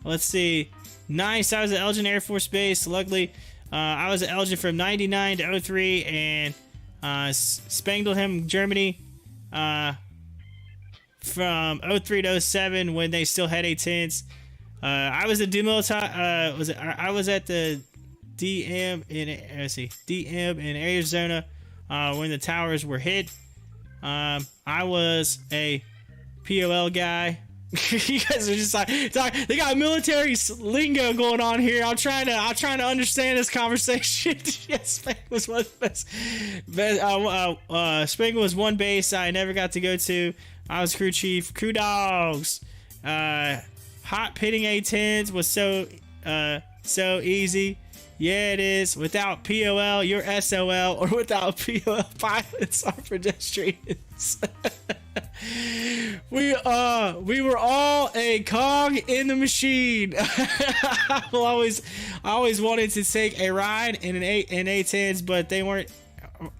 Let's see. Nice. I was at Elgin Air Force Base. Luckily, I was at Elgin from 99 to 03 and Spangdahlem, Germany from 03 to 07 when they still had A-10s. I was at I was at the DM in Arizona when the towers were hit. I was a POL guy. You guys are just like they got military lingo going on here. I'm trying to understand this conversation. Yes, Spang was one base. Spang was one base I never got to go to. I was crew chief. Crew dogs. Hot pitting A-10s was so easy. Yeah, it is. Without POL, you're SOL, or without POL, pilots are pedestrians. We were all a cog in the machine. I always wanted to take a ride in an A-10s, but they weren't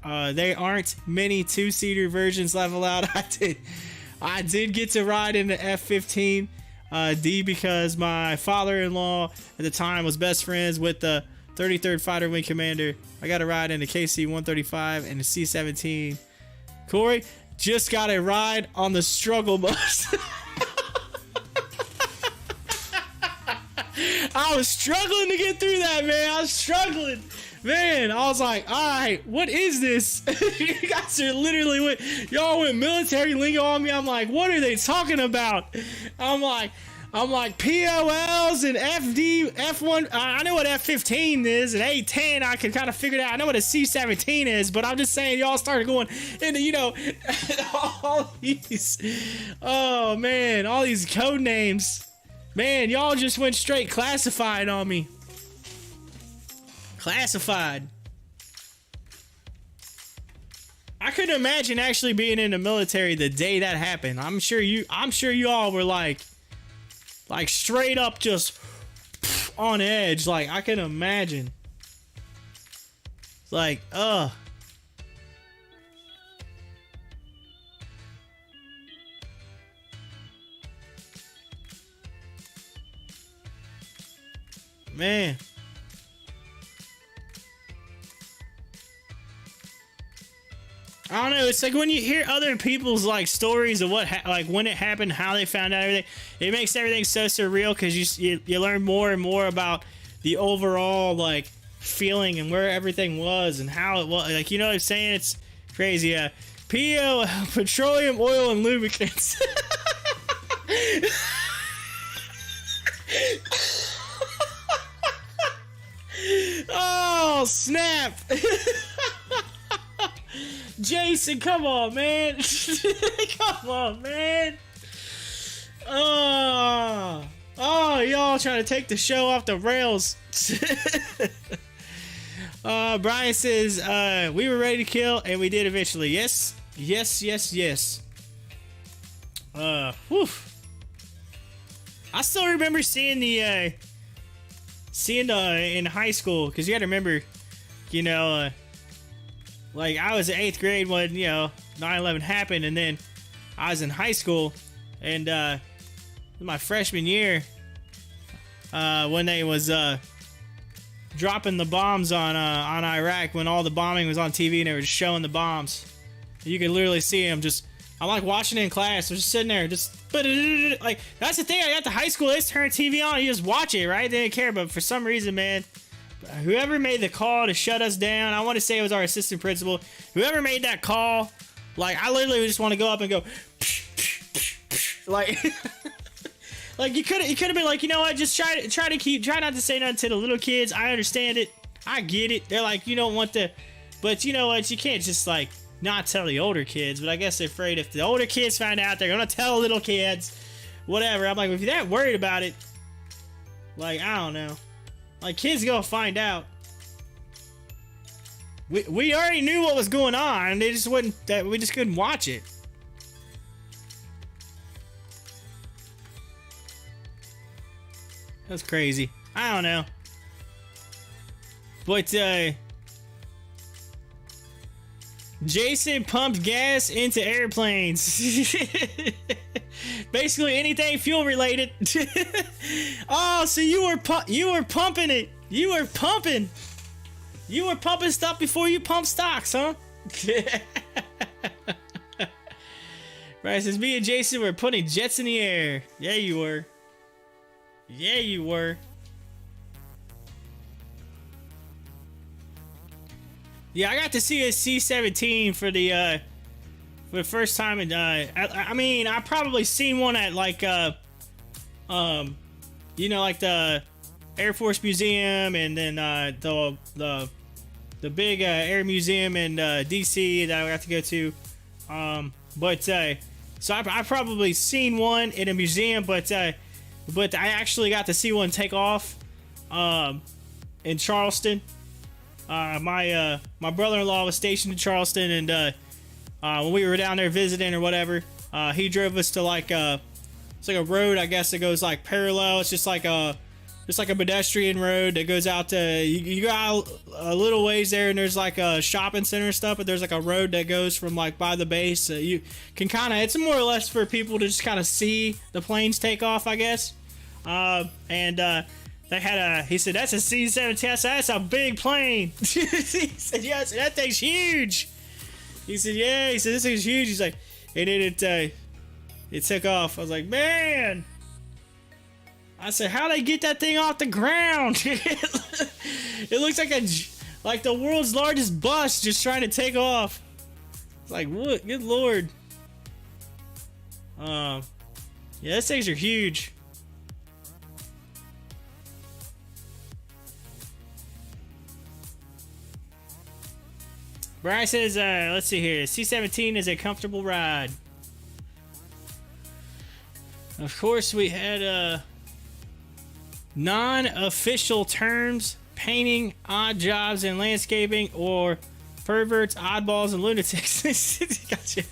They aren't many two-seater versions level out. I did get to ride in the F-15 D because my father-in-law at the time was best friends with the 33rd Fighter Wing Commander. I got to ride in the KC-135 and the C-17. Corey just got a ride on the struggle bus. I was struggling to get through that, man. I was struggling. Man, I was like, all right, what is this? You guys are literally, y'all went military lingo on me. I'm like, what are they talking about? I'm like POLs and FD, F1. I know what F15 is, and A10, I can kind of figure it out. I know what a C17 is, but I'm just saying y'all started going into, you know, all these, oh man, all these code names. Man, y'all just went straight classified on me. Classified. I couldn't imagine actually being in the military the day that happened. I'm sure you all were like straight up just on edge. Like, I can imagine. It's like, man. I don't know. It's like when you hear other people's like stories of what like when it happened, how they found out everything. It makes everything so surreal because you learn more and more about the overall like feeling and where everything was and how it was. Like, you know what I'm saying? It's crazy. Yeah. PO, petroleum, oil, and lubricants. Oh snap! Jason, come on, man. Come on, man. Oh, y'all trying to take the show off the rails. Brian says, we were ready to kill, and we did eventually. Yes. Whew. I still remember seeing in high school, because you got to remember, you know, like, I was in 8th grade when, you know, 9/11 happened, and then I was in high school, and my freshman year, when they was dropping the bombs on Iraq, when all the bombing was on TV and they were just showing the bombs. You could literally see them just, I'm like watching it in class, they're just sitting there, just, like, that's the thing, I got to high school, they just turn TV on, you just watch it, right? They didn't care, but for some reason, man, whoever made the call to shut us down, I want to say it was our assistant principal, whoever made that call, like, I literally just want to go up and go, like, like, you could have been like, you know what, just try not to say nothing to the little kids, I understand it, I get it, they're like, you don't want to, but you know what, you can't just, like, not tell the older kids, but I guess they're afraid if the older kids find out, they're gonna tell little kids, whatever. I'm like, if you're that worried about it, like, I don't know. Like, kids gonna find out. We already knew what was going on. They just wouldn't. We just couldn't watch it. That's crazy. I don't know. But Jason pumped gas into airplanes. Basically anything fuel related. Oh, so you were pumping it. You were pumping stuff before you pump stocks, huh? Right, says me and Jason were putting jets in the air. Yeah, you were. Yeah, you were. Yeah, I got to see a C-17 for the first time, and I mean, I probably seen one at like you know, like the Air Force Museum, and then the big Air Museum in DC that I got to go to. But so I probably seen one in a museum, but I actually got to see one take off in Charleston. My brother-in-law was stationed in Charleston, and when we were down there visiting or whatever, he drove us to like it's like a road, I guess, that goes like parallel. It's just like a There's like a pedestrian road that goes out to, you go out a little ways there, and there's like a shopping center and stuff, but there's like a road that goes from like by the base. So you can kind of, it's more or less for people to just kind of see the planes take off, I guess. They had he said, that's a C-17. I said, that's a big plane. He said, yeah, I said, that thing's huge. He said, yeah, he said, this thing's huge. He's like, and then it took off. I was like, man. I said, how'd they get that thing off the ground? It looks like the world's largest bus just trying to take off. It's like, what? Good lord. Yeah, those things are huge. Brian says, let's see here. C-17 is a comfortable ride. Of course, we had non-official terms: painting, odd jobs in landscaping, or perverts, oddballs, and lunatics. Gotcha.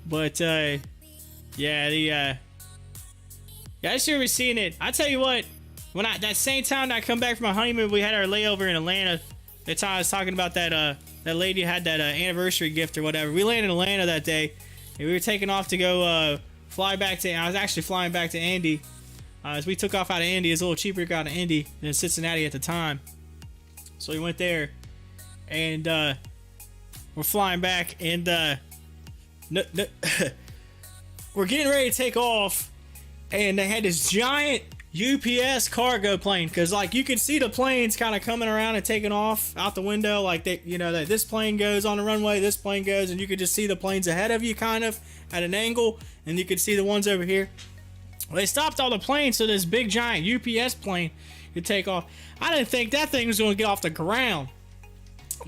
But yeah, I just remember seeing it. I tell you what, when that same time that I come back from my honeymoon, we had our layover in Atlanta. That time I was talking about that lady who had that anniversary gift or whatever. We landed in Atlanta that day, and we were taking off to go fly back to. I was actually flying back to Indy. As we took off out of Indy, it's a little cheaper to go out of Indy than Cincinnati at the time. So we went there, and we're flying back, and we're getting ready to take off, and they had this giant UPS cargo plane, because like you can see the planes kind of coming around and taking off out the window, like they, that this plane goes on the runway, this plane goes, and you could just see the planes ahead of you kind of at an angle, and you could see the ones over here. Well, they stopped all the planes so this big giant UPS plane could take off. I didn't think that thing was going to get off the ground.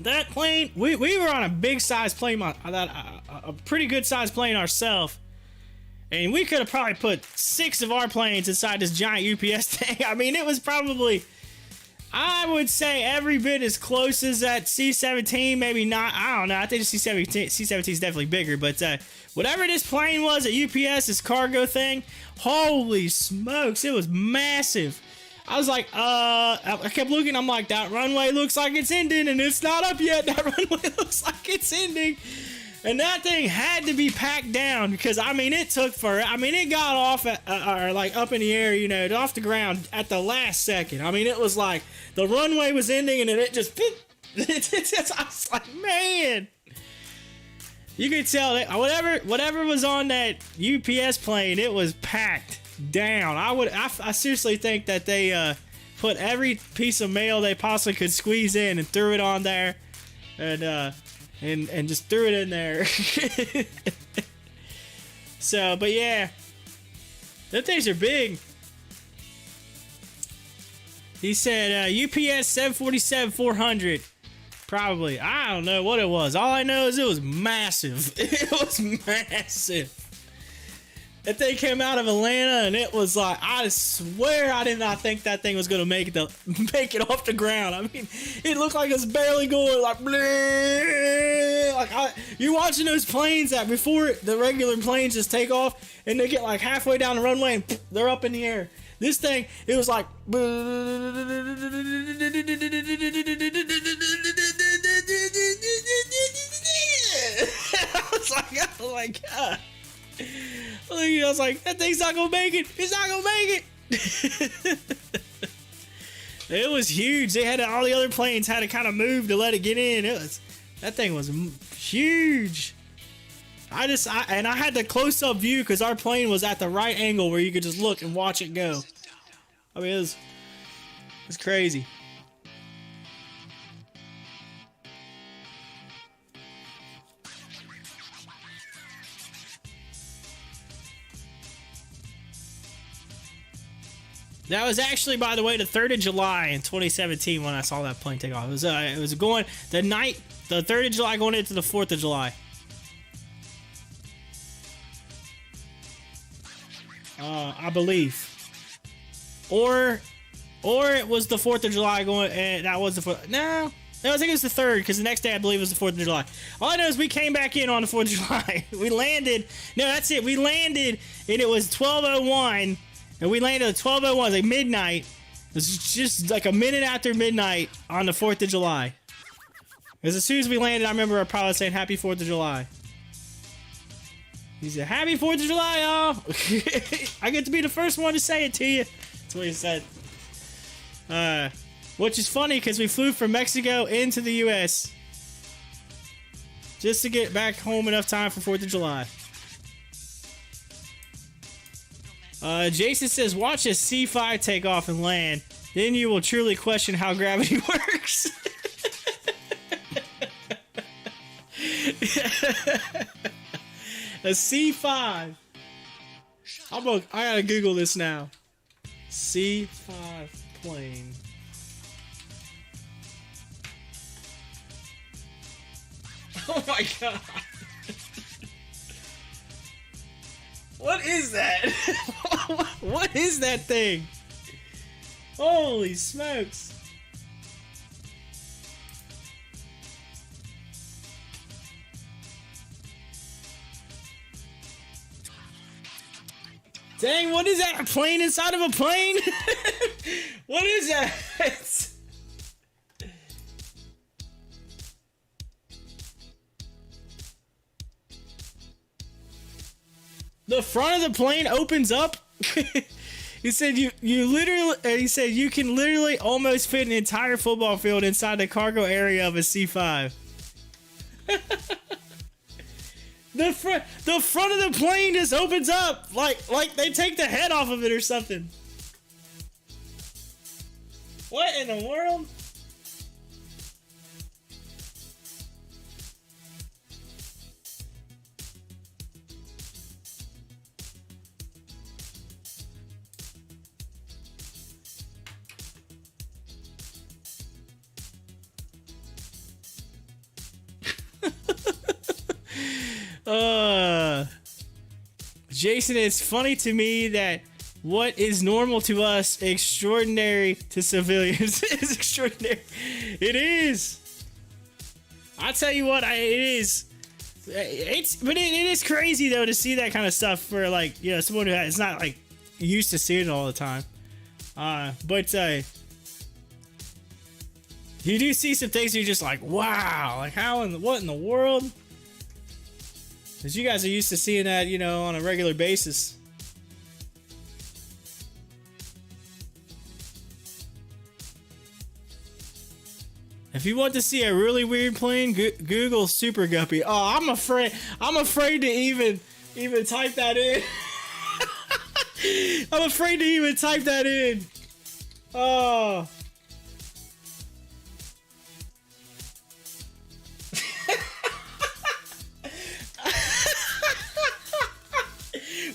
That plane, we were on a big size plane, a pretty good size plane ourselves. And we could have probably put 6 of our planes inside this giant UPS thing. I mean, it was probably, I would say, every bit as close as that C-17. Maybe not. I don't know. I think the C-17 is definitely bigger. But whatever this plane was at UPS, this cargo thing, holy smokes, it was massive. I was like, I kept looking. I'm like, that runway looks like it's ending, and it's not up yet. That runway looks like it's ending. And that thing had to be packed down, because I mean it took for, I mean it got off or like up in the air, off the ground at the last second. I mean it was like the runway was ending and then it just I was like, man, you could tell that whatever was on that UPS plane, it was packed down. I seriously think that they put every piece of mail they possibly could squeeze in and threw it on there, and just threw it in there. So, but yeah, those things are big. He said UPS 747-400. Probably. I don't know what it was. All I know is it was massive. It was massive. That thing came out of Atlanta, and it was like, I swear I did not think that thing was going to make it off the ground. I mean, it looked like it was barely going like, bleh, like you're watching those planes that before the regular planes just take off, and they get like halfway down the runway and they're up in the air. This thing, it was like, I was like, oh my God. I was like, that thing's not gonna make it. It's not gonna make it. It was huge. They had all the other planes had to kind of move to let it get in. That thing was huge. I had the close-up view because our plane was at the right angle where you could just look and watch it go. I mean, it was crazy. That was actually, by the way, the 3rd of July in 2017 when I saw that plane take off. It was going the 3rd of July going into the 4th of July. I believe. Or it was the 4th of July going, and that was the 4th. No, I think it was the 3rd, because the next day I believe was the 4th of July. All I know is we came back in on the 4th of July. We landed. No, that's it. We landed, and it was 12:01. And we landed at 12:01, like midnight. This is just like a minute after midnight on the 4th of July. Because as soon as we landed, I remember our pilot saying, "Happy 4th of July." He said, "Happy 4th of July, y'all." I get to be the first one to say it to you. That's what he said. Which is funny because we flew from Mexico into the U.S. just to get back home enough time for 4th of July. Jason says, "Watch a C5 take off and land. Then you will truly question how gravity works." A C5. I gotta Google this now. C5 plane. Oh my god. What is that? What is that thing? Holy smokes. Dang, what is that? A plane inside of a plane? What is that? The front of the plane opens up. He said you literally. He said you can literally almost fit an entire football field inside the cargo area of a C5. The front of the plane just opens up like they take the head off of it or something. What in the world? Jason, it's funny to me that what is normal to us, extraordinary to civilians, is extraordinary. It is. I'll tell you what, it is. But it is crazy though to see that kind of stuff for, like, you know, someone who is not like used to seeing it all the time. But you do see some things you're just like, wow, like what in the world? Because you guys are used to seeing that, you know, on a regular basis. If you want to see a really weird plane, Google Super Guppy. Oh, I'm afraid to even type that in. I'm afraid to even type that in. Oh.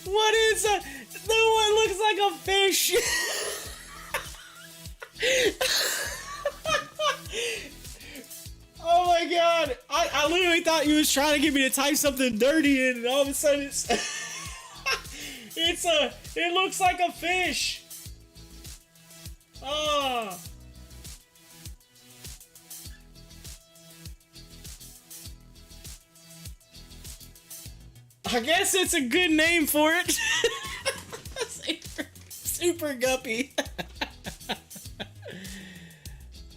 What is that? The one looks like a fish. Oh my god. I literally thought you was trying to get me to type something dirty in, and all of a sudden it looks like a fish. Oh. I guess it's a good name for it. Super Guppy.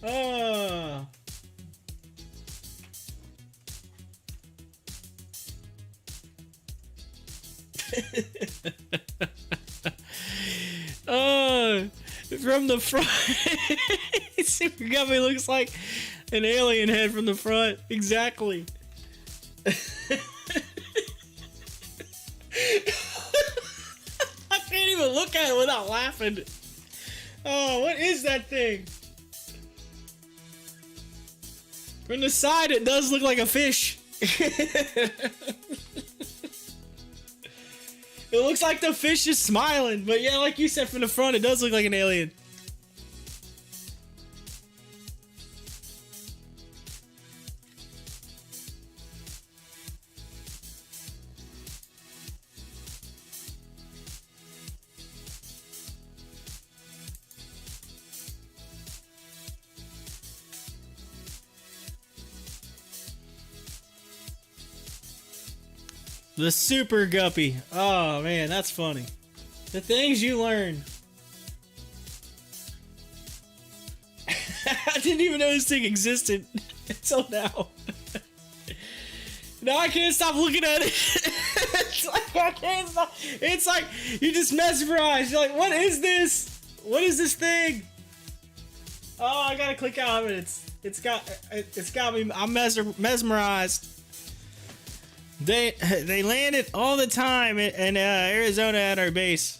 Oh. Oh, from the front. Super Guppy looks like an alien head from the front. Exactly. I can't even look at it without laughing. Oh, what is that thing? From the side, it does look like a fish. It looks like the fish is smiling, but yeah, like you said, from the front, it does look like an alien. The Super Guppy. Oh man, that's funny. The things you learn. I didn't even know this thing existed until now. Now I can't stop looking at it. It's like I can't stop. It's like you just mesmerized. You're like, what is this? What is this thing? Oh, I gotta click out of it. It's got me. I'm mesmerized. They landed all the time in Arizona at our base.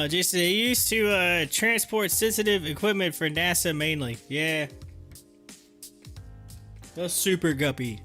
Jason, they used to transport sensitive equipment for NASA mainly. Yeah. Those super guppy.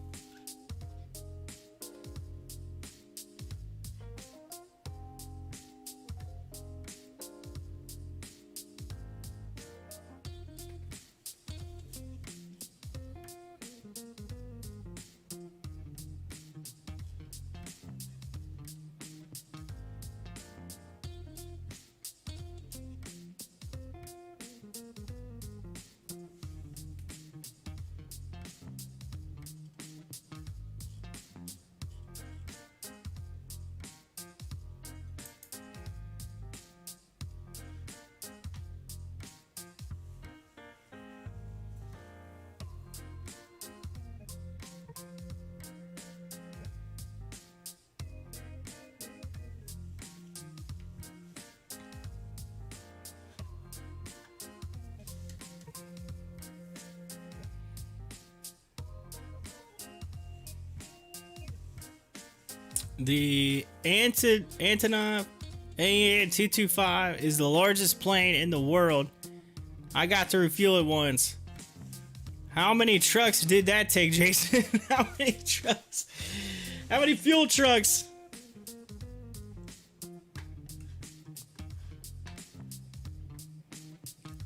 The Antonov AN-225 is the largest plane in the world. I got to refuel it once. How many trucks did that take, Jason? How many trucks? How many fuel trucks?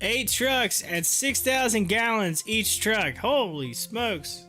Eight trucks at 6,000 gallons each truck. Holy smokes.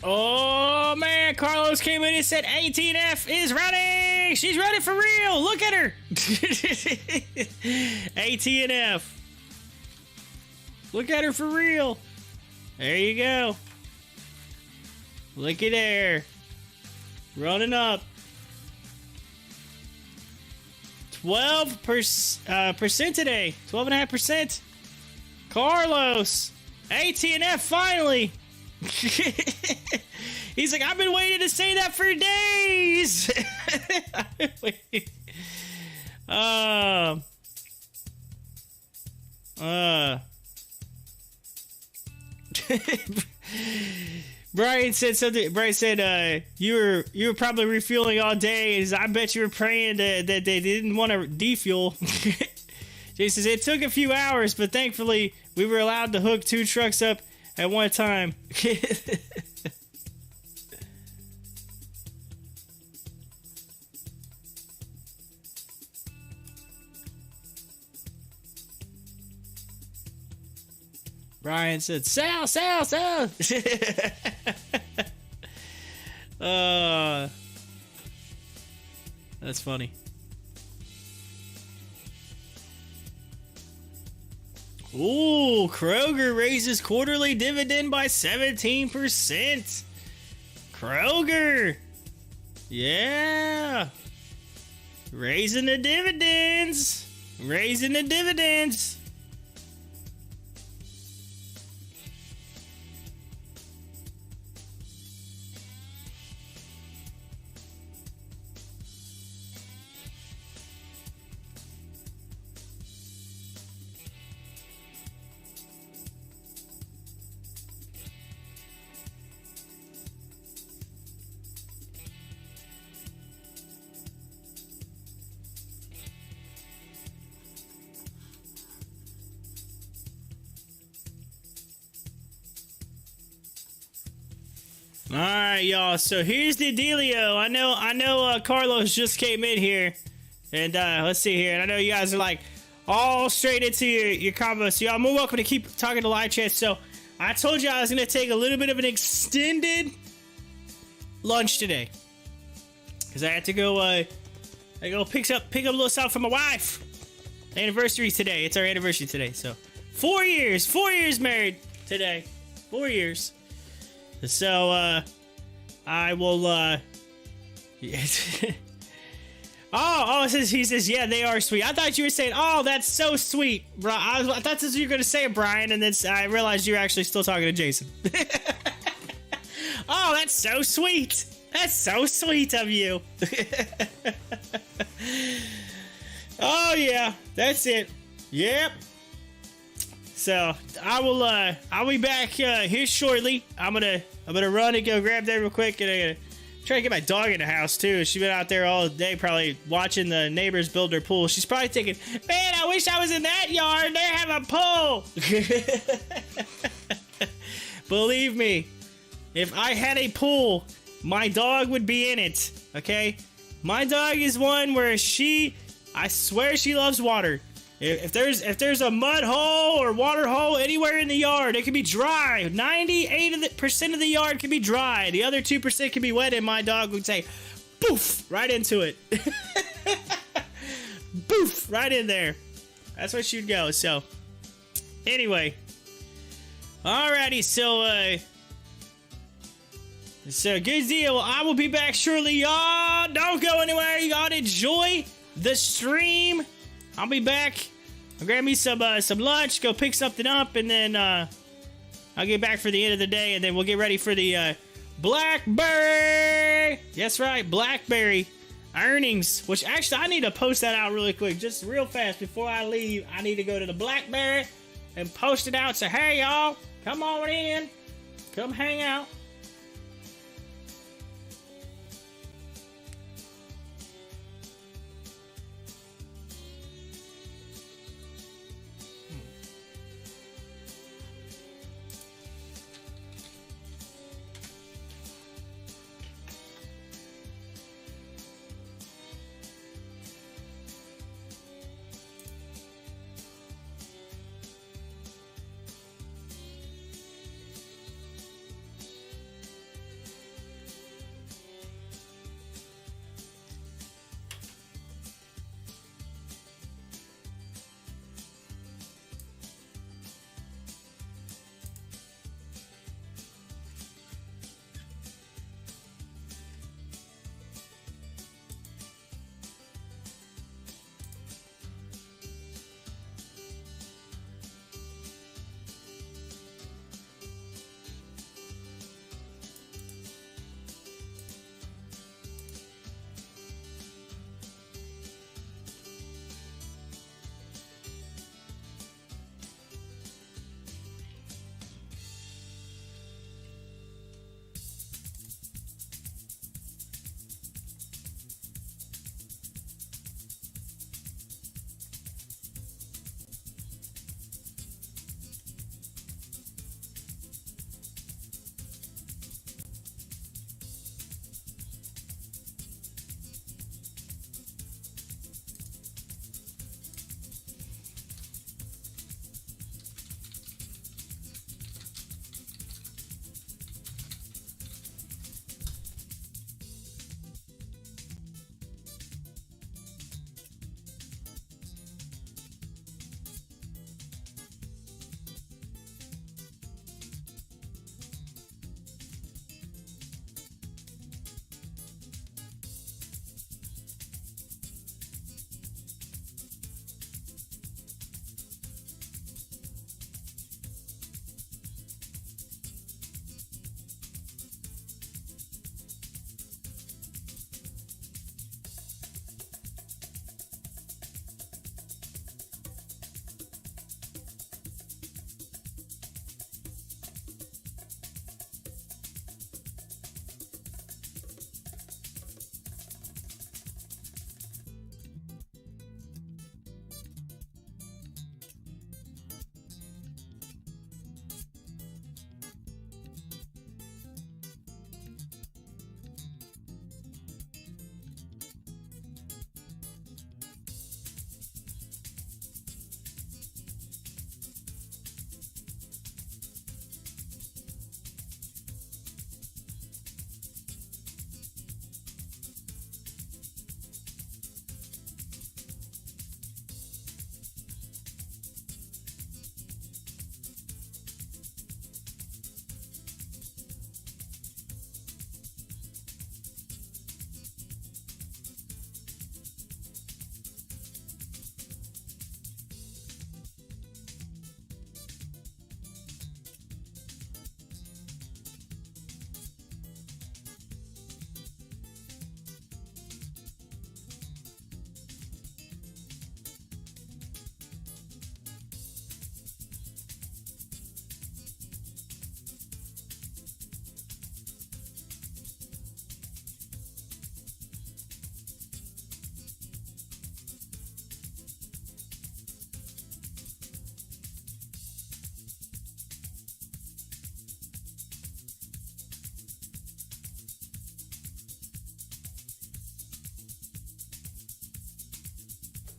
Oh man, Carlos came in and said ATF is ready. She's ready for real. Look at her. ATF. Look at her for real. There you go. Looky there. Running up. 12% today. 12.5%. Carlos. AT&F finally. He's like, I've been waiting to say that for days. Brian said something. Brian said, you were probably refueling all day. I bet you were praying that they didn't want to defuel. Jay says, it took a few hours, but thankfully we were allowed to hook 2 trucks up at one time. Brian said, Sal. That's funny. Ooh, Kroger raises quarterly dividend by 17%. Kroger. Yeah. Raising the dividends. All right, y'all. So here's the dealio. I know. Carlos just came in here, and let's see here. And I know you guys are like all straight into your combos. So y'all, more welcome to keep talking to live chat. So I told you I was gonna take a little bit of an extended lunch today because I had to go. Pick up a little something for my wife. Anniversary today. It's our anniversary today. So 4 years married today. 4 years. So, I will, he says, yeah, they are sweet. I thought you were saying, oh, that's so sweet, bro. I thought that's what you were going to say, Brian, and then I realized you were actually still talking to Jason. Oh, that's so sweet. That's so sweet of you. Oh, yeah, that's it. Yep. So I'll be back here shortly. I'm gonna run and go grab that real quick, and I'm gonna try to get my dog in the house too. She's been out there all day, probably watching the neighbors build their pool. She's probably thinking, "Man, I wish I was in that yard. They have a pool." Believe me, if I had a pool, my dog would be in it. Okay, my dog is one where I swear she loves water. If there's a mud hole or water hole anywhere in the yard, it can be dry. 98% of the yard can be dry. The other 2% can be wet, and my dog would say, "Boof!" right into it. Boof! Right in there. That's where she'd go. So, anyway, alrighty. So good deal. I will be back shortly, y'all. Don't go anywhere. Y'all enjoy the stream. I'll be back. I'll grab me some lunch, go pick something up, and then I'll get back for the end of the day, and then we'll get ready for the Blackberry. That's right, Blackberry earnings. Which actually, I need to post that out really quick, just real fast before I leave. I need to go to the Blackberry and post it out. Say, hey y'all, come on in, come hang out.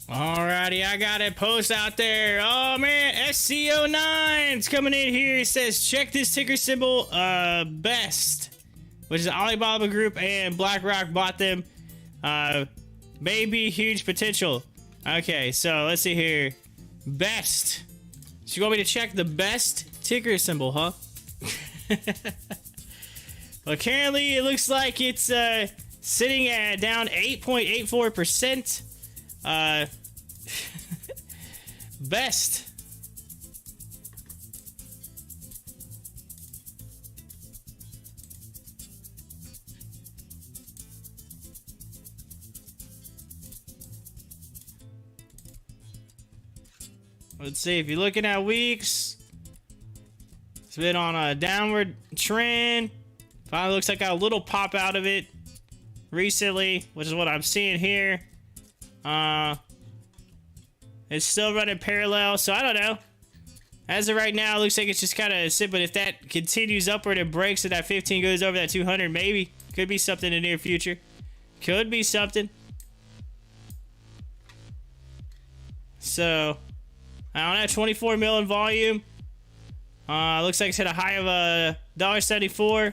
Alrighty, I got a post out there. Oh man, SCO9's coming in here. It says check this ticker symbol, best, which is Alibaba Group and BlackRock bought them. Maybe huge potential. Okay, so let's see here. Best. So you want me to check the best ticker symbol, huh? Well, currently it looks like it's sitting at down 8.84%. Best. Let's see, if you're looking at weeks, it's been on a downward trend. Finally looks like got a little pop out of it recently, which is what I'm seeing here. It's still running parallel, so I don't know. As of right now, it looks like it's just kind of sit, but if that continues upward and breaks and that 15 goes over that 200, maybe. Could be something in the near future. Could be something. So, I don't know, 24 mil in volume. Looks like it's hit a high of $1.74.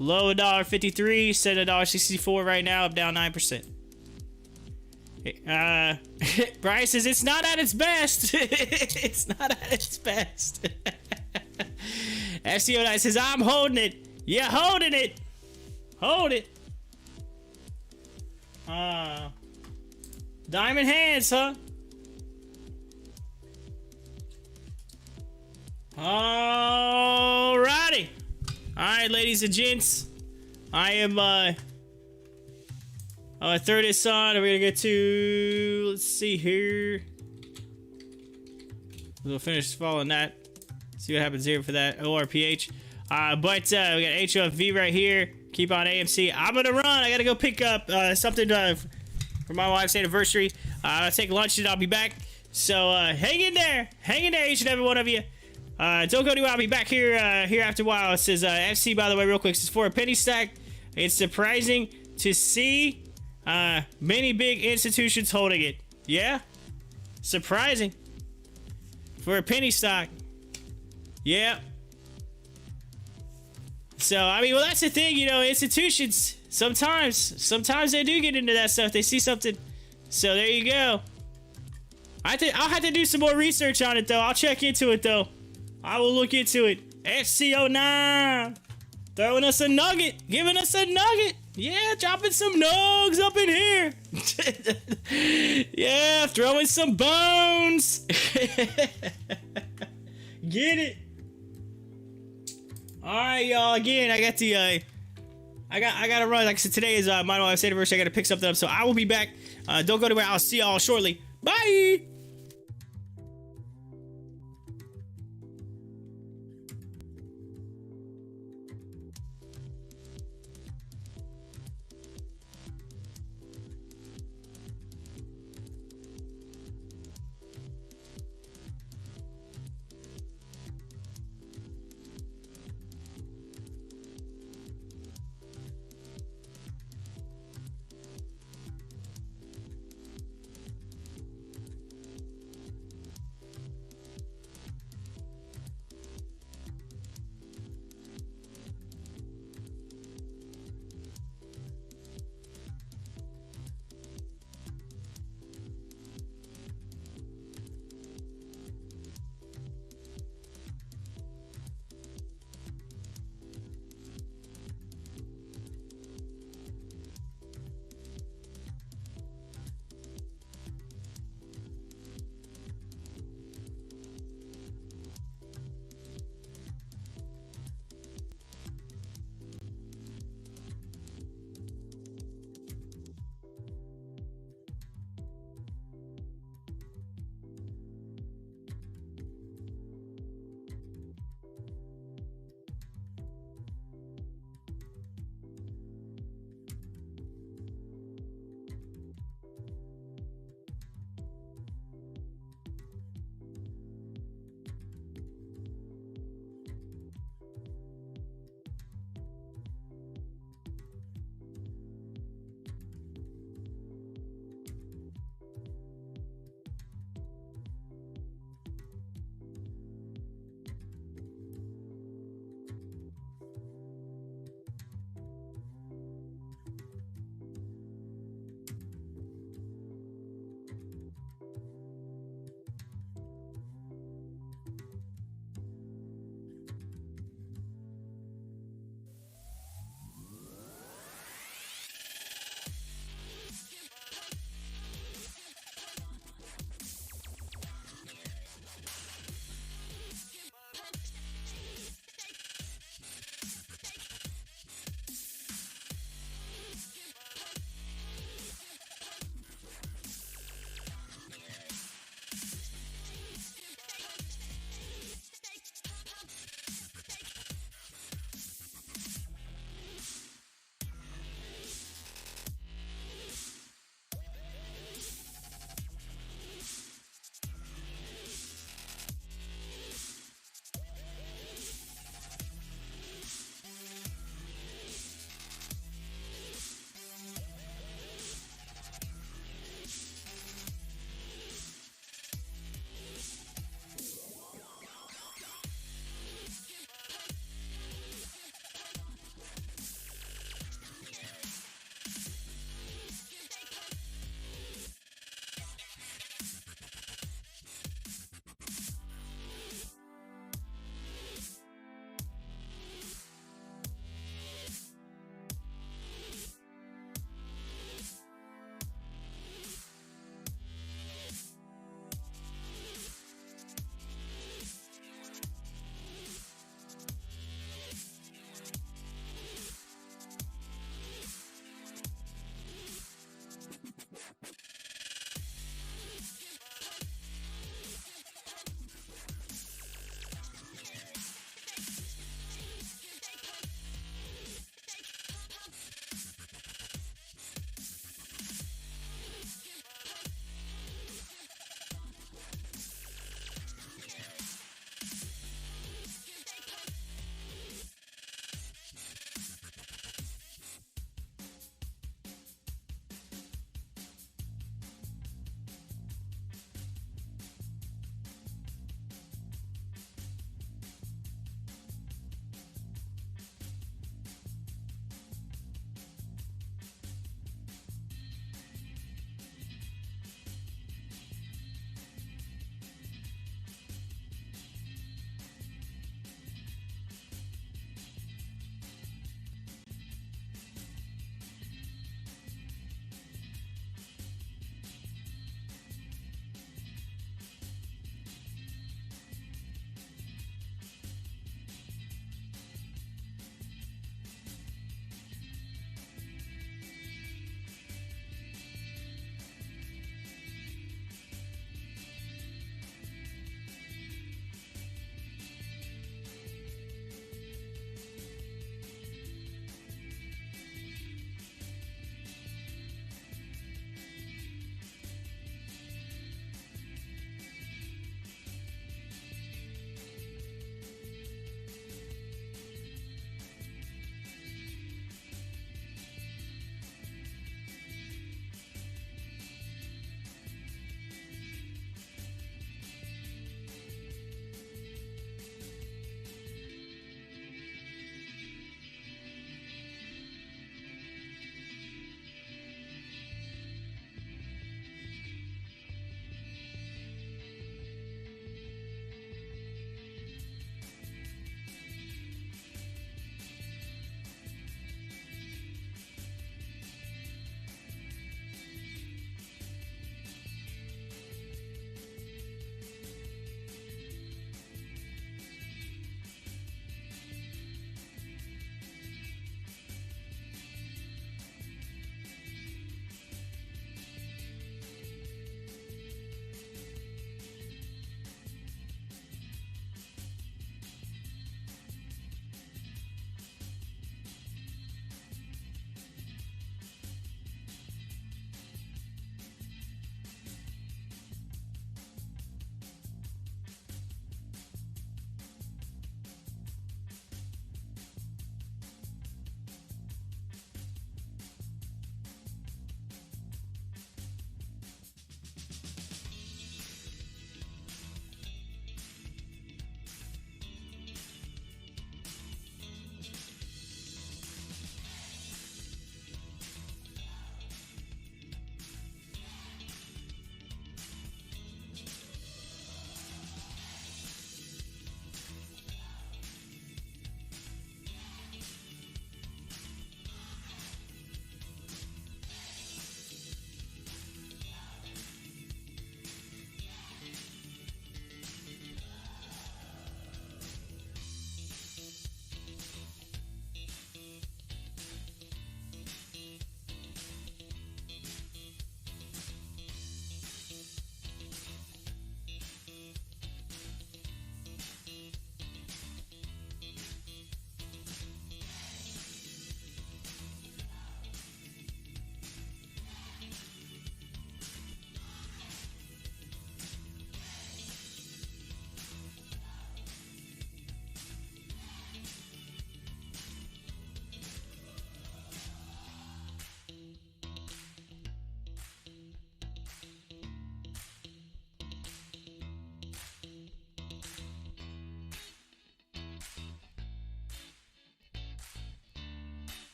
Low of $1.53. Set at $1.64 right now, up down 9%. Bryce says it's not at its best. It's not at its best. FCO9 says I'm holding it. Yeah, holding it. Hold it. Diamond hands, huh? Alrighty. Alright, ladies and gents. I am throw this on, and we're gonna get to, let's see here. We'll finish following that. See what happens here for that ORPH. But we got HOFV right here. Keep on AMC. I'm gonna run. I gotta go pick up something for my wife's anniversary. I'll take lunch and I'll be back. So hang in there. Hang in there, each and every one of you. Don't go anywhere. I'll be back here after a while. It says FC, by the way, real quick. It says for a penny stack. It's surprising to see many big institutions holding it. Yeah? Surprising. For a penny stock. Yeah. So, I mean, well, that's the thing, you know, institutions, sometimes they do get into that stuff. They see something. So, there you go. I'll have to do some more research on it, though. I'll check into it, though. I will look into it. FCO9. Throwing us a nugget. Giving us a nugget. Yeah, dropping some nugs up in here. Yeah, throwing some bones. Get it. Alright, y'all. Again, I got the I gotta run. Like I said, today is my wife's anniversary. I gotta pick something up. So I will be back. Don't go anywhere. I'll see y'all shortly. Bye.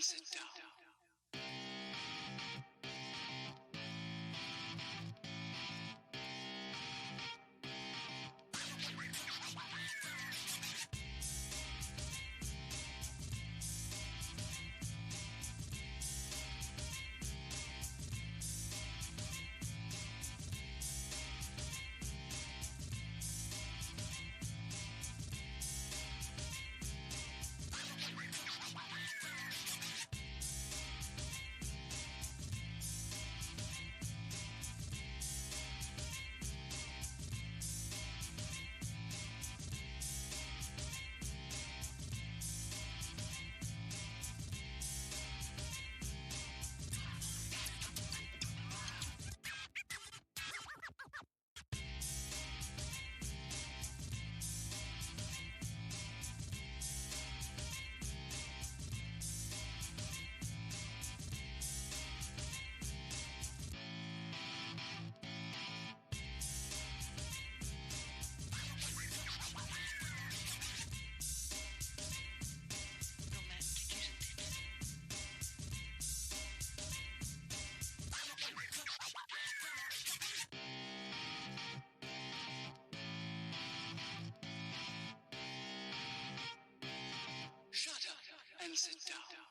sit down. Shut up and sit down.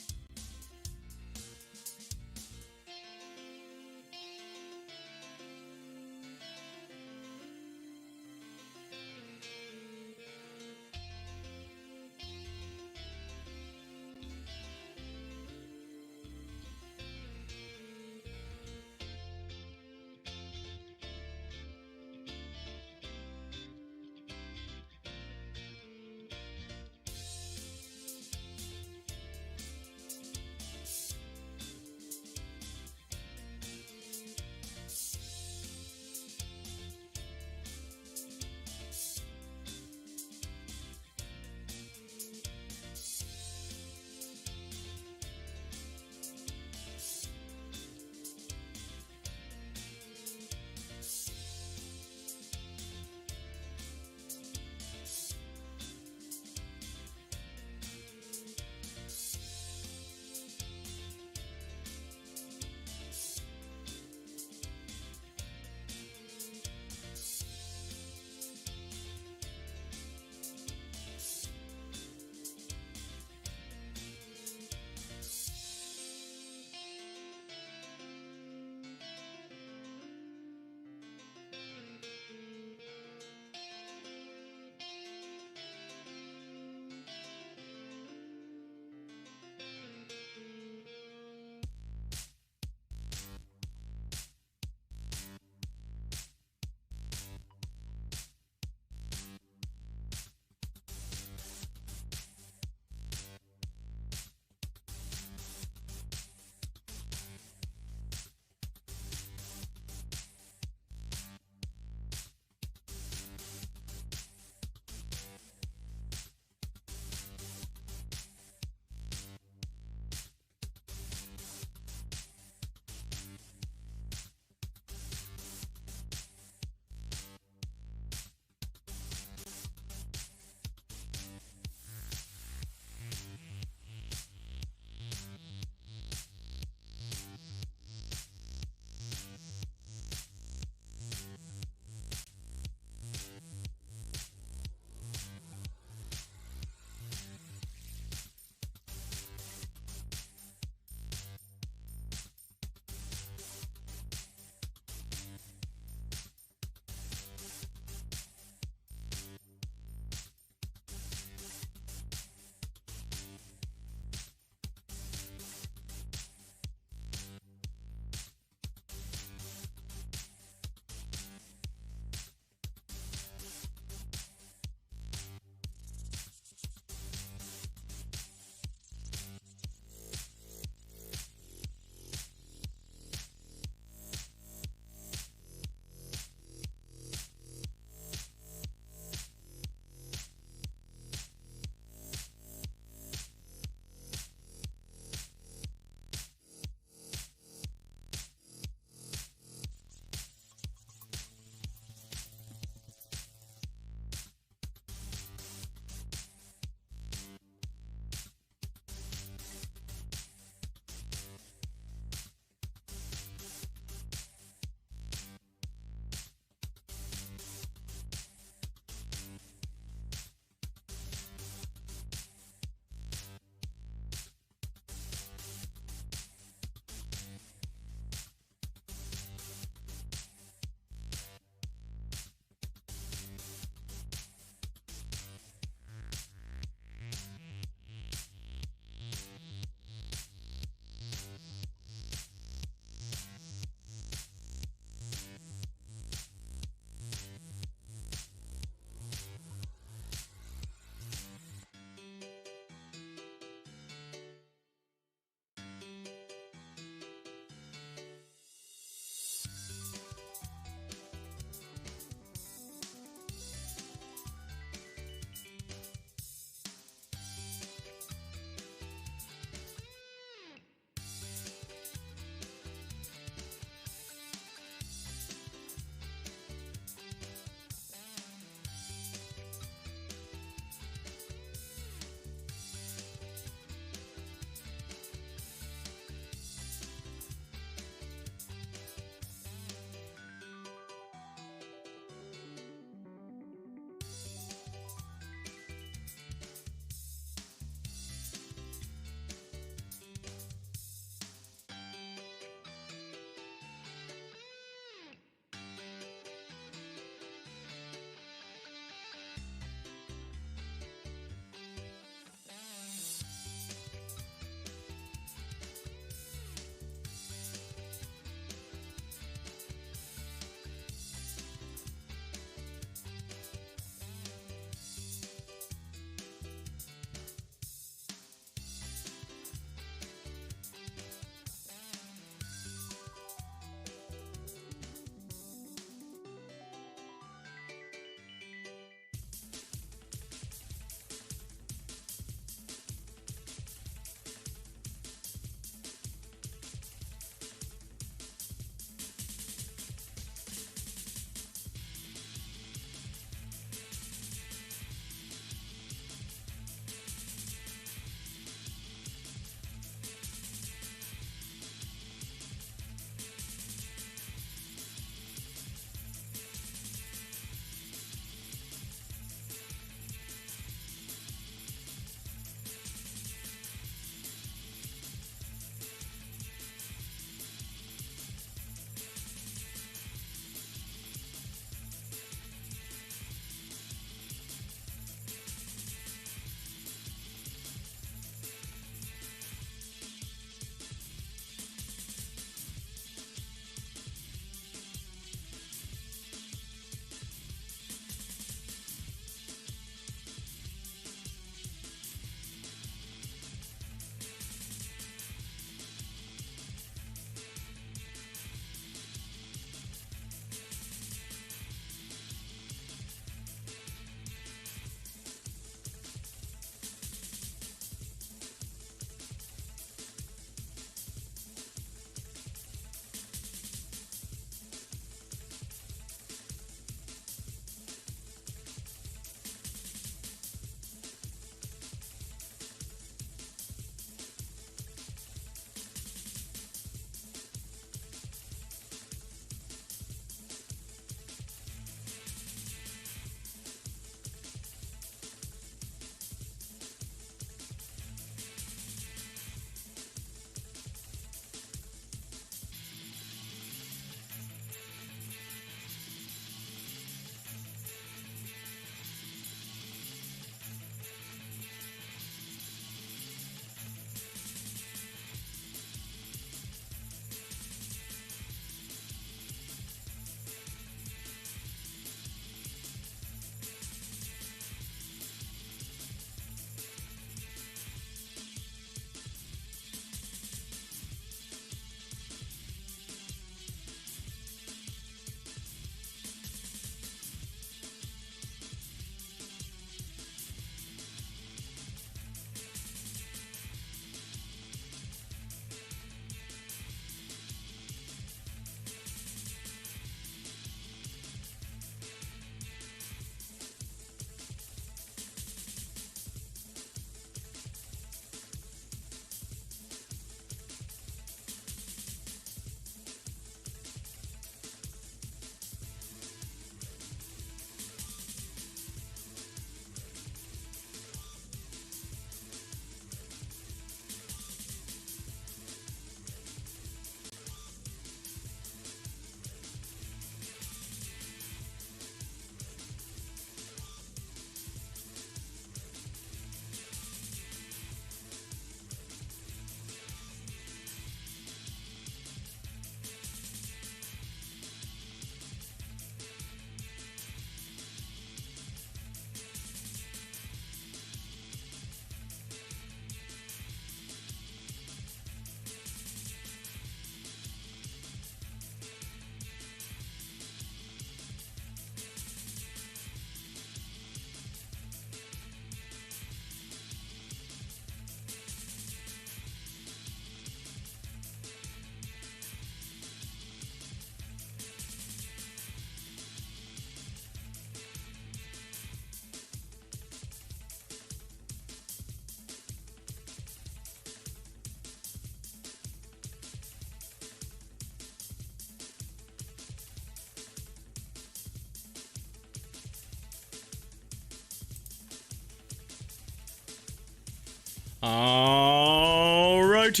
Alrighty.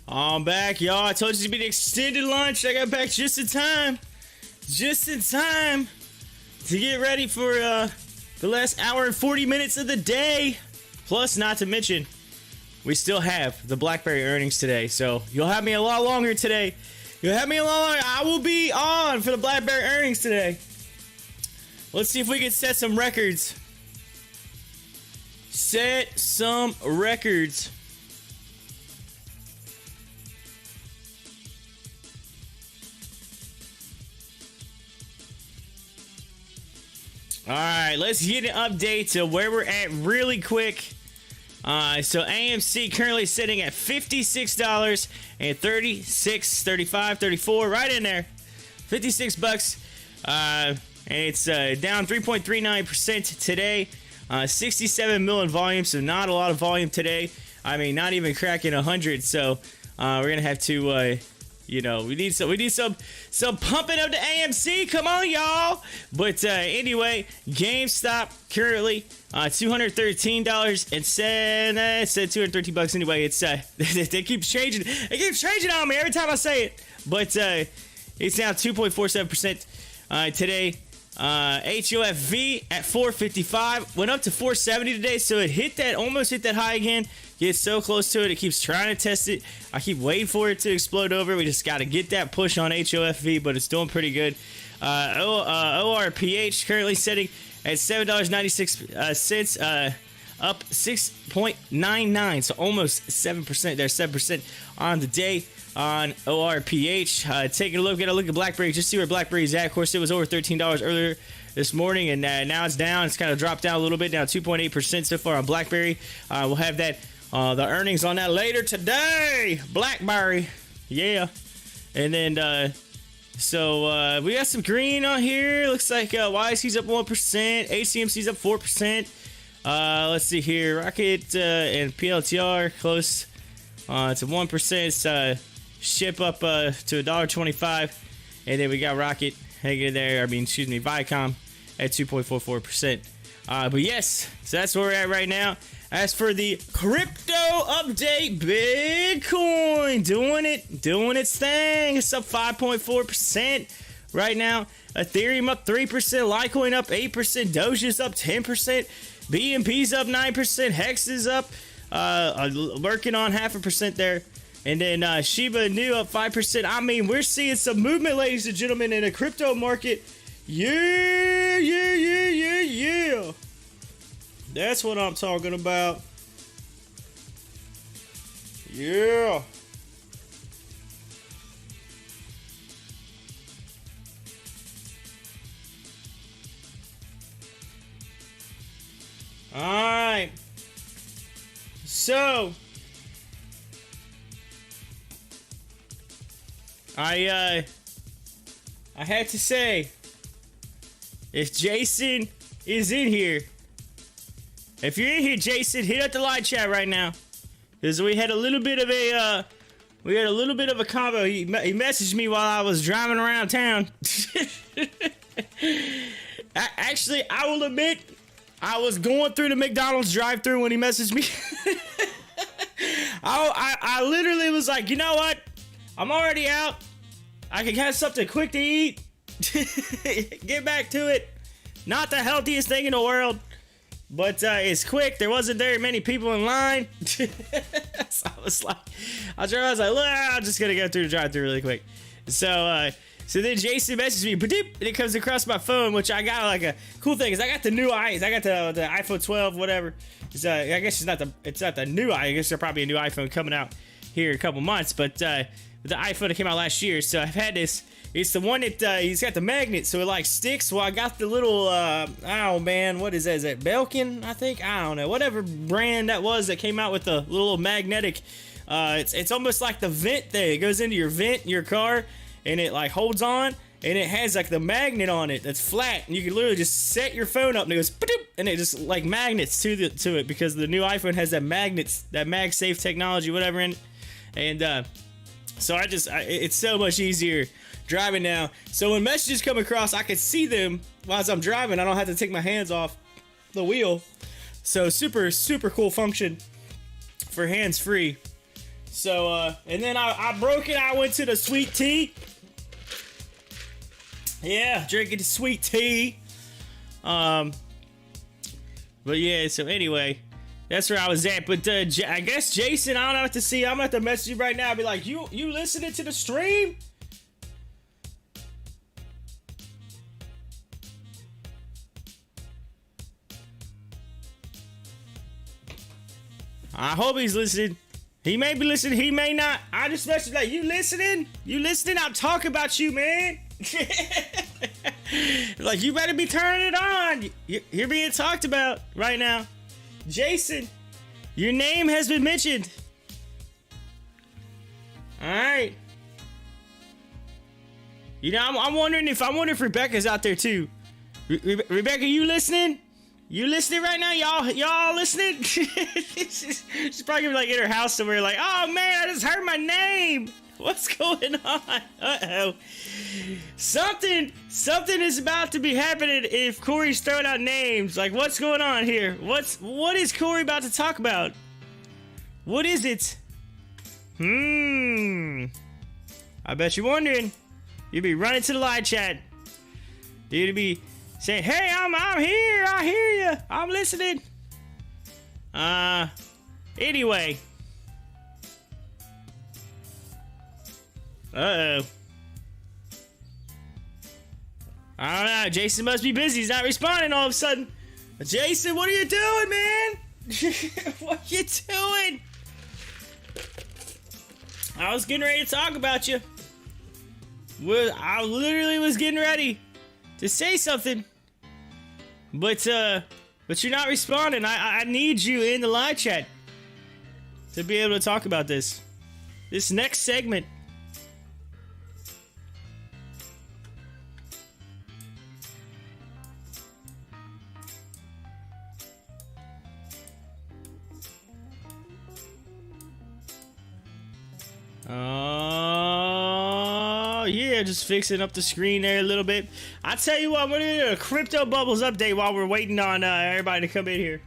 I'm back, y'all. I told you to be an extended lunch. I got back just in time. Just in time to get ready for the last hour and 40 minutes of the day. Plus, not to mention, we still have the BlackBerry earnings today. So you'll have me a lot longer today. You'll have me a lot longer. I will be on for the BlackBerry earnings today. Let's see if we can set some records. Set some records. All right, let's get an update to where we're at really quick. So AMC currently sitting at $56 and 36, 35, 34, right in there. 56 bucks. And it's down 3.39% today. 67 million volume, so not a lot of volume today. I mean, not even cracking 100. So we're gonna have to, we need some pumping up to AMC. Come on, y'all. But anyway, GameStop currently $213 and said 213 bucks anyway. It's they keep changing. It keeps changing on me every time I say it. But it's now 2.47% today. HOFV at 455 went up to 470 today, so it almost hit that high again. Gets so close to it, it keeps trying to test it. I keep waiting for it to explode over. We just got to get that push on HOFV, but it's doing pretty good. ORPH currently sitting at $7.96, up 6.99, so almost 7%. There's 7% on the day on ORPH. Taking a look at BlackBerry, just see where BlackBerry's at. Of course, it was over $13 earlier this morning, and now it's down. It's kind of dropped down a little bit, down 2.8% so far on BlackBerry. We'll have that the earnings on that later today. BlackBerry, yeah. And then so we got some green on here. Looks like YSC's up 1%, HCMC's up 4%. Let's see here, Rocket and PLTR close to 1%. Ship up to $1.25, and then we got Rocket hanging in there. Viacom at 2.44%. But yes, so that's where we're at right now. As for the crypto update, Bitcoin doing its thing. It's up 5.4% right now. Ethereum up 3%, Litecoin up 8%, Doge is up 10%, BNB's up 9%, Hex is up, working on 0.5% there. And then Shiba Inu up 5%. I mean, we're seeing some movement, ladies and gentlemen, in the crypto market. Yeah. That's what I'm talking about. Yeah. All right. So I had to say, if Jason is in here, if you're in here, Jason, hit up the live chat right now, because we had a little bit of a combo. He messaged me while I was driving around town. Actually, I will admit, I was going through the McDonald's drive-thru when he messaged me. I literally was like, you know what? I'm already out. I can have something quick to eat. Get back to it. Not the healthiest thing in the world, but it's quick. There wasn't very many people in line. So I was like, look, I'm just gonna go through the drive-thru really quick. So then Jason messaged me, and it comes across my phone, which I got like a cool thing is I got the new eyes. I got the iPhone 12, whatever. I guess it's not the new i. I guess there's probably a new iPhone coming out here in a couple months, but the iPhone that came out last year. So I've had this. It's the one that he's got the magnet, so it like sticks. Well, I got the little oh man, what is that? Is that Belkin? I think, I don't know, whatever brand that was that came out with the little magnetic. It's almost like the vent thing. It goes into your vent in your car, and it like holds on, and it has like the magnet on it that's flat, and you can literally just set your phone up, and it goes, and it just like magnets to it because the new iPhone has that magnets, that MagSafe technology, whatever in it. And so it's so much easier driving now. So when messages come across, I can see them while I'm driving. I don't have to take my hands off the wheel. So super cool function for hands-free. So and then I broke it. I went to the sweet tea. Yeah, drinking the sweet tea. But yeah, so anyway, that's where I was at. But I guess Jason, I don't have to see. I'm gonna have to message you right now. Be like, you listening to the stream? I hope he's listening. He may be listening. He may not. I just messaged like, you listening? You listening? I'm talking about you, man. Like, you better be turning it on. You're being talked about right now. Jason, your name has been mentioned. All right. You know, I'm wondering if Rebecca's out there too. Rebecca, you listening? You listening right now? Y'all listening? She's probably gonna be like in her house somewhere like, oh man, I just heard my name. What's going on? Uh-oh. Something is about to be happening if Corey's throwing out names. Like, what's going on here? What is Corey about to talk about? What is it? I bet you're wondering. You'd be running to the live chat. You'd be saying, hey, I'm here. I hear you. I'm listening. Anyway. Uh-oh. I don't know. Jason must be busy. He's not responding all of a sudden. Jason, what are you doing, man? What are you doing? I was getting ready to talk about you. I literally was getting ready to say something. But you're not responding. I need you in the live chat to be able to talk about this. This next segment. Oh, yeah, just fixing up the screen there a little bit. I tell you what, I'm going to do a Crypto Bubbles update while we're waiting on everybody to come in here.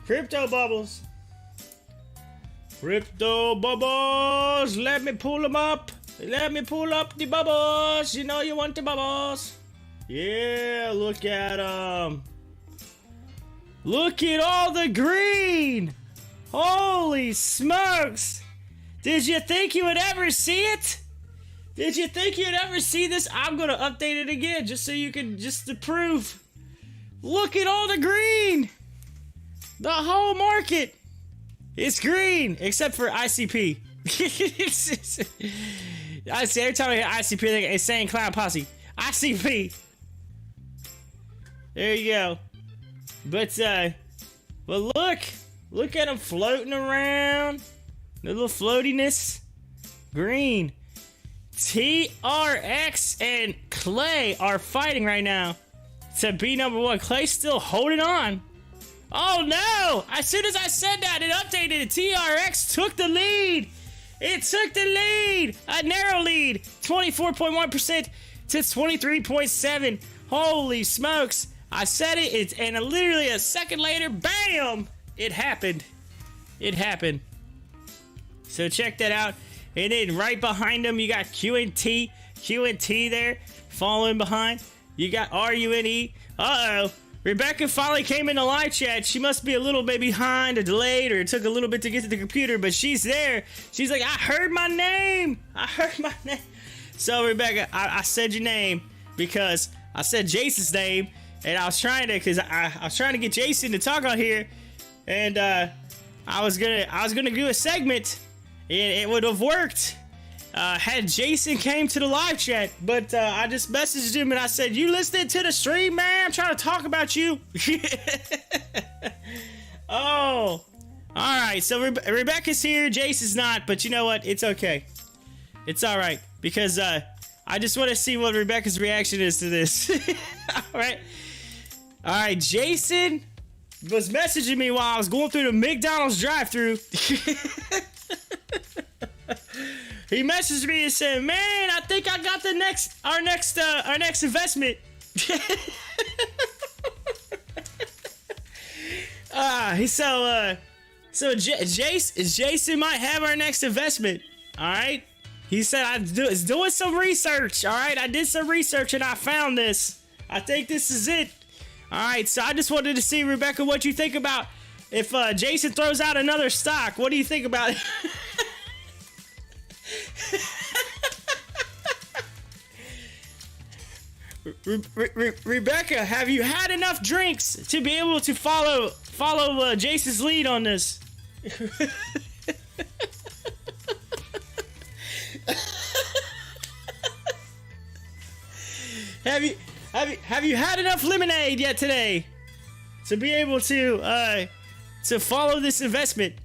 Crypto Bubbles. Crypto Bubbles. Let me pull them up. Let me pull up the bubbles. You know you want the bubbles. Yeah, look at them. Look at all the green. Holy smokes. Did you think you would ever see it? Did you think you'd ever see this? I'm gonna update it again just so you can, just to prove. Look at all the green. The whole market is green, except for ICP. I see every time I hear ICP, it's saying Clown Posse. ICP. There you go. But look at them floating around. The little floatiness. Green. TRX and Clay are fighting right now to be number one. Clay's still holding on. Oh no! As soon as I said that, it updated. TRX took the lead. It took the lead. A narrow lead. 24.1% to 23.7%. Holy smokes. I said it, and literally a second later, bam! It happened. It happened. So check that out. And then right behind them, you got QNT. QNT there, following behind. You got RUNE. Uh-oh. Rebecca finally came in the live chat. She must be a little bit behind or delayed, or it took a little bit to get to the computer, but she's there. She's like, I heard my name. I heard my name. So, Rebecca, I said your name because I said Jason's name, and I was trying to, because I was trying to get Jason to talk on here, and I was gonna do a segment. It would have worked had Jason came to the live chat, but I just messaged him and I said, you listening to the stream, man? I'm trying to talk about you. Oh, all right. So Rebecca's here. Jason's not, but you know what? It's okay. It's all right because I just want to see what Rebecca's reaction is to this. All right. All right. Jason was messaging me while I was going through the McDonald's drive-thru. He messaged me and said, man, I think I got our next investment. Jason might have our next investment. All right. He said I was doing some research. All right. I did some research and I found this. I think this is it. All right. So I just wanted to see, Rebecca, what you think about if Jason throws out another stock. What do you think about it? Rebecca, have you had enough drinks to be able to follow Jason's lead on this? Have you had enough lemonade yet today to be able to follow this investment?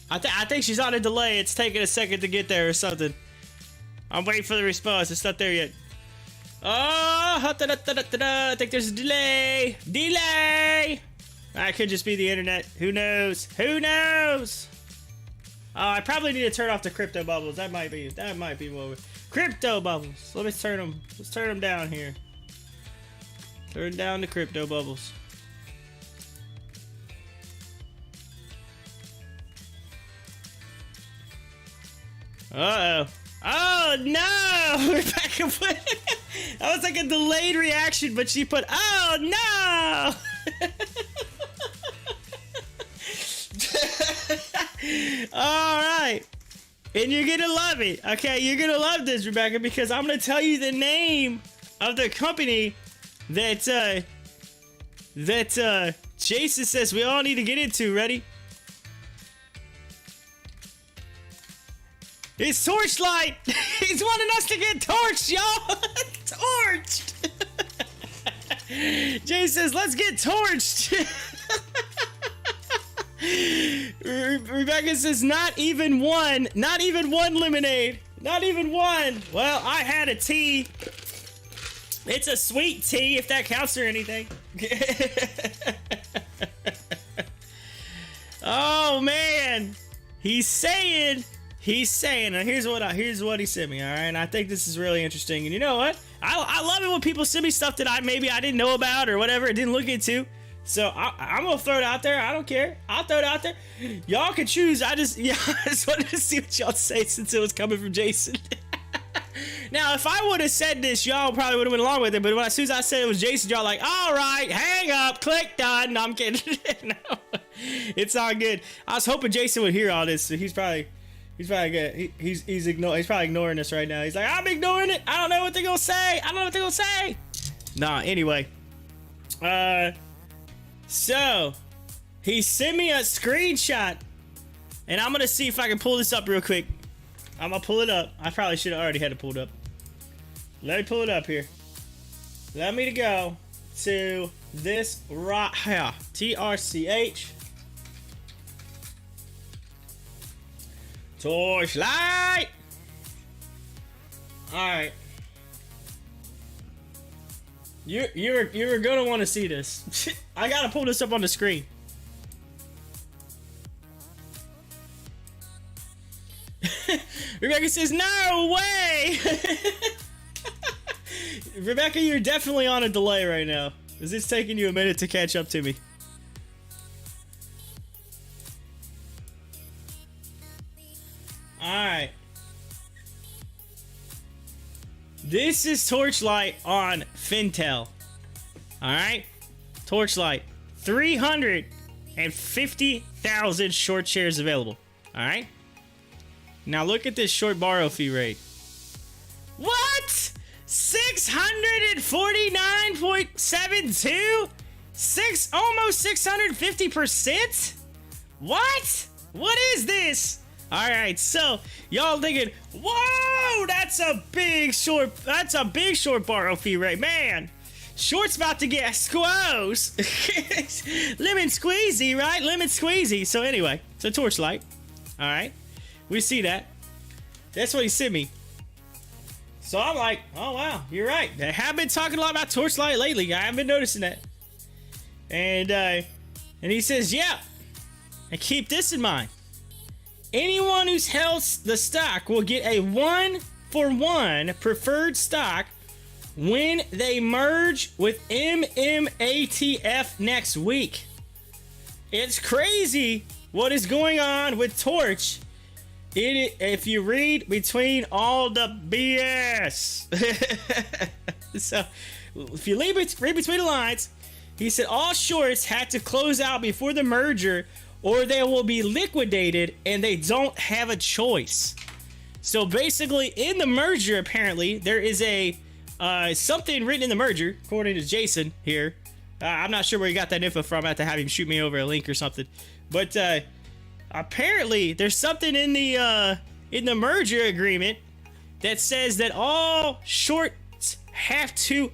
I think she's on a delay. It's taking a second to get there or something. I'm waiting for the response. It's not there yet. Oh, I think there's a delay. Delay. That could just be the internet. Who knows? Who knows? Oh, I probably need to turn off the crypto bubbles. That might be what we... Crypto bubbles. Let's turn them down here. Turn down the crypto bubbles. Uh-oh. Oh, no! Rebecca put... That was like a delayed reaction, but she put, oh, no! Alright. And you're gonna love it. Okay, you're gonna love this, Rebecca, because I'm gonna tell you the name of the company that Jason says we all need to get into. Ready? It's Torchlight! He's wanting us to get torched, y'all! Torched! Jay says, let's get torched! Rebecca says, not even one lemonade. Not even one. Well, I had a tea. It's a sweet tea, if that counts or anything. Oh, man. He's saying, and here's what he sent me, all right? And I think this is really interesting. And you know what? I love it when people send me stuff that I didn't know about or whatever, didn't look into. So I'm gonna throw it out there. I don't care. I'll throw it out there. Y'all can choose. I just wanted to see what y'all say since it was coming from Jason. Now, if I would have said this, y'all probably would have went along with it. But as soon as I said it was Jason, y'all like, all right, hang up, click done. No, I'm kidding. No, it's all good. I was hoping Jason would hear all this. So he's probably good. He's probably ignoring us right now. He's like, I'm ignoring it. I don't know what they're gonna say. Nah. Anyway, so he sent me a screenshot, and I'm gonna see if I can pull this up real quick. I'm gonna pull it up. I probably should have already had it pulled up. Let me pull it up here. Let me go to this right here. TRCH. Torchlight. All right. You're gonna want to see this. I gotta pull this up on the screen. Rebecca says, no way! Rebecca, you're definitely on a delay right now. Is this taking you a minute to catch up to me? Alright. This is Torchlight on Fintel. Alright? Torchlight. 350,000 short shares available. Alright? Now look at this short borrow fee rate. What? 649.72? Almost 650%? What? What is this? Alright, so y'all thinking, whoa, that's a big short borrow fee rate, man. Short's about to get squoze. Lemon squeezy, right? Lemon squeezy. So anyway, so Torchlight. Alright. We see that. That's what he sent me. So I'm like, oh wow, you're right. I have been talking a lot about Torchlight lately. I have been noticing that. And he says, yeah. And keep this in mind. Anyone who's held the stock will get a 1 2-for-1 preferred stock when they merge with MMATF next week. It's crazy what is going on with Torch. If you read between all the BS. So, if you read between the lines, he said all shorts had to close out before the merger or they will be liquidated and they don't have a choice. So basically, in the merger, apparently, there is a something written in the merger, according to Jason here. I'm not sure where he got that info from. I have to have him shoot me over a link or something. But apparently, there's something in the merger agreement that says that all shorts have to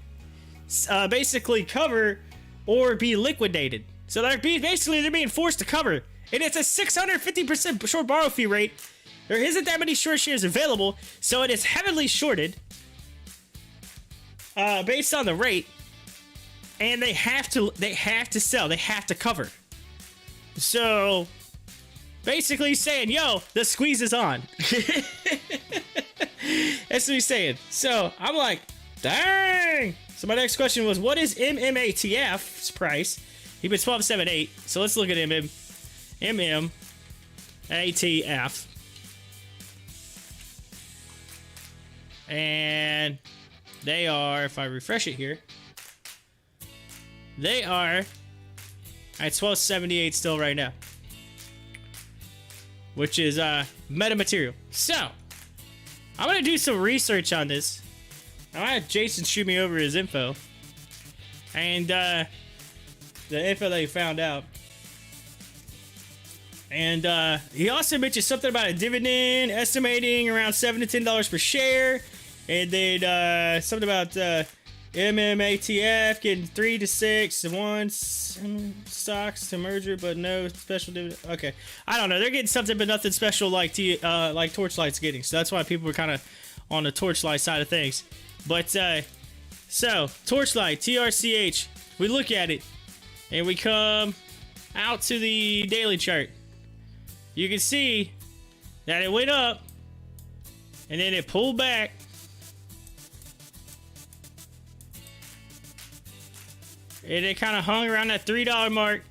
basically cover or be liquidated. So they're being forced to cover, and it's a 650% short borrow fee rate. There isn't that many short shares available, so it is heavily shorted based on the rate, and they have to sell, they have to cover. So basically he's saying, yo, the squeeze is on. That's what he's saying. So I'm like, dang. So my next question was, what is MMATF's price? He bid 12.78. So let's look at MMATF. And they are, if I refresh it here, they are at 12.78 still right now, which is meta material. So I'm gonna do some research on this. I had Jason shoot me over his info, and the info that he found out. And he also mentioned something about a dividend estimating around $7 to $10 per share, and then something about MMATF getting 3 to 6 and 1 stocks to merger, but no special dividend. Okay, I don't know. They're getting something, but nothing special like Torchlight's getting. So that's why people were kind of on the Torchlight side of things. But so Torchlight, TRCH, we look at it and we come out to the daily chart. You can see that it went up and then it pulled back. And it kind of hung around that $3 mark.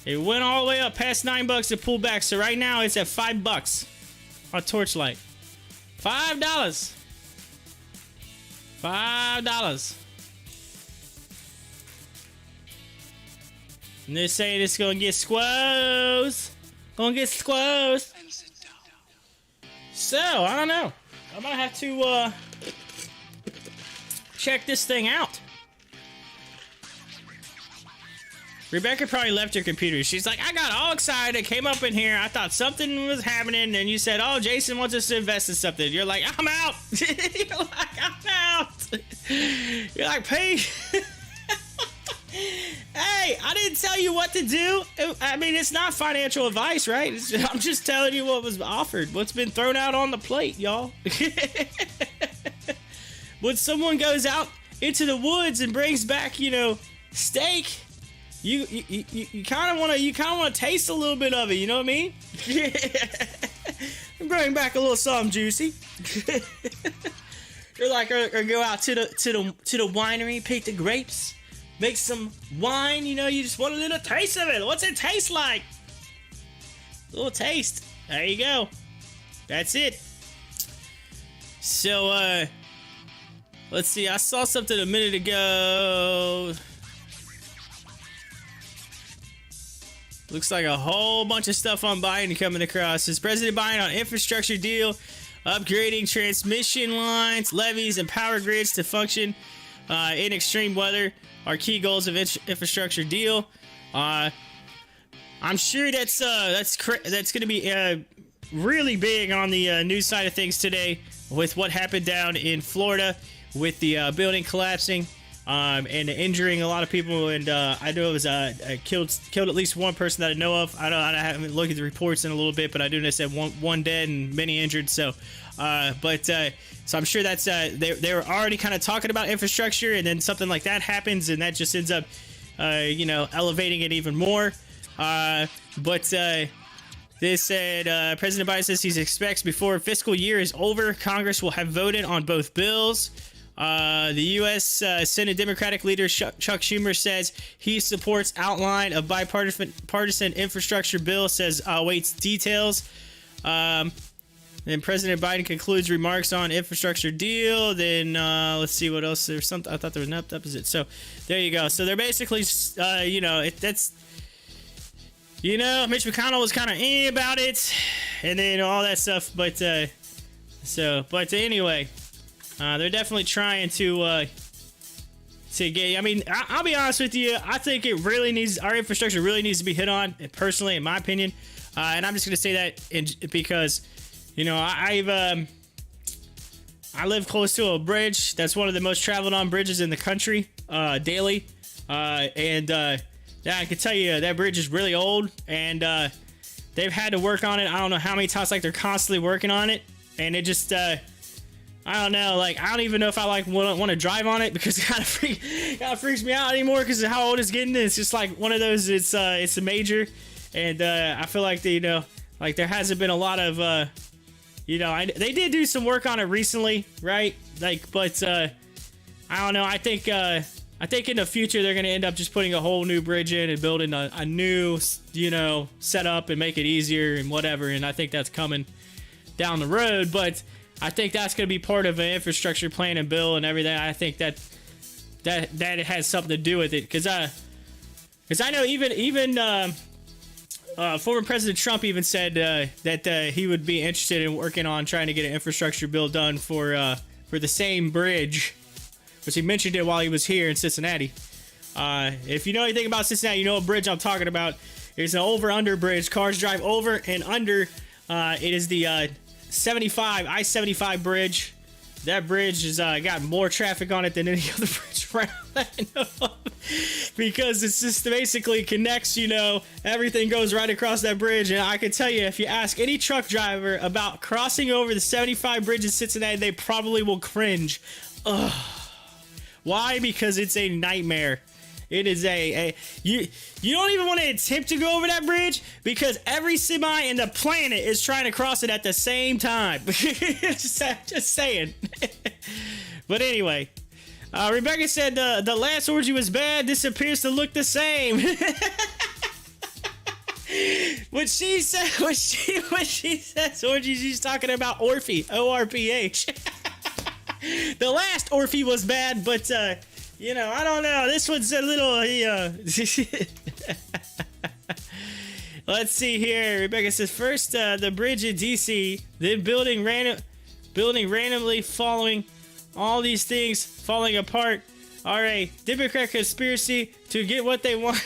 It went all the way up past $9 and pulled back. So right now it's at $5 on Torchlight. $5. $5. And they're saying it's gonna get squoze. Gonna get squoze. And sit down. So, I don't know. I might have to check this thing out. Rebecca probably left her computer. She's like, I got all excited, came up in here, I thought something was happening, and you said, oh, Jason wants us to invest in something. You're like, I'm out. You're like, I'm out. You're like, pay. Hey, I didn't tell you what to do. I mean, it's not financial advice, right? I'm just telling you what was offered, what's been thrown out on the plate, y'all. When someone goes out into the woods and brings back, you know, steak, you kind of want to taste a little bit of it, you know what I mean? Bring back a little something juicy. You're like, or go out to the winery, pick the grapes, make some wine. You know, you just want a little taste of it. What's it taste like? A little taste. There you go. That's it. So let's see. I saw something a minute ago. Looks like a whole bunch of stuff on Biden coming across. Says President Biden on infrastructure deal, upgrading transmission lines, levees, and power grids to function in extreme weather are key goals of infrastructure deal. I'm sure that's going to be really big on the news side of things today with what happened down in Florida with the building collapsing. And injuring a lot of people, and I know it was killed at least one person that I know of. I haven't looked at the reports in a little bit, but I do know that one dead and many injured. So, so I'm sure that's they were already kind of talking about infrastructure, and then something like that happens, and that just ends up, elevating it even more. But They said President Biden says he expects before fiscal year is over, Congress will have voted on both bills. The U.S. Senate Democratic leader Chuck Schumer says he supports outline of bipartisan infrastructure bill, says awaits details. Then President Biden concludes remarks on infrastructure deal. Then let's see what else. There's something I thought there was an opposite. So there you go. So they're basically, that's. Mitch McConnell was kind of about it, and then all that stuff. But anyway, they're definitely trying to get. I mean, I'll be honest with you. I think our infrastructure really needs to be hit on. Personally, in my opinion, and I'm just gonna say that because, I live close to a bridge that's one of the most traveled on bridges in the country daily, and. Yeah, I can tell you that bridge is really old, and they've had to work on it. I don't know how many times. Like, they're constantly working on it, and it just I don't know. Like, I don't even know if I want to drive on it because it kind of freaks me out anymore because of how old it's getting. It's just like one of those. It's a major, and I feel like there hasn't been a lot of they did do some work on it recently, right? But I don't know. I think in the future they're going to end up just putting a whole new bridge in and building a new, setup and make it easier and whatever. And I think that's coming down the road. But I think that's going to be part of an infrastructure plan and bill and everything. I think that it has something to do with it. Because I know even former President Trump even said that he would be interested in working on trying to get an infrastructure bill done for the same bridge. Which he mentioned it while he was here in Cincinnati. If you know anything about Cincinnati, you know what bridge I'm talking about. It's an over-under bridge. Cars drive over and under. It is the I-75 bridge. That bridge has got more traffic on it than any other bridge around that I know of. Because it's just basically connects, everything goes right across that bridge. And I can tell you, if you ask any truck driver about crossing over the 75 bridge in Cincinnati, they probably will cringe. Ugh. Why? Because it's a nightmare. It is you don't even want to attempt to go over that bridge because every semi in the planet is trying to cross it at the same time. just saying. But anyway, Rebecca said the last orgy was bad. This appears to look the same. When she says orgy, she's talking about Orphe, O-R-P-H. The last Orphe was bad, but I don't know. This one's a little. Let's see here. Rebecca says first the bridge in DC, then building randomly, following all these things falling apart. All right, Democrat conspiracy to get what they want.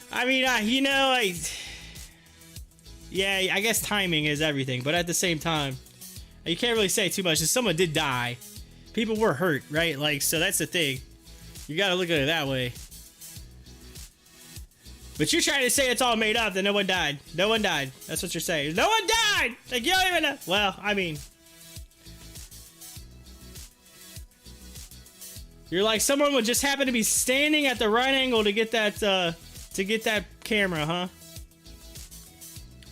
I mean, I guess timing is everything, but at the same time. You can't really say too much. Someone did die. People were hurt, right? So that's the thing. You gotta look at it that way. But you're trying to say it's all made up, that no one died. No one died. That's what you're saying. No one died! You don't even know. Well, I mean. You're like someone would just happen to be standing at the right angle to get that camera, huh?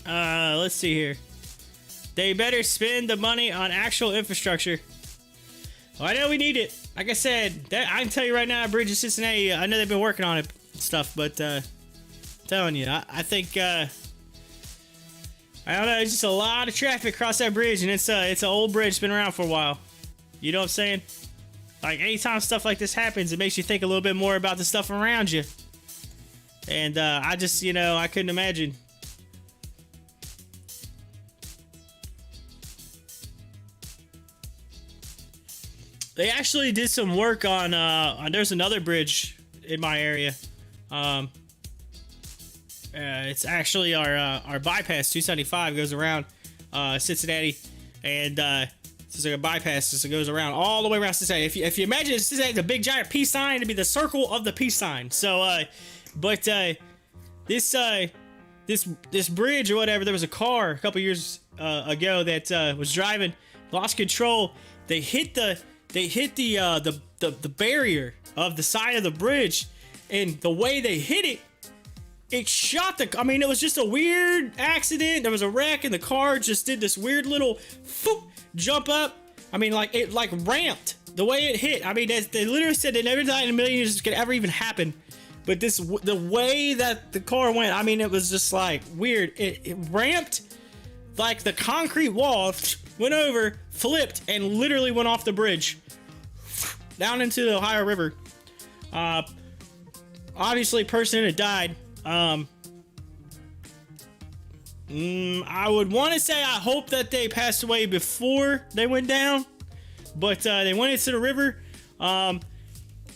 Let's see here. They better spend the money on actual infrastructure. Well, I know we need it. Like I said, I can tell you right now, Bridge in Cincinnati, I know they've been working on it and stuff, but I'm telling you, I think, I don't know, it's just a lot of traffic across that bridge, and it's an old bridge, it's been around for a while. You know what I'm saying? Like, anytime stuff like this happens, it makes you think a little bit more about the stuff around you. And I just, I couldn't imagine. They actually did some work on there's another bridge in my area. It's actually our bypass 275 goes around Cincinnati, and it's like a bypass, so it goes around all the way around Cincinnati. If you imagine Cincinnati, the big giant peace sign, it'd be the circle of the peace sign. So this bridge or whatever, there was a car a couple years ago that was driving, lost control. They hit the barrier of the side of the bridge, and the way they hit it, it shot the, I mean, it was just a weird accident. There was a wreck and the car just did this weird little foop, jump up. I mean, like, it like ramped the way it hit. I mean, they literally said they never thought in a million years this could ever even happen. But the way that the car went, I mean, it was just like weird. It ramped like the concrete wall, went over, flipped, and literally went off the bridge down into the Ohio River. Obviously, a person in it died. I would want to say I hope that they passed away before they went down, but they went into the river.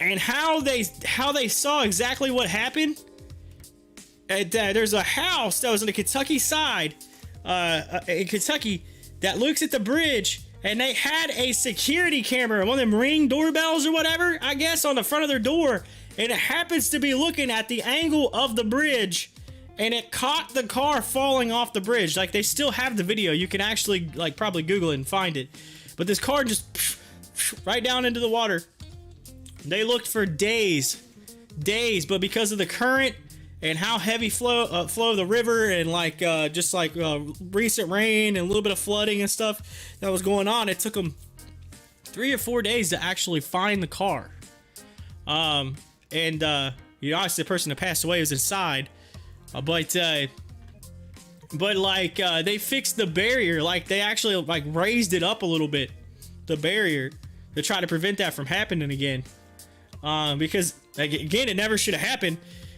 And how they saw exactly what happened. There's a house that was on the Kentucky side, in Kentucky, that looks at the bridge, and they had a security camera, one of them Ring doorbells or whatever, I guess, on the front of their door. And it happens to be looking at the angle of the bridge, and it caught the car falling off the bridge. Like, they still have the video. You can actually, like, probably Google it and find it. But this car just right down into the water. They looked for days, but because of the current and how heavy flow of the river and like just like recent rain and a little bit of flooding and stuff that was going on, it took them 3 or 4 days to actually find the car. You know, obviously the person that passed away was inside, but like they fixed the barrier. Like, they actually like raised it up a little bit, the barrier, to try to prevent that from happening again. Because like, again, it never should have happened,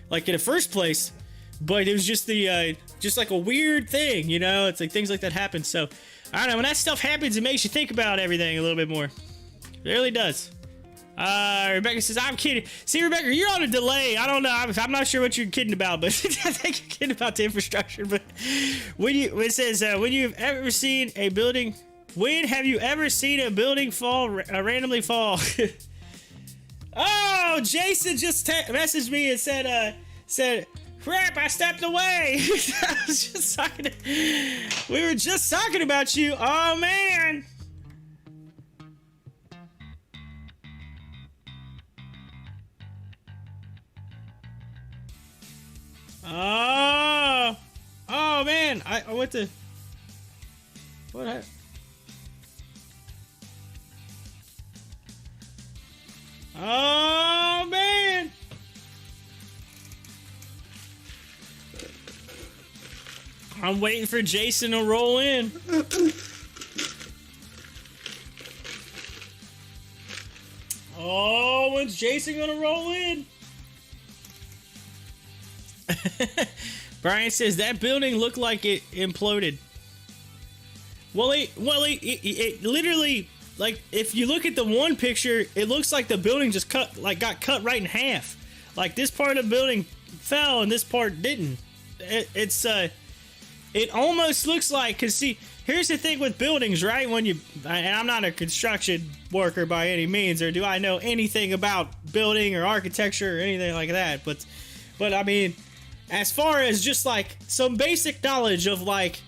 like, in the first place. But it was just just like a weird thing, you know. It's like things like that happen. So I don't know, when that stuff happens, it makes you think about everything a little bit more. It really does. Rebecca says, I'm kidding. See, Rebecca, you're on a delay. I don't know. I'm not sure what you're kidding about, but I think you're kidding about the infrastructure. But when it says, when have you ever seen a building fall, randomly fall? Oh, Jason just messaged me and said, crap, I stepped away. We were just talking about you. Oh, man. Oh, man. I went to... What happened? Oh, man. I'm waiting for Jason to roll in. Oh, when's Jason gonna roll in? Brian says that building looked like it imploded. Well, it literally, like, if you look at the one picture, it looks like the building just got cut right in half. Like, this part of the building fell and this part didn't. It almost looks like, cause see, here's the thing with buildings, right? And I'm not a construction worker by any means, or do I know anything about building or architecture or anything like that. But I mean, as far as just like some basic knowledge of like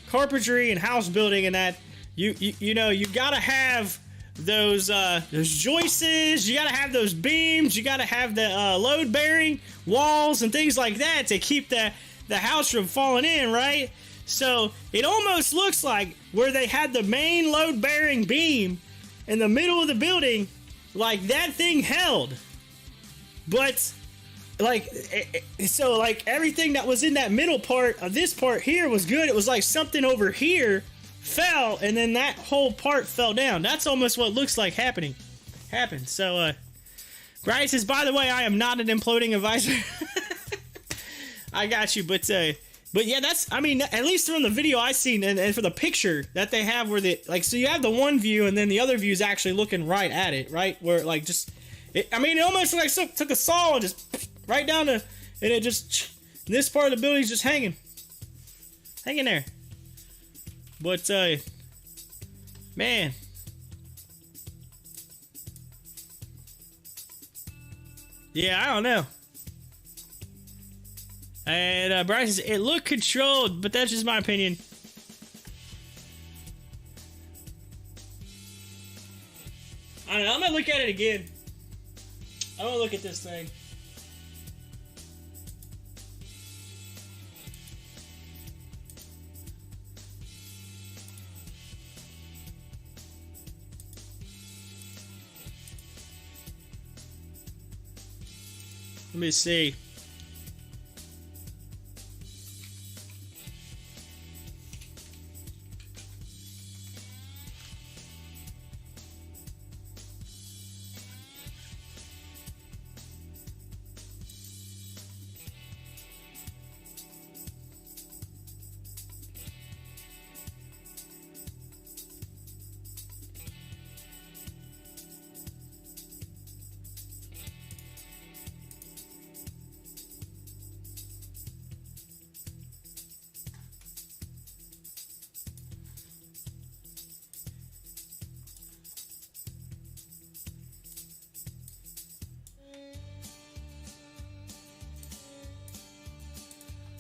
carpentry and house building and that, you know, you gotta have those joists, you gotta have those beams, you gotta have the load bearing walls and things like that to keep the house from falling in, right? So it almost looks like where they had the main load bearing beam in the middle of the building, like that thing held. But like, so like everything that was in that middle part of this part here was good. It was like something over here fell and then that whole part fell down. That's almost what looks like happened. So Brian says, by the way, I am not an imploding advisor. I got you, but yeah, that's, I mean, at least from the video I seen and for the picture that they have where the, like, so you have the one view and then the other view is actually looking right at it, right? Where like just, I mean, it almost like took a saw and just right down to, and it just, this part of the building's just hanging there. But, man. Yeah, I don't know. And Brian says, it looked controlled, but that's just my opinion. I don't know, I'm gonna look at it again. I'm gonna look at this thing. Let me see.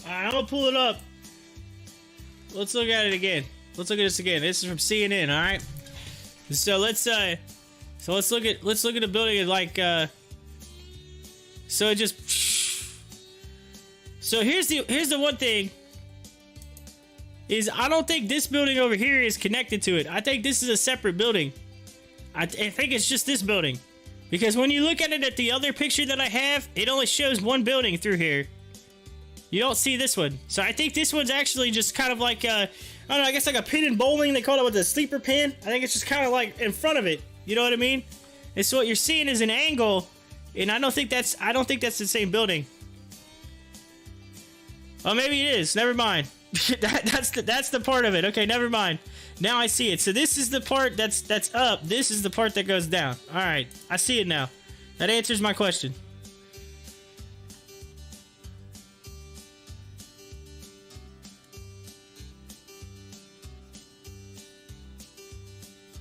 Alright, I'm gonna pull it up. Let's look at it again. Let's look at this again. This is from CNN, alright? So let's look at the building like so it just so here's the one thing is I don't think this building over here is connected to it. I think this is a separate building. I think it's just this building. Because when you look at it at the other picture that I have, it only shows one building through here. You don't see this one. So I think this one's actually just kind of like, I don't know, I guess like a pin in bowling. They call it with a sleeper pin. I think it's just kind of like in front of it. You know what I mean? And so what you're seeing is an angle, and I don't think that's the same building. Oh, maybe it is. Never mind. that's the part of it. Okay, never mind. Now I see it. So this is the part that's up. This is the part that goes down. All right, I see it now. That answers my question.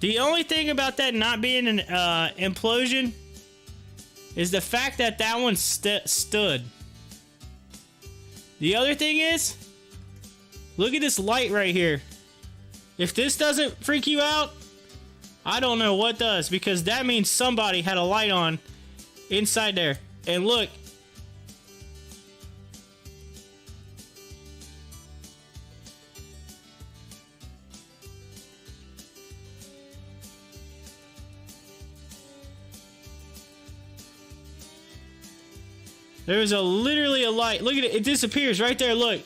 The only thing about that not being an implosion is the fact that that one stood. The other thing is, look at this light right here. If this doesn't freak you out, I don't know what does, because that means somebody had a light on inside there. And look. There's literally a light. Look at it. It disappears right there. Look.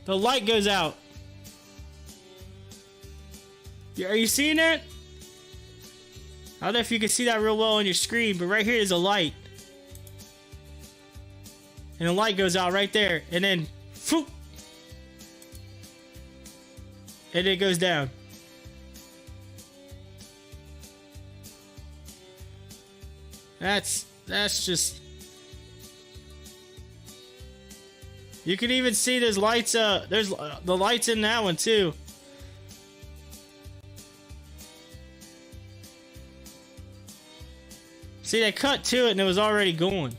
The light goes out. Are you seeing that? I don't know if you can see that real well on your screen, but right here is a light. And the light goes out right there. And then, whoop, and it goes down. That's just... You can even see there's lights, there's the lights in that one too. See, they cut to it and it was already going.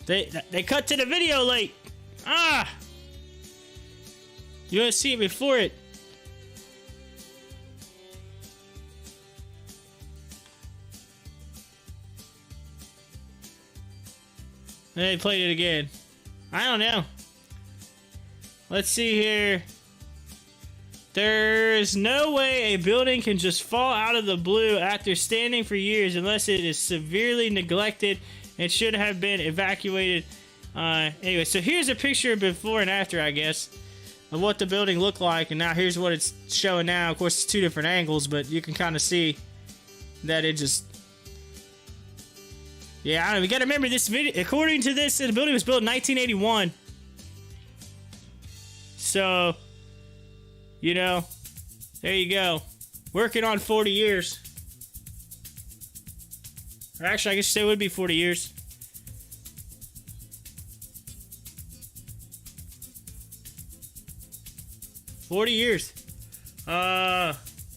They cut to the video late. Ah! You want to see it before it. And they played it again. I don't know. Let's see here. There's no way a building can just fall out of the blue after standing for years unless it is severely neglected and should have been evacuated. Anyway, so here's a picture before and after, I guess, of what the building looked like. And now here's what it's showing now. Of course, it's two different angles, but you can kind of see that it just... Yeah, I don't know, we gotta remember this video. According to this, the building was built in 1981. So, you know, there you go. Working on 40 years. Or actually, I guess it would be 40 years.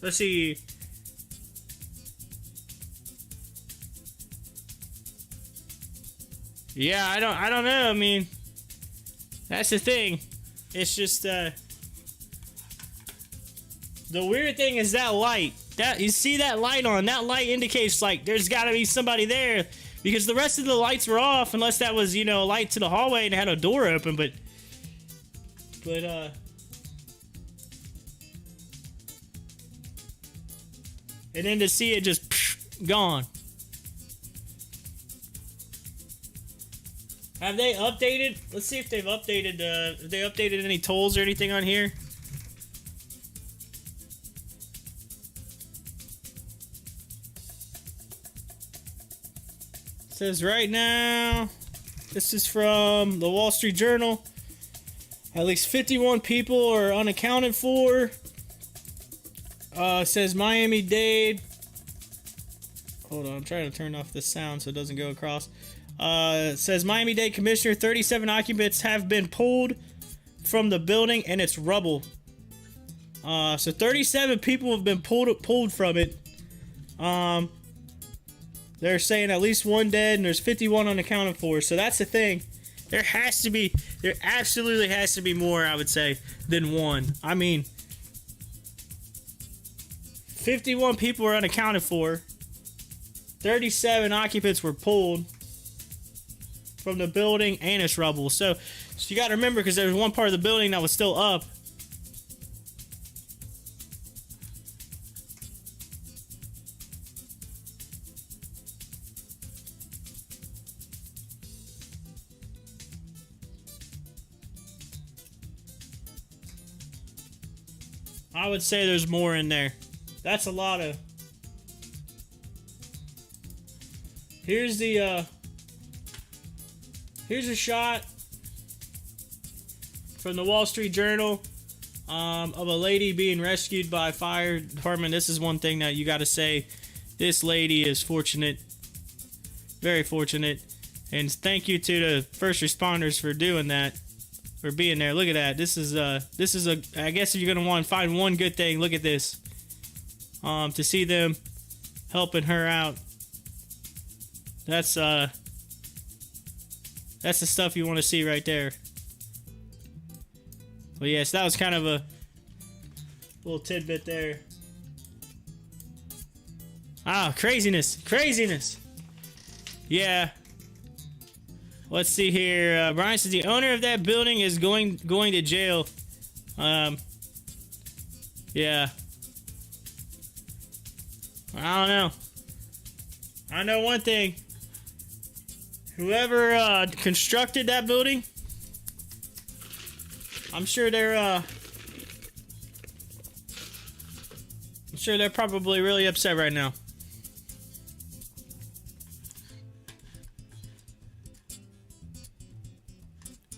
Let's see. Yeah, I don't know. I mean, that's the thing. It's just the weird thing is that light. That you see that light on. That light indicates like there's got to be somebody there, because the rest of the lights were off unless that was, you know, a light to the hallway and it had a door open, but and then to see it just gone. Have they updated? Let's see if they've updated. Have they updated any tolls or anything on here? It says right now, this is from the Wall Street Journal. At least 51 people are unaccounted for. Says Miami-Dade. Hold on, I'm trying to turn off the sound so it doesn't go across. Says Miami-Dade Commissioner, 37 occupants have been pulled from the building and its rubble. So 37 people have been pulled from it. They're saying at least one dead and there's 51 unaccounted for. So that's the thing. There absolutely has to be more, I would say, than one. I mean, 51 people are unaccounted for. 37 occupants were pulled from the building and its rubble. So you got to remember, because there was one part of the building that was still up. I would say there's more in there. That's a lot of... Here's a shot from the Wall Street Journal of a lady being rescued by fire department. This is one thing that you got to say. This lady is fortunate, very fortunate, and thank you to the first responders for doing that, for being there. Look at that. This is a. I guess if you're gonna want to find one good thing, look at this. To see them helping her out. That's the stuff you want to see right there. Well, yes, that was kind of a little tidbit there. Ah, craziness. Yeah. Let's see here. Brian says the owner of that building is going to jail. Yeah. I don't know. I know one thing. Whoever constructed that building, I'm sure they're probably really upset right now.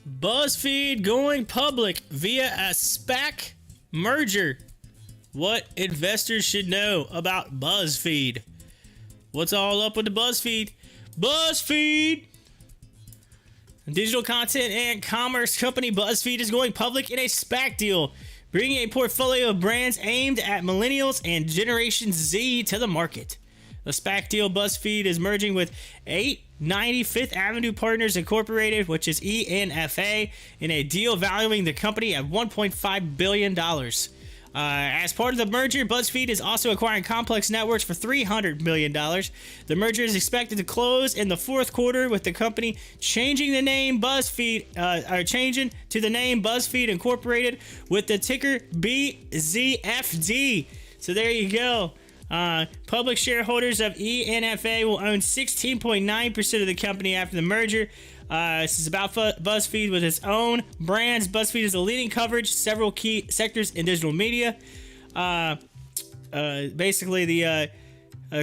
BuzzFeed going public via a SPAC merger. What investors should know about BuzzFeed. What's all up with the BuzzFeed? BuzzFeed! Digital content and commerce company BuzzFeed is going public in a SPAC deal, bringing a portfolio of brands aimed at millennials and Generation Z to the market. The SPAC deal, BuzzFeed is merging with 890 Fifth Avenue Partners Incorporated, which is ENFA, in a deal valuing the company at $1.5 billion. As part of the merger, BuzzFeed is also acquiring Complex Networks for $300 million. The merger is expected to close in the fourth quarter, with the company changing the name changing to the name BuzzFeed Incorporated with the ticker BZFD. So there you go. Public shareholders of ENFA will own 16.9% of the company after the merger. This is about BuzzFeed with its own brands. BuzzFeed is a leading coverage several key sectors in digital media. Basically, the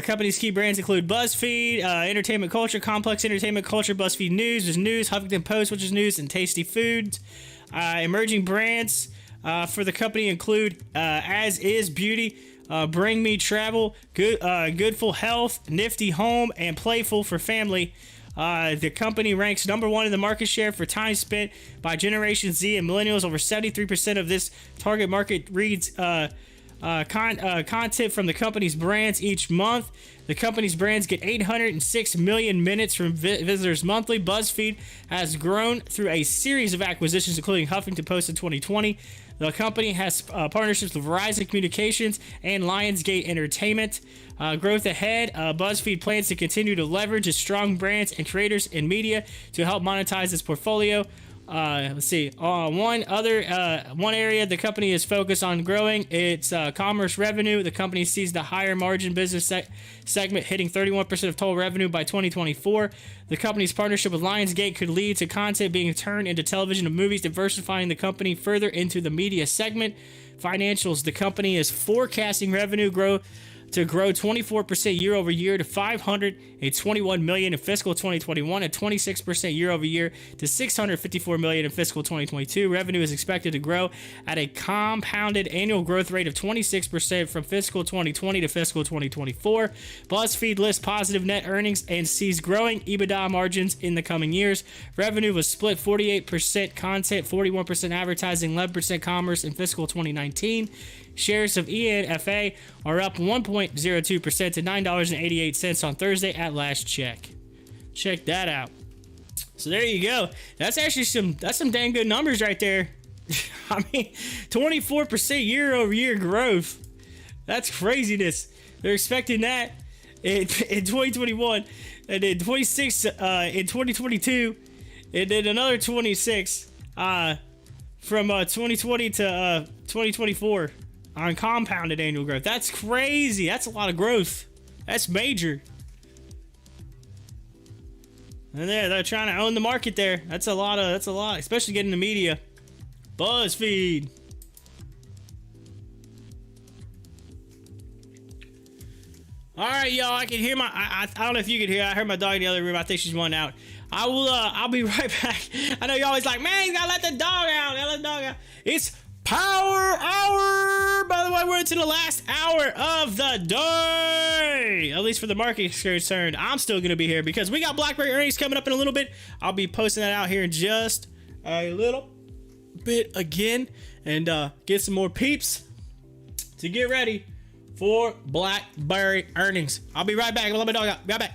company's key brands include BuzzFeed, Entertainment Culture, Complex Entertainment Culture, BuzzFeed News, which is news, Huffington Post, which is news, and Tasty Foods. Emerging brands for the company include As Is Beauty, Bring Me Travel, Goodful Health, Nifty Home, and Playful for Family. The company ranks number one in the market share for time spent by Generation Z and millennials. Over 73% of this target market reads content from the company's brands each month. The company's brands get 806 million minutes from visitors monthly. BuzzFeed has grown through a series of acquisitions, including Huffington Post in 2020. The company has partnerships with Verizon Communications and Lionsgate Entertainment. Growth ahead, BuzzFeed plans to continue to leverage its strong brands and creators in media to help monetize its portfolio. Let's see. One area the company is focused on growing its commerce revenue. The company sees the higher margin business segment hitting 31% of total revenue by 2024. The company's partnership with Lionsgate could lead to content being turned into television and movies, diversifying the company further into the media segment. Financials: the company is forecasting revenue grow 24% year over year to $521 million in fiscal 2021 and 26% year over year to $654 million in fiscal 2022. Revenue is expected to grow at a compounded annual growth rate of 26% from fiscal 2020 to fiscal 2024. BuzzFeed lists positive net earnings and sees growing EBITDA margins in the coming years. Revenue was split 48% content, 41% advertising, 11% commerce in fiscal 2019. Shares of ENFA are up 1.02% to $9.88 on Thursday at last check. Check that out. So there you go. That's actually some dang good numbers right there. I mean, 24% year over year growth. That's craziness. They're expecting that in 2021, and then 26 in 2022, and then another 26 from 2020 to 2024. On compounded annual growth. That's crazy. That's a lot of growth. That's major. And they're trying to own the market there. That's a lot, especially getting the media. BuzzFeed. All right, y'all. I can hear I don't know if you can hear. I heard my dog in the other room. I think she's one out. I'll be right back. I know you're always like, man, you gotta let the dog out. You gotta let the dog out. It's Power Hour! By the way, we're into the last hour of the day. At least for the market is concerned. I'm still going to be here because we got BlackBerry earnings coming up in a little bit. I'll be posting that out here in just a little bit again. And get some more peeps to get ready for BlackBerry earnings. I'll be right back. I'll let my dog out. Be right back.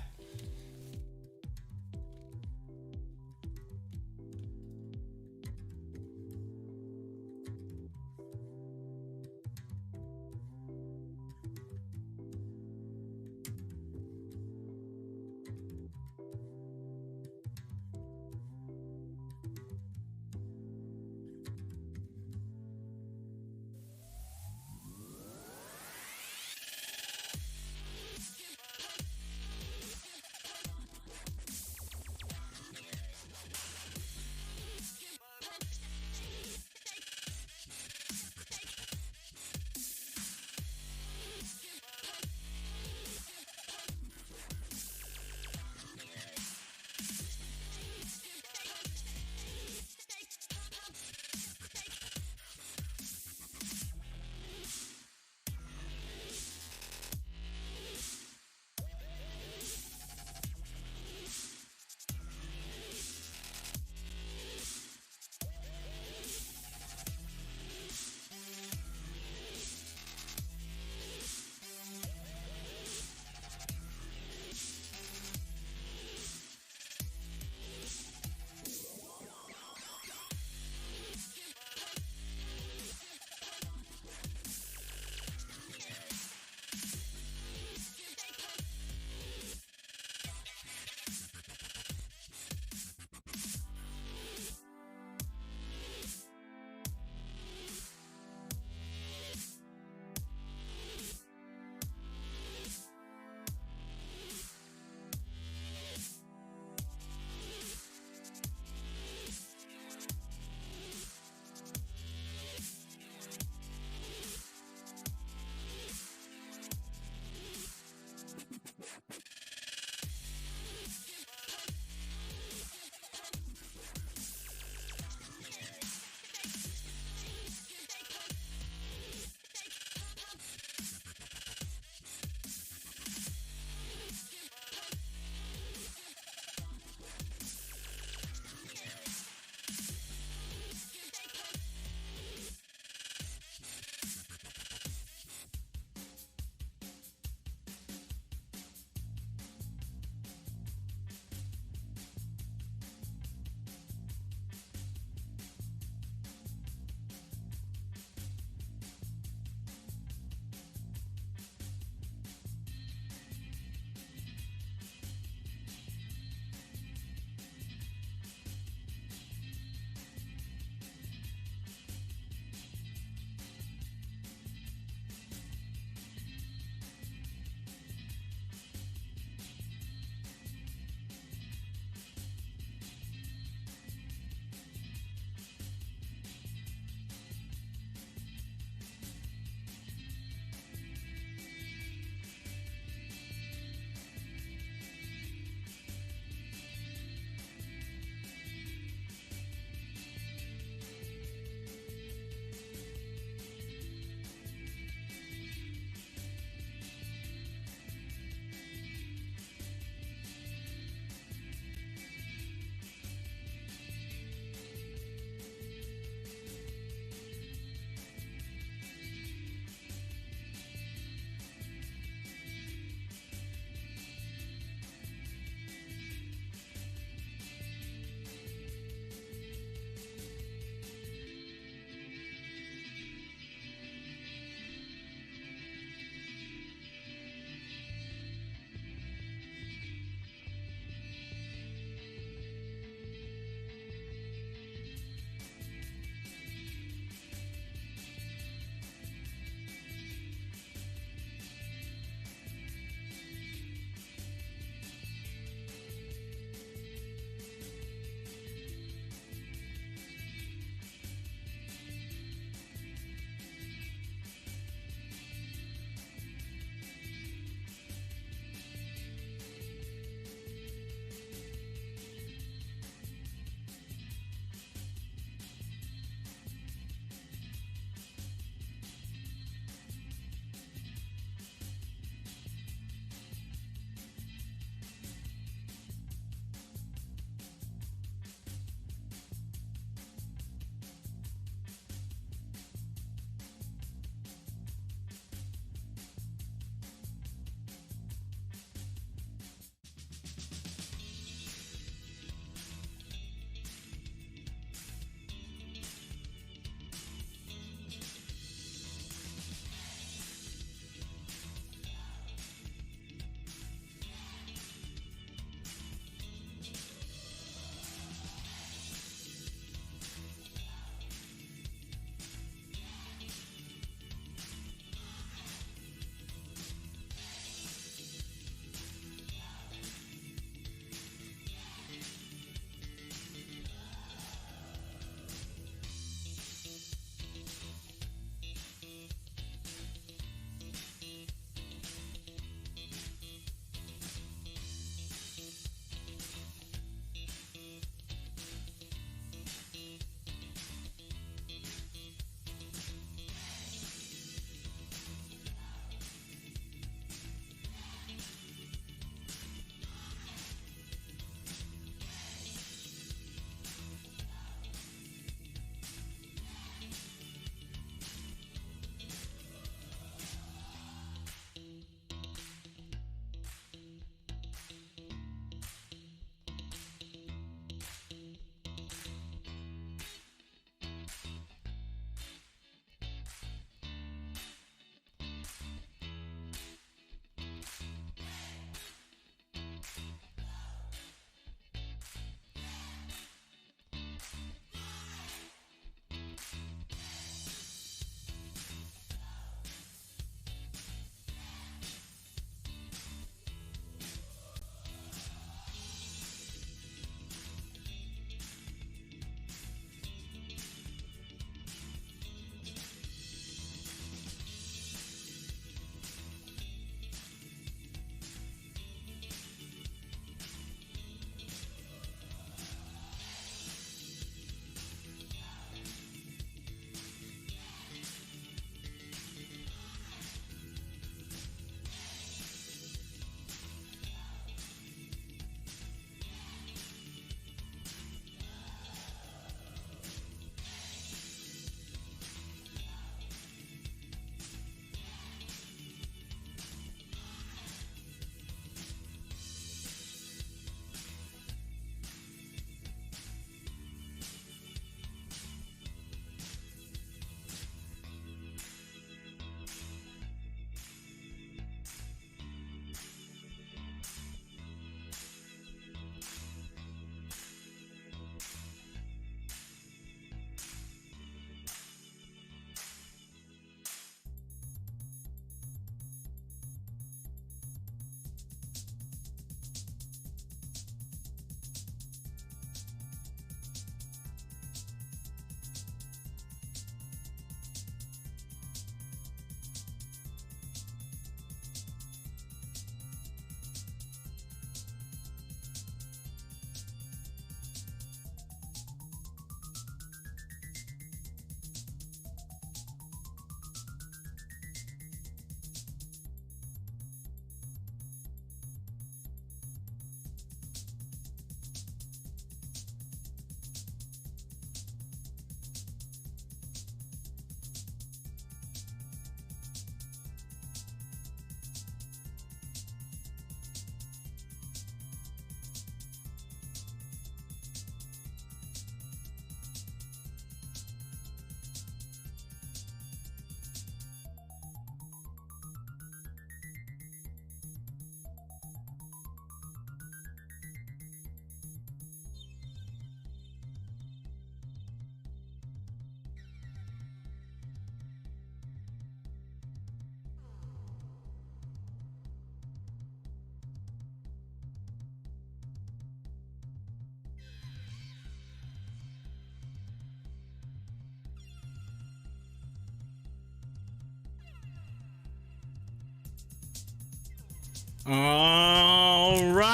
Alrighty.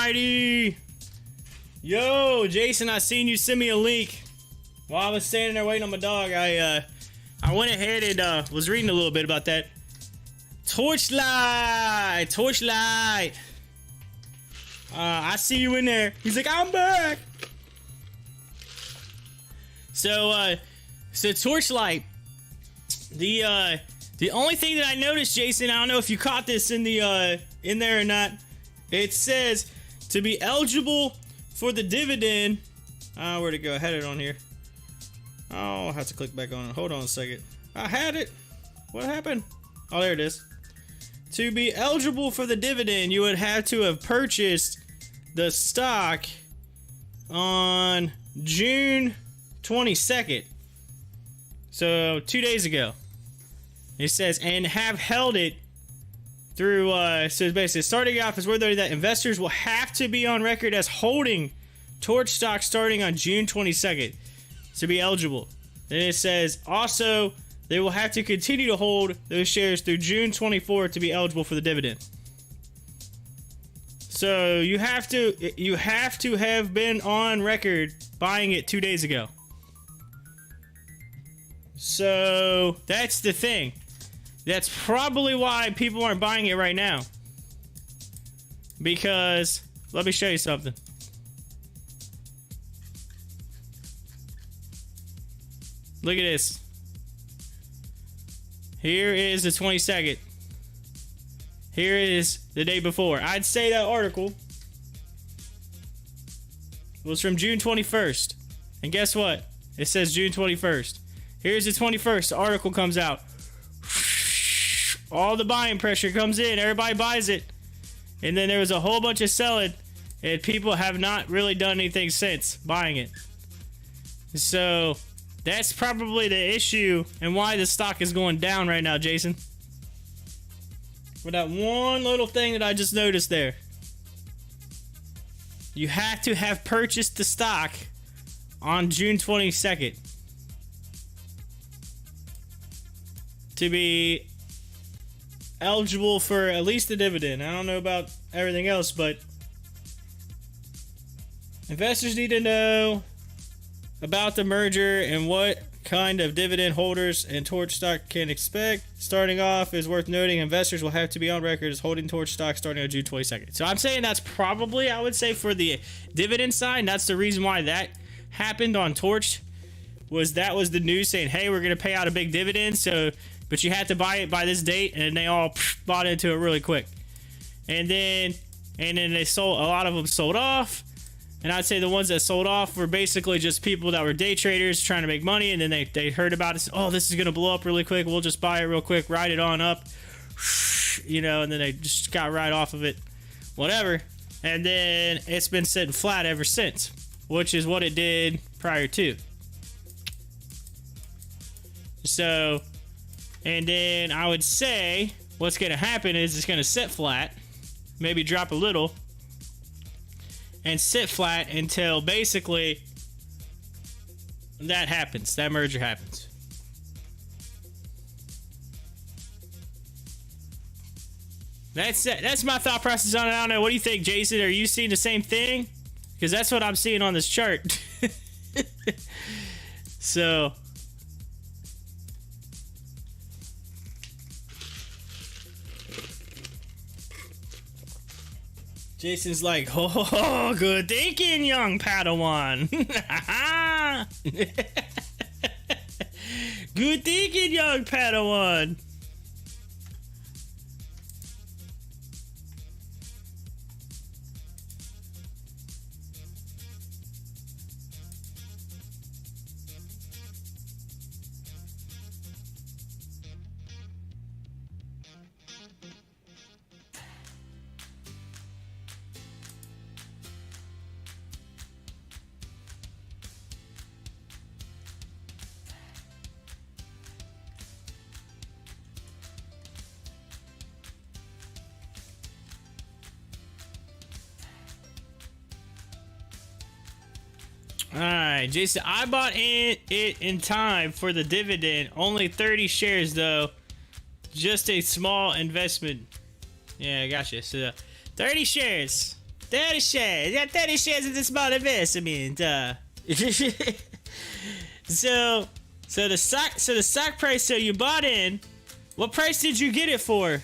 Yo, Jason, I seen you send me a link. While I was standing there waiting on my dog, I went ahead and was reading a little bit about that. Torchlight. I see you in there. He's like, I'm back. So Torchlight. The only thing that I noticed, Jason, I don't know if you caught this in the in there or not. It says to be eligible for the dividend. Where'd it go? I had it on here. Oh, I'll have to click back on it. Hold on a second. I had it. What happened? Oh, there it is. To be eligible for the dividend, you would have to have purchased the stock on June 22nd. So 2 days ago. It says, and have held it through, so it's basically starting off as where that investors will have to be on record as holding Torch stock starting on June 22nd to be eligible. Then it says, also, they will have to continue to hold those shares through June 24th to be eligible for the dividend. So you have to have been on record buying it 2 days ago. So that's the thing. That's probably why people aren't buying it right now. Because, let me show you something. Look at this. Here is the 22nd. Here is the day before. I'd say that article was from June 21st. And guess what? It says June 21st. Here's the 21st. The article comes out. All the buying pressure comes in. Everybody buys it. And then there was a whole bunch of selling. And people have not really done anything since buying it. So that's probably the issue and why the stock is going down right now, Jason. For that one little thing that I just noticed there. You have to have purchased the stock on June 22nd to be eligible for at least the dividend. I don't know about everything else, but investors need to know about the merger and what kind of dividend holders and Torch stock can expect. Starting off, is worth noting investors will have to be on record as holding Torch stock starting on June 22nd. So I'm saying that's probably, I would say, for the dividend side. That's the reason why that happened on Torch. That was the news saying, hey, we're going to pay out a big dividend. So, but you had to buy it by this date, and they all bought into it really quick. And then they sold, a lot of them sold off. And I'd say the ones that sold off were basically just people that were day traders trying to make money, and then they heard about it. Oh, this is going to blow up really quick. We'll just buy it real quick, ride it on up, you know, and then they just got right off of it, whatever. And then it's been sitting flat ever since, which is what it did prior to. So, and then I would say what's going to happen is it's going to sit flat, maybe drop a little, and sit flat until basically that happens, that merger happens. That's my thought process on it. I don't know. What do you think, Jason? Are you seeing the same thing? Because that's what I'm seeing on this chart. So Jason's like, oh, good thinking, young Padawan. Good thinking, young Padawan. Alright, Jason, I bought it in time for the dividend. Only 30 shares, though. Just a small investment. Yeah, I gotcha. So, 30 shares. 30 shares. Yeah, 30 shares of this small investment. So the stock price. So you bought in. What price did you get it for? I'm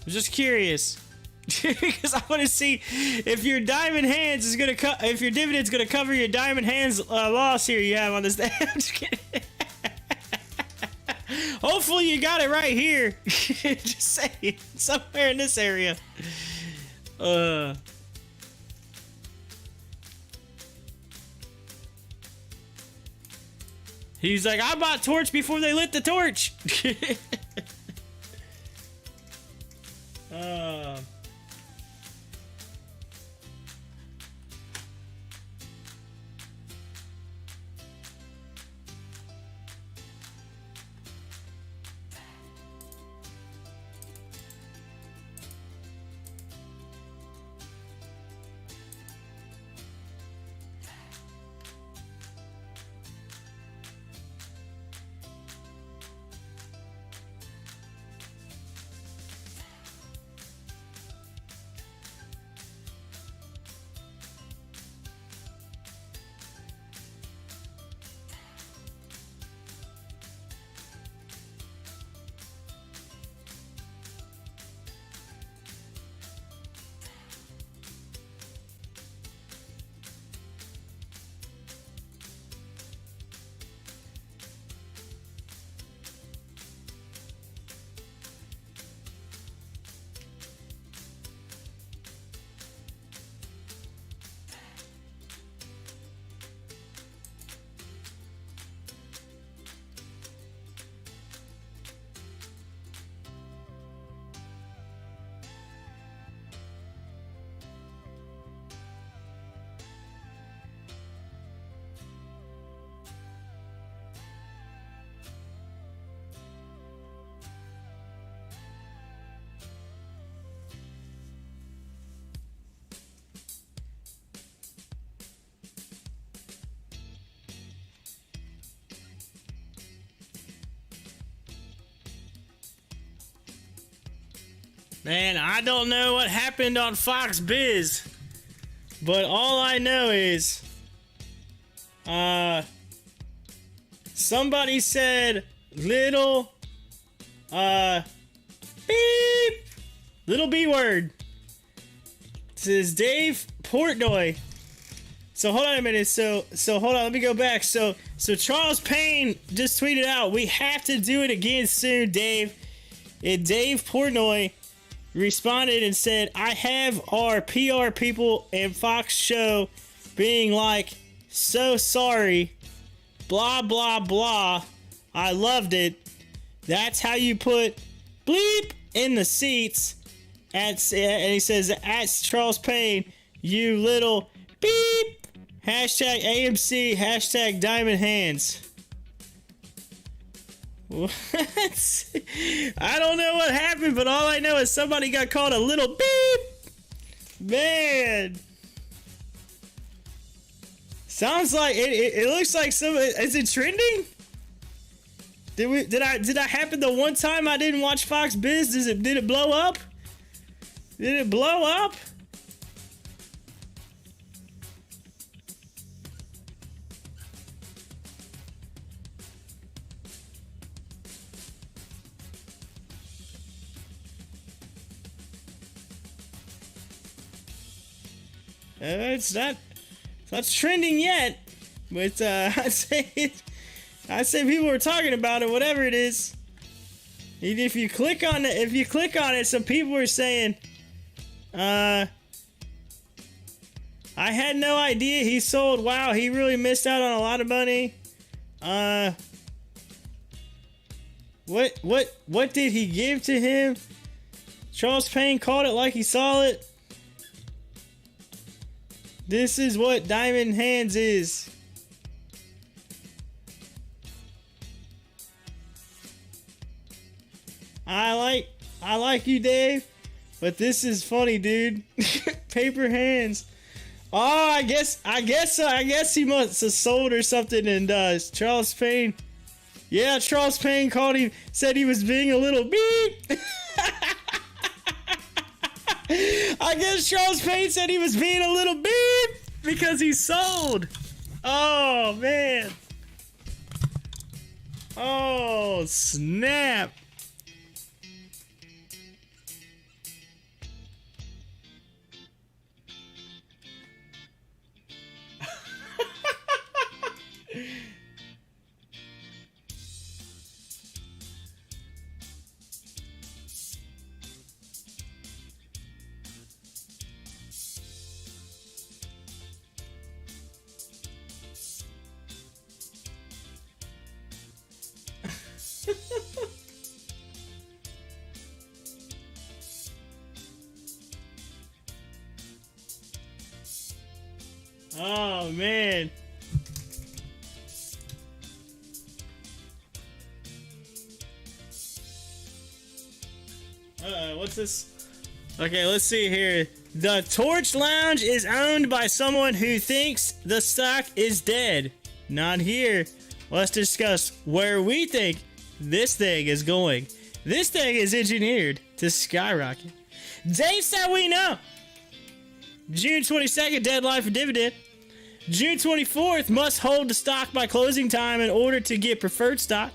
just curious. Because I want to see if your diamond hands is gonna if your dividend's gonna cover your diamond hands loss here you have on this. I'm just kidding. Hopefully you got it right here. Just saying, somewhere in this area. He's like, I bought torch before they lit the torch. Man, I don't know what happened on Fox Biz, but all I know is, somebody said little, beep, little B word. This is Dave Portnoy. So hold on a minute. So hold on. Let me go back. So Charles Payne just tweeted out, "We have to do it again soon, Dave." And Dave Portnoy responded and said, "I have our PR people and Fox show being like, so sorry, blah, blah, blah. I loved it. That's how you put bleep in the seats." And he says, "At Charles Payne, you little beep. Hashtag AMC, hashtag Diamond Hands." What? I don't know what happened, but all I know is somebody got called a little beep. Man. Sounds like it looks like some. Is it trending? Did I happen the one time I didn't watch Fox Biz? Did it blow up? Did it blow up? It's not trending yet, but I'd say people are talking about it. Whatever it is, if you click on it, some people are saying, "I had no idea he sold. Wow, he really missed out on a lot of money." What did he give to him? Charles Payne called it like he saw it. This is what Diamond Hands is. I like you, Dave, but this is funny, dude. Paper hands. Oh, I guess he must have sold or something. And Charles Payne, yeah, Charles Payne called him, said he was being a little beep. I guess Charles Payne said he was being a little beep because he sold. Oh, man. Oh, snap. Oh, man. What's this? Okay, let's see here. The Torch Lounge is owned by someone who thinks the stock is dead. Not here. Let's discuss where we think this thing is going. This thing is engineered to skyrocket. Dates that we know. June 22nd, deadline for dividend. June 24th, must hold the stock by closing time in order to get preferred stock.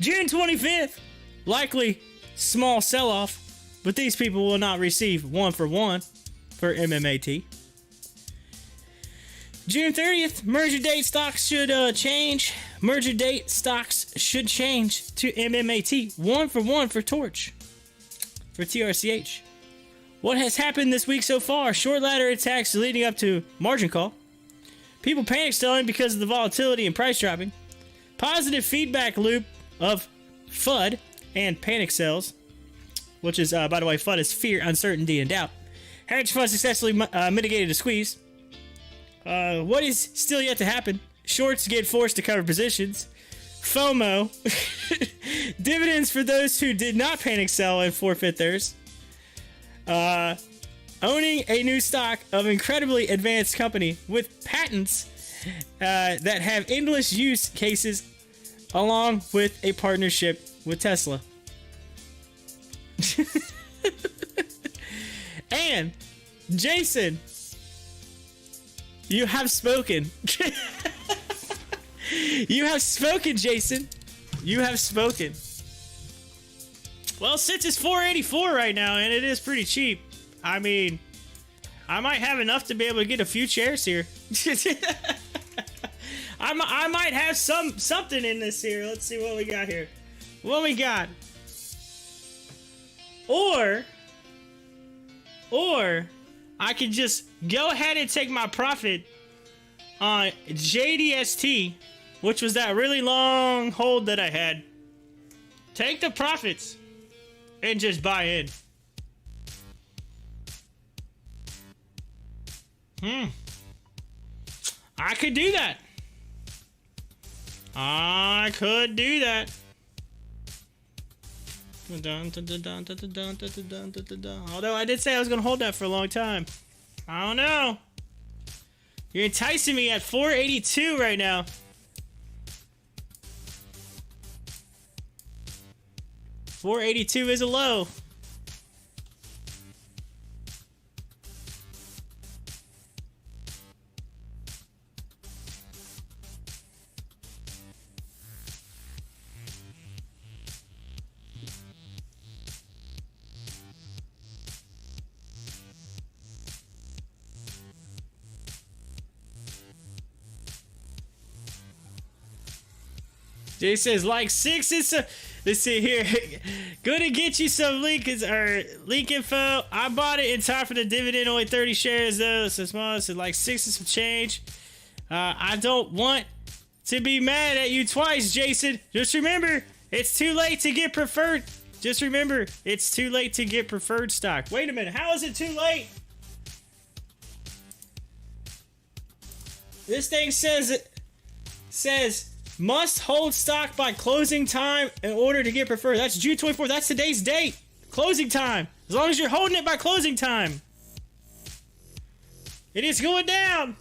June 25th, likely small sell-off, but these people will not receive 1-for-1 for MMAT. June 30th, merger date stocks should change. Merger date stocks should change to MMAT. 1-for-1 for Torch. For TRCH. What has happened this week so far? Short ladder attacks leading up to margin call. People panic selling because of the volatility and price dropping. Positive feedback loop of FUD and panic sells, which is, by the way, FUD is fear, uncertainty, and doubt. Hedge fund successfully mitigated a squeeze. What is still yet to happen? Shorts get forced to cover positions. FOMO. Dividends for those who did not panic sell and forfeit theirs. Owning a new stock of incredibly advanced company with patents that have endless use cases, along with a partnership with Tesla. And Jason, you have spoken. You have spoken, Jason. You have spoken. Well, since it's $4.84 right now, and it is pretty cheap, I mean, I might have enough to be able to get a few chairs here. I might have something in this here. Let's see what we got here. What we got? Or I could just go ahead and take my profit on JDST, which was that really long hold that I had. Take the profits and just buy in. I could do that. I could do that. Although I did say I was going to hold that for a long time. I don't know. You're enticing me at 482 right now. $482 is a low. Jay says like 6 is a, let's see here. Gonna get you some link info. I bought it in time for the dividend, only 30 shares though. So small, so like 6 is some change. I don't want to be mad at you twice, Jason. Just remember, it's too late to get preferred. Just remember, it's too late to get preferred stock. Wait a minute, how is it too late? This thing says must hold stock by closing time in order to get preferred. That's June 24th. That's today's date. Closing time. As long as you're holding it by closing time. It is going down.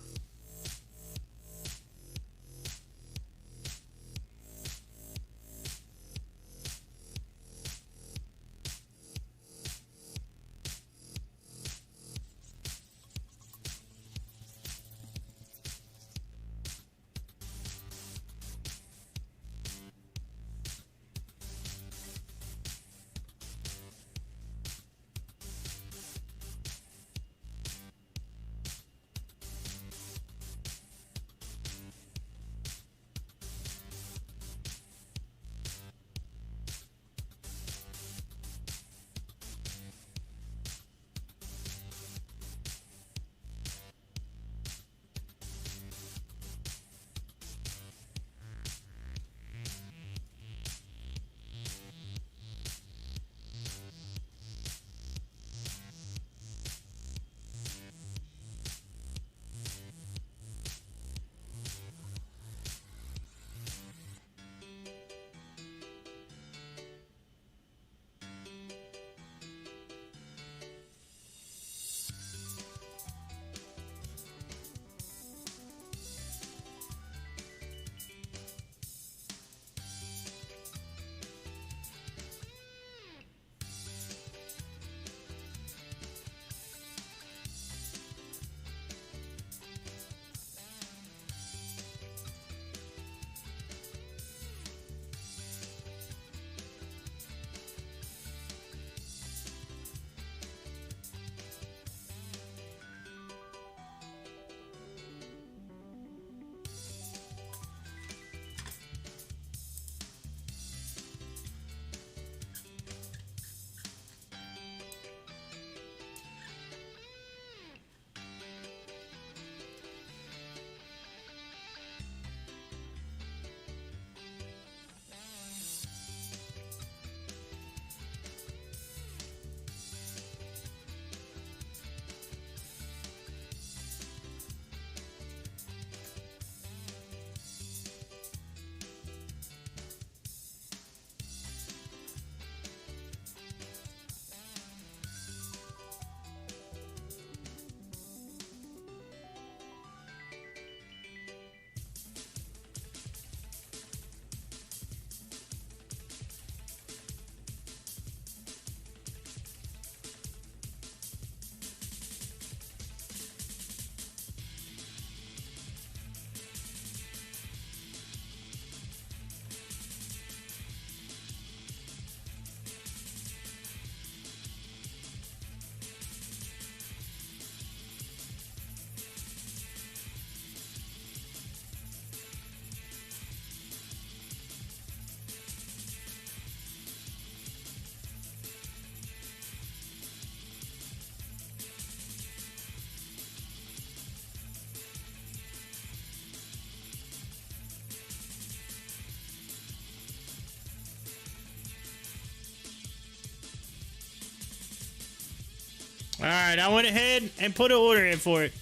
Alright, I went ahead and put an order in for it.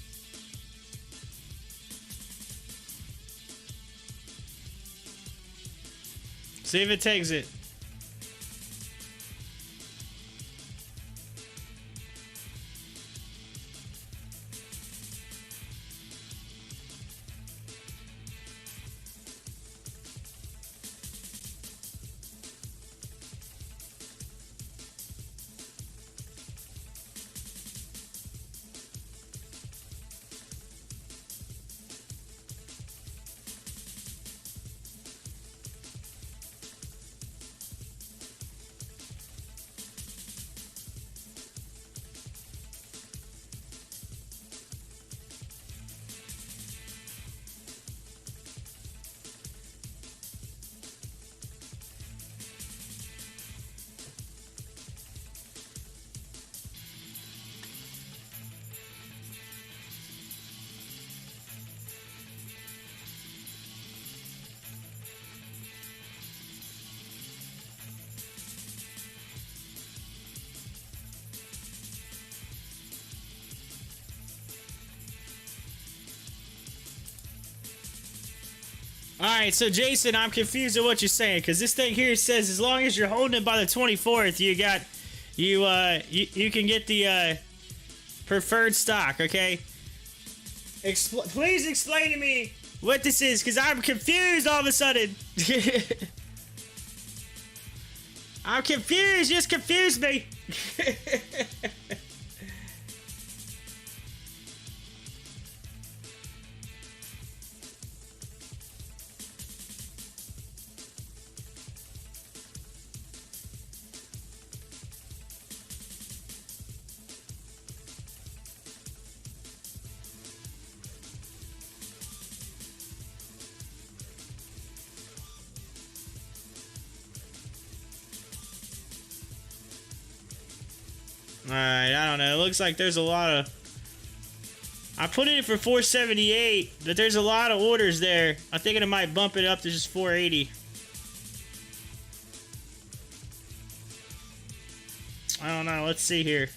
See if it takes it. Alright, so Jason, I'm confused at what you're saying, because this thing here says as long as you're holding it by the 24th, you can get the preferred stock, okay? Please explain to me what this is, because I'm confused all of a sudden. I'm confused, just confuse me. Alright, I don't know. It looks like there's a lot of... I put it in for 478, but there's a lot of orders there. I'm thinking it might bump it up to just 480. I don't know. Let's see here.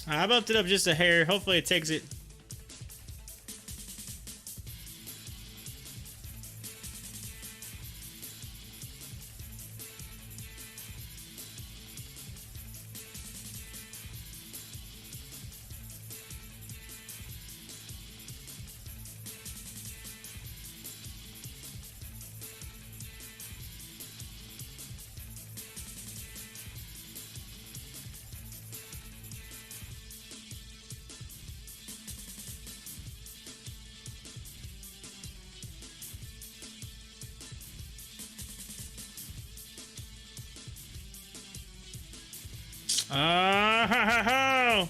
I bumped it up just a hair. Hopefully it takes it. Oh,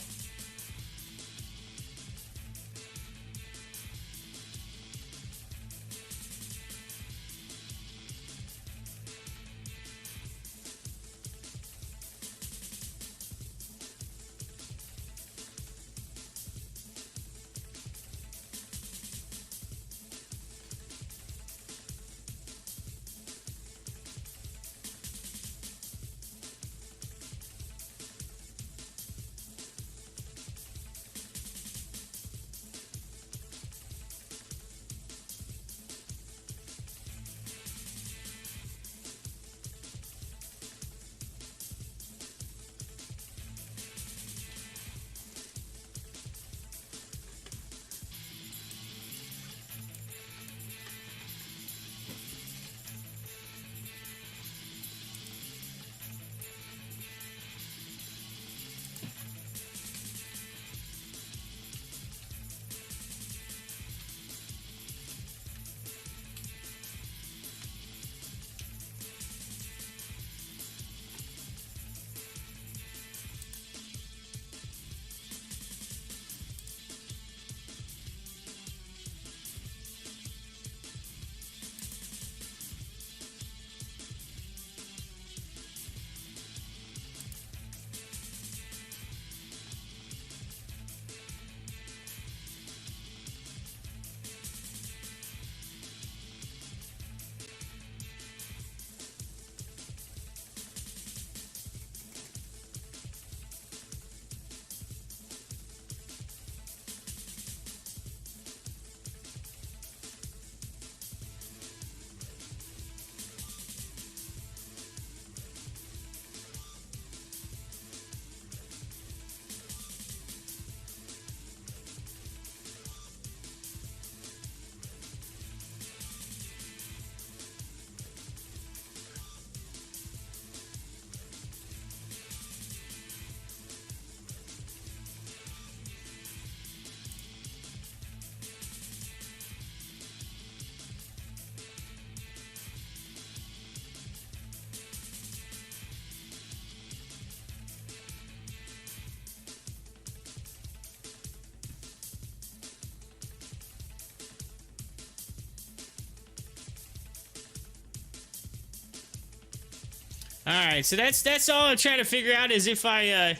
All right, so that's all I'm trying to figure out is if I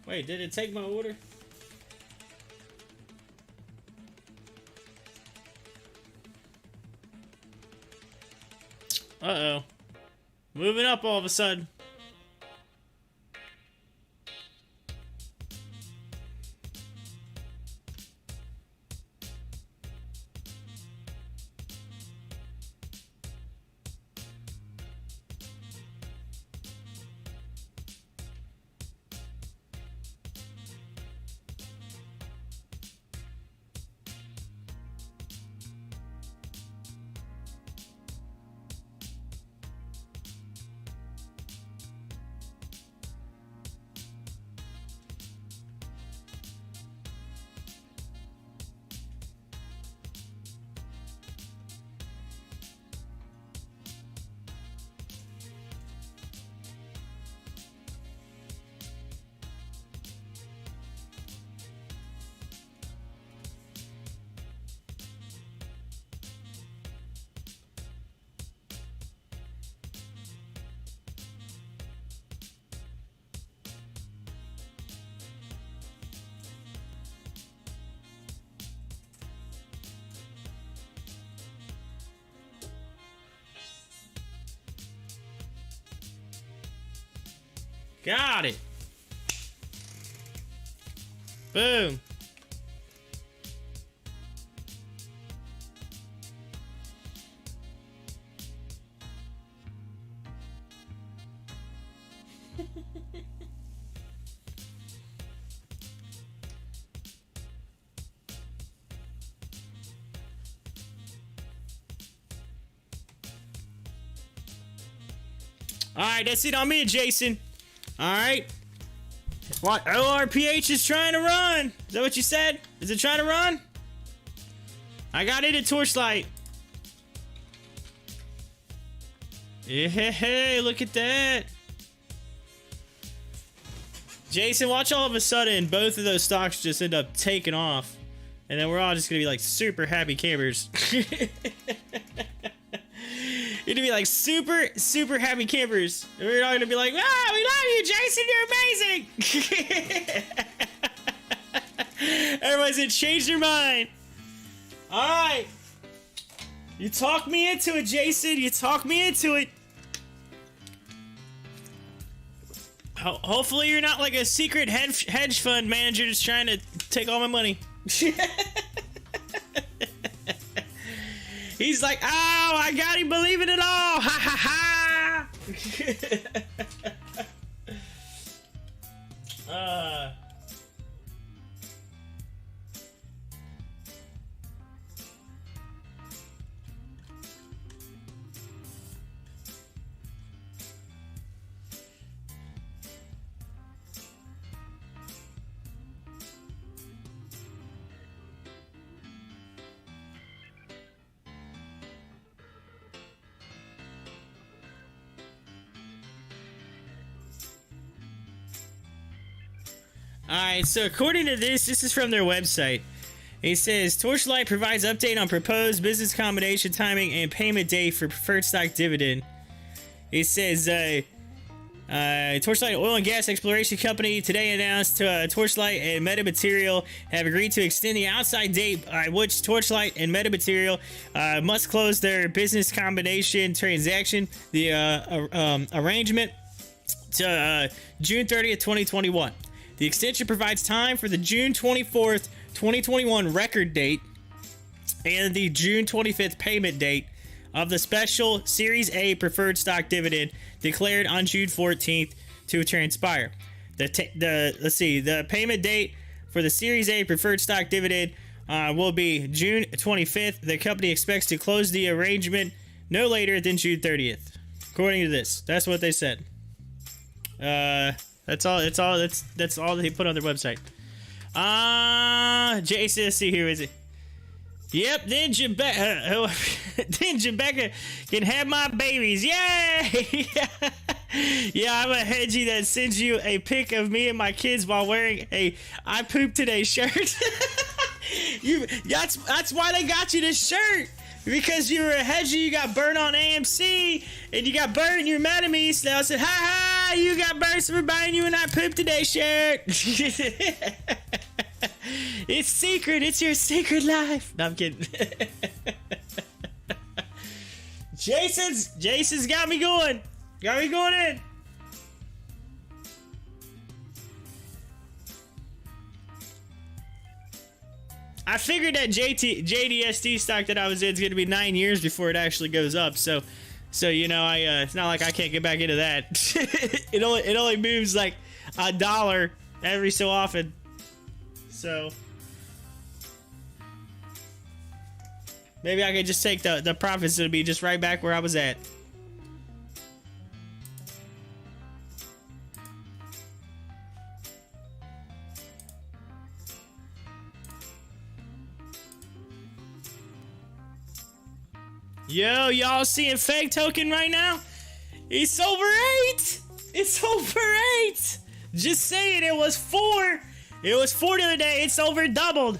wait, did it take my order? Uh-oh. Moving up all of a sudden. Got it. Boom. All right, that's it on me, Jason. All right. What? ORPH is trying to run. Is that what you said? Is it trying to run? I got it at Torchlight. Yeah, hey, look at that. Jason, watch all of a sudden both of those stocks just end up taking off. And then we're all just going to be like super happy campers. You're gonna be like super happy campers. And we're all gonna be like, ah, we love you, Jason, you're amazing. Everybody's gonna change their mind. All right. You talked me into it, Jason. You talked me into it. Hopefully you're not like a secret hedge fund manager just trying to take all my money. He's like, oh, I got him believing it all. Ha ha ha. Alright, so according to this is from their website. It says, Torchlight provides update on proposed business combination timing and payment date for preferred stock dividend. It says, Torchlight Oil and Gas Exploration Company today announced Torchlight and Metamaterial have agreed to extend the outside date by which Torchlight and Metamaterial must close their business combination transaction, the arrangement, to June 30th, 2021. The extension provides time for the June 24th, 2021 record date and the June 25th payment date of the special Series A preferred stock dividend declared on June 14th to transpire. The payment date for the Series A preferred stock dividend will be June 25th. The company expects to close the arrangement no later than June 30th. According to this, that's what they said. That's all they put on their website. Jason, let's see, who is it? Yep, then Jebecca can have my babies. Yay! Yeah, I'm a hedgie that sends you a pic of me and my kids while wearing a I pooped today shirt. That's why they got you this shirt. because you were a hedger, you got burned on AMC, and you got burned and you're mad at me, so I said, ha ha, you got burned, so we're buying you an I Poop Today shirt. It's secret, it's your secret life. No, I'm kidding. Jason's got me going. Got me going in. I figured that JDSD stock that I was in is going to be 9 years before it actually goes up. So you know, it's not like I can't get back into that. it only moves like $1 every so often. So maybe I could just take the profits. It'll be just right back where I was at. Yo, y'all seeing fake token right now? It's over 8. It's over 8. Just saying, it was 4. It was 4 the other day. It's over doubled.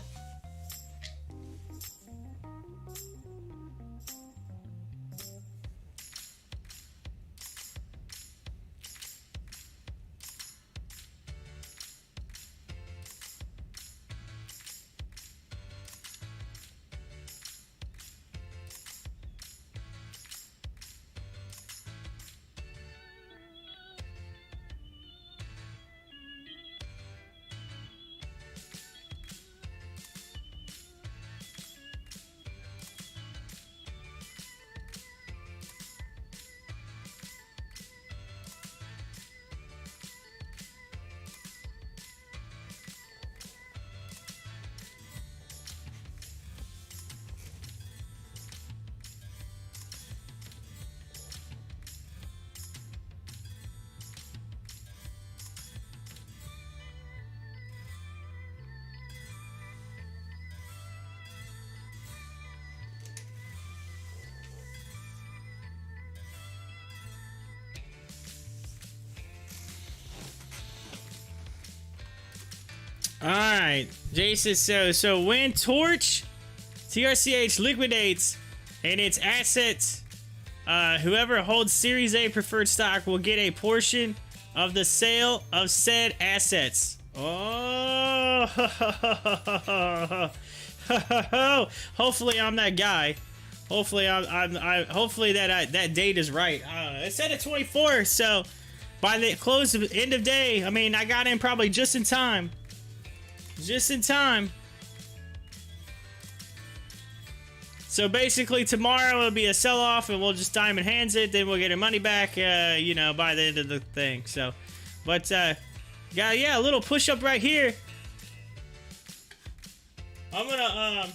Alright, Jason, so when Torch TRCH liquidates and its assets, whoever holds Series A preferred stock will get a portion of the sale of said assets. Oh, hopefully I'm that guy. Hopefully hopefully that date is right. It said at 24, so by the close of end of day, I mean, I got in probably just in time. Just in time. So basically tomorrow it'll be a sell-off and we'll just diamond hands it, then we'll get our money back, you know, by the end of the thing. So, but, yeah, a little push-up right here. I'm gonna,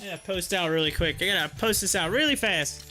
I gotta post out really quick. I gotta post this out really fast.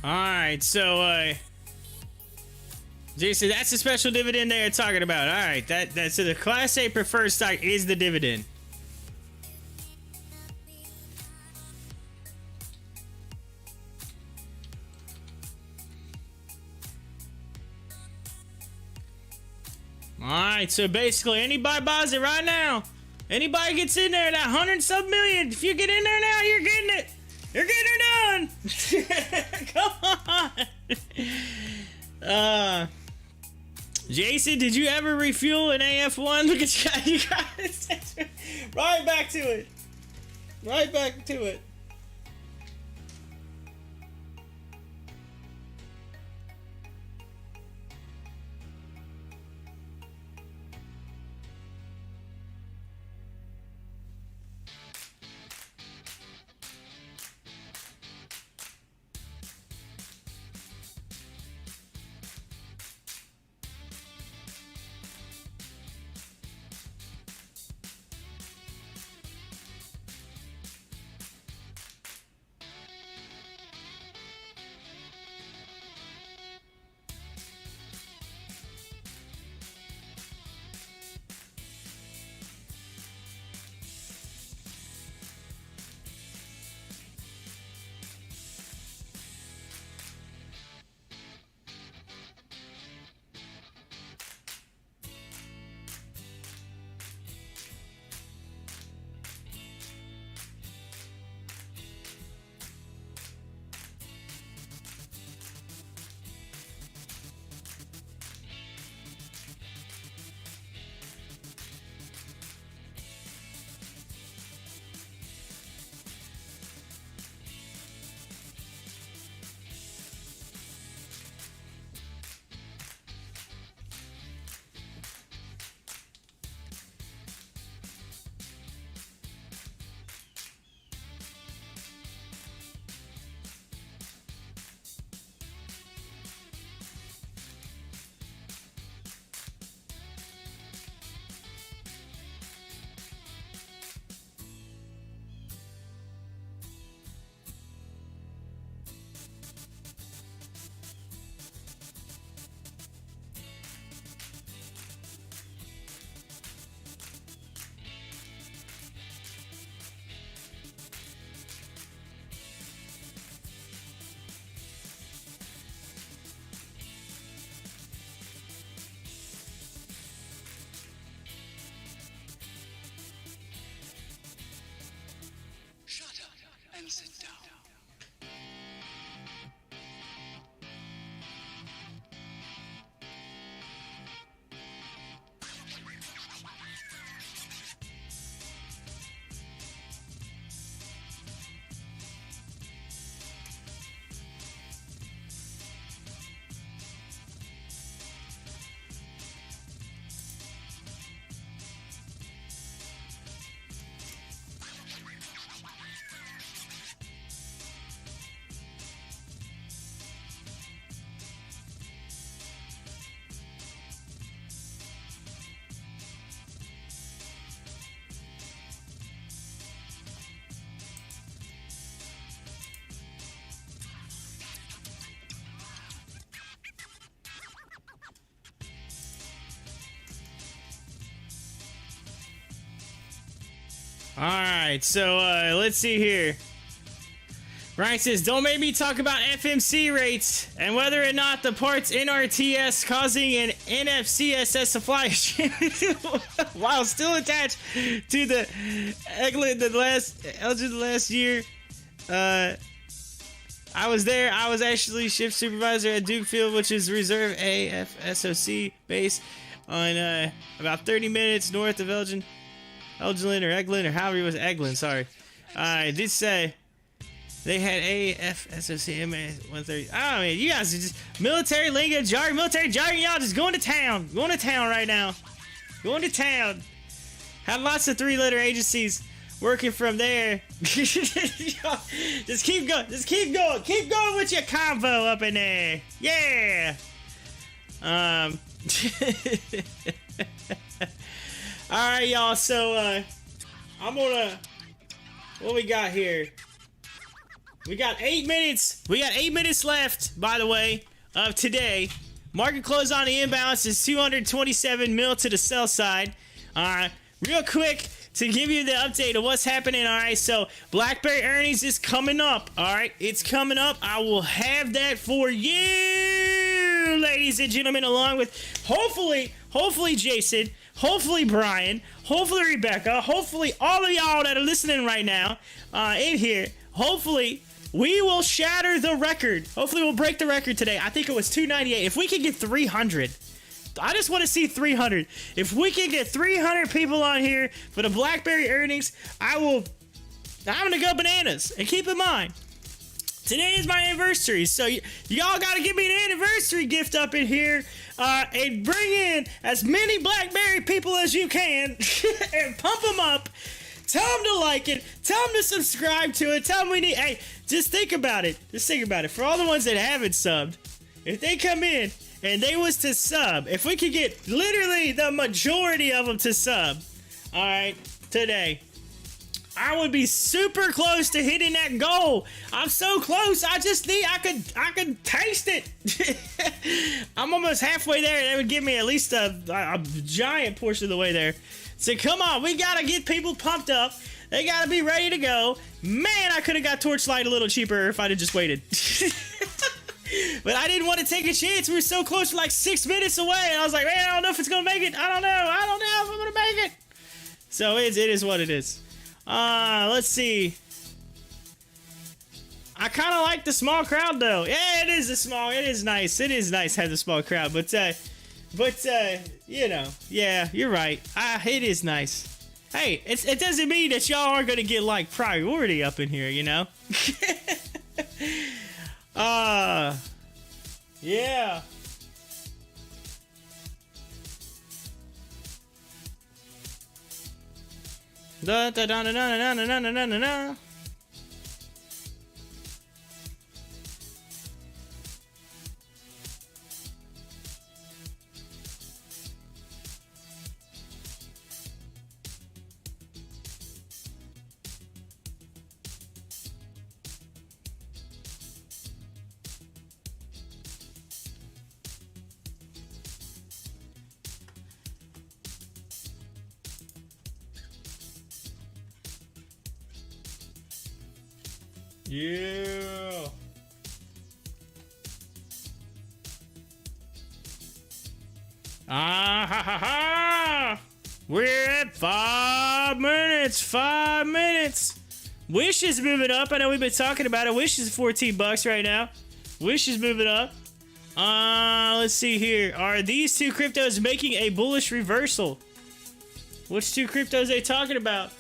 Alright, so, Jason, that's the special dividend they're talking about. Alright, so the Class A preferred stock is the dividend. Alright, so basically anybody buys it right now. Anybody gets in there, that 100-some million, if you get in there now, you're getting it. You're getting it done. Come on. Jason, did you ever refuel an AF1? Look at you guys. Right back to it. Right back to it. Shut up and sit down. Alright, so let's see here. Ryan says, don't make me talk about FMC rates and whether or not the parts NRTS causing an NFCSS supply issue while still attached to the Eglin the last year. I was there. I was actually shift supervisor at Duke Field, which is Reserve AFSOC base on about 30 minutes north of Elgin or Eglin, or however it was, Eglin, sorry. I did say they had AFSOC MA-130. I mean, you guys are just military lingo, jargon, y'all just going to town. Going to town right now. Going to town. Had lots of three-letter agencies working from there. Just keep going. Just keep going. Keep going with your convo up in there. Yeah. Alright, y'all, so, I'm gonna, what we got here? We got 8 minutes. We got 8 minutes left, by the way, of today. Market close on the imbalance is 227 mil to the sell side. Real quick to give you the update of what's happening. All right, so BlackBerry earnings is coming up. All right, it's coming up. I will have that for you, ladies and gentlemen, along with hopefully Jason, hopefully Brian, hopefully Rebecca, hopefully all of y'all that are listening right now in here. Hopefully we will shatter the record. Hopefully we'll break the record today. I think it was 298. If we can get 300, I just want to see 300. If we can get 300 people on here for the BlackBerry earnings, I'm gonna go bananas. And keep in mind, today is my anniversary, so y'all gotta give me an anniversary gift up in here, and bring in as many BlackBerry people as you can, and pump them up. Tell them to like it. Tell them to subscribe to it. Tell them we need. Hey, just think about it. Just think about it. For all the ones that haven't subbed, if they come in and they was to sub, if we could get literally the majority of them to sub, all right, today, I would be super close to hitting that goal. I'm so close. I could taste it. I'm almost halfway there. That would give me at least a giant portion of the way there. So come on, we gotta get people pumped up. They gotta be ready to go. Man, I could have got Torchlight a little cheaper if I'd have just waited. But I didn't want to take a chance. We were so close, for like 6 minutes away. And I was like, man, I don't know if it's gonna make it. I don't know if I'm gonna make it. So it is what it is. Let's see. I kind of like the small crowd though. Yeah, it is nice. It is nice to have the small crowd, but you know, yeah, you're right. It is nice. Hey, it doesn't mean that y'all aren't gonna get like priority up in here, you know? Yeah. Da da da da da da da da da da. Yeah. Ah ha ha ha! We're at 5 minutes. 5 minutes. Wish is moving up. I know we've been talking about it. Wish is $14 right now. Wish is moving up. Let's see here. Are these two cryptos making a bullish reversal? Which two cryptos are they talking about?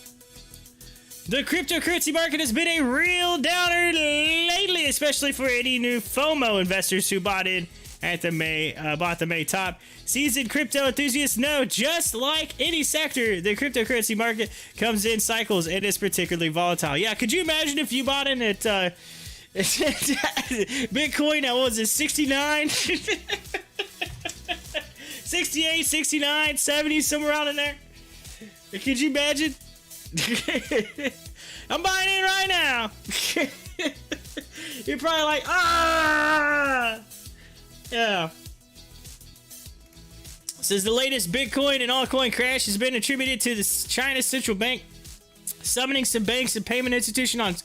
The cryptocurrency market has been a real downer lately, especially for any new FOMO investors who bought in at the May top. Seasoned crypto enthusiasts know, just like any sector, the cryptocurrency market comes in cycles and is particularly volatile. Yeah, could you imagine if you bought in at Bitcoin at, what was it, 69? 68, 69, 70, somewhere around in there? Could you imagine? I'm buying in right now. You're probably like, yeah. Says the latest Bitcoin and altcoin crash has been attributed to the China's central bank summoning some banks and payment institutions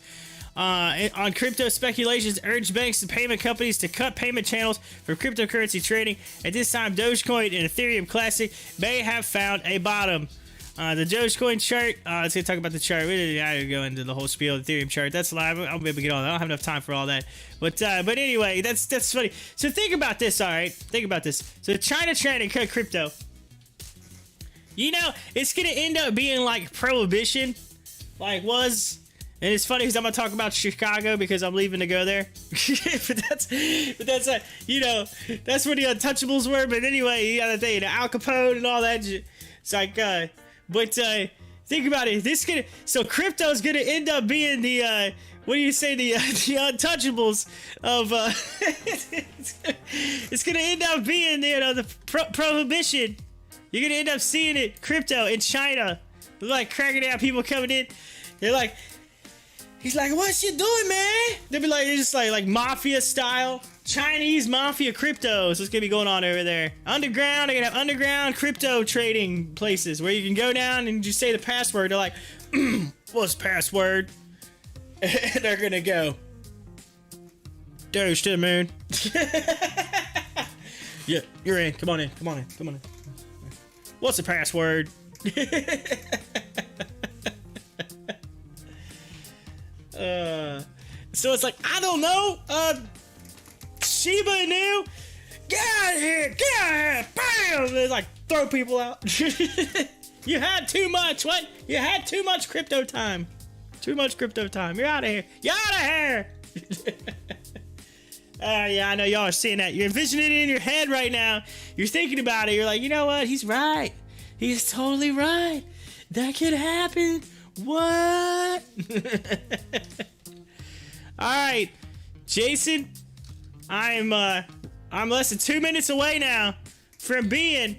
on crypto speculations, urged banks and payment companies to cut payment channels for cryptocurrency trading. At this time, Dogecoin and Ethereum Classic may have found a bottom. The Dogecoin chart, let's talk about the chart. We didn't go into the whole spiel of the Ethereum chart. That's live. I'll be able to get on that. I don't have enough time for all that. But anyway, that's funny. So think about this, all right? Think about this. So China trying to cut crypto. You know, it's going to end up being like prohibition, like was. And it's funny because I'm going to talk about Chicago because I'm leaving to go there. but that's you know, that's where the Untouchables were. But anyway, you got to think, Al Capone and all that. It's like, but think about it. So crypto's gonna end up being the what do you say, the untouchables of it's gonna end up being, you know, the prohibition. You're gonna end up seeing it, crypto in China. They're like cracking out, people coming in. They're like, He's like, "What you doing, man?" They'll be like, it's just like mafia style, Chinese mafia cryptos. What's gonna be going on over there? Underground. They're gonna have underground crypto trading places where you can go down and just say the password. They're like, "What's password?" And they're gonna go, "Doge to the moon." Yeah, you're in. Come on in. Come on in. Come on in. What's the password? So it's like, I don't know. Shiba Inu, get out of here. Get out of here. Bam! They like throw people out. You had too much. What? You had too much crypto time. Too much crypto time. You're out of here. You're out of here. Yeah, I know y'all are seeing that. You're envisioning it in your head right now. You're thinking about it. You're like, you know what? He's right. He's totally right. That could happen. What? All right, Jason. I'm less than 2 minutes away now from being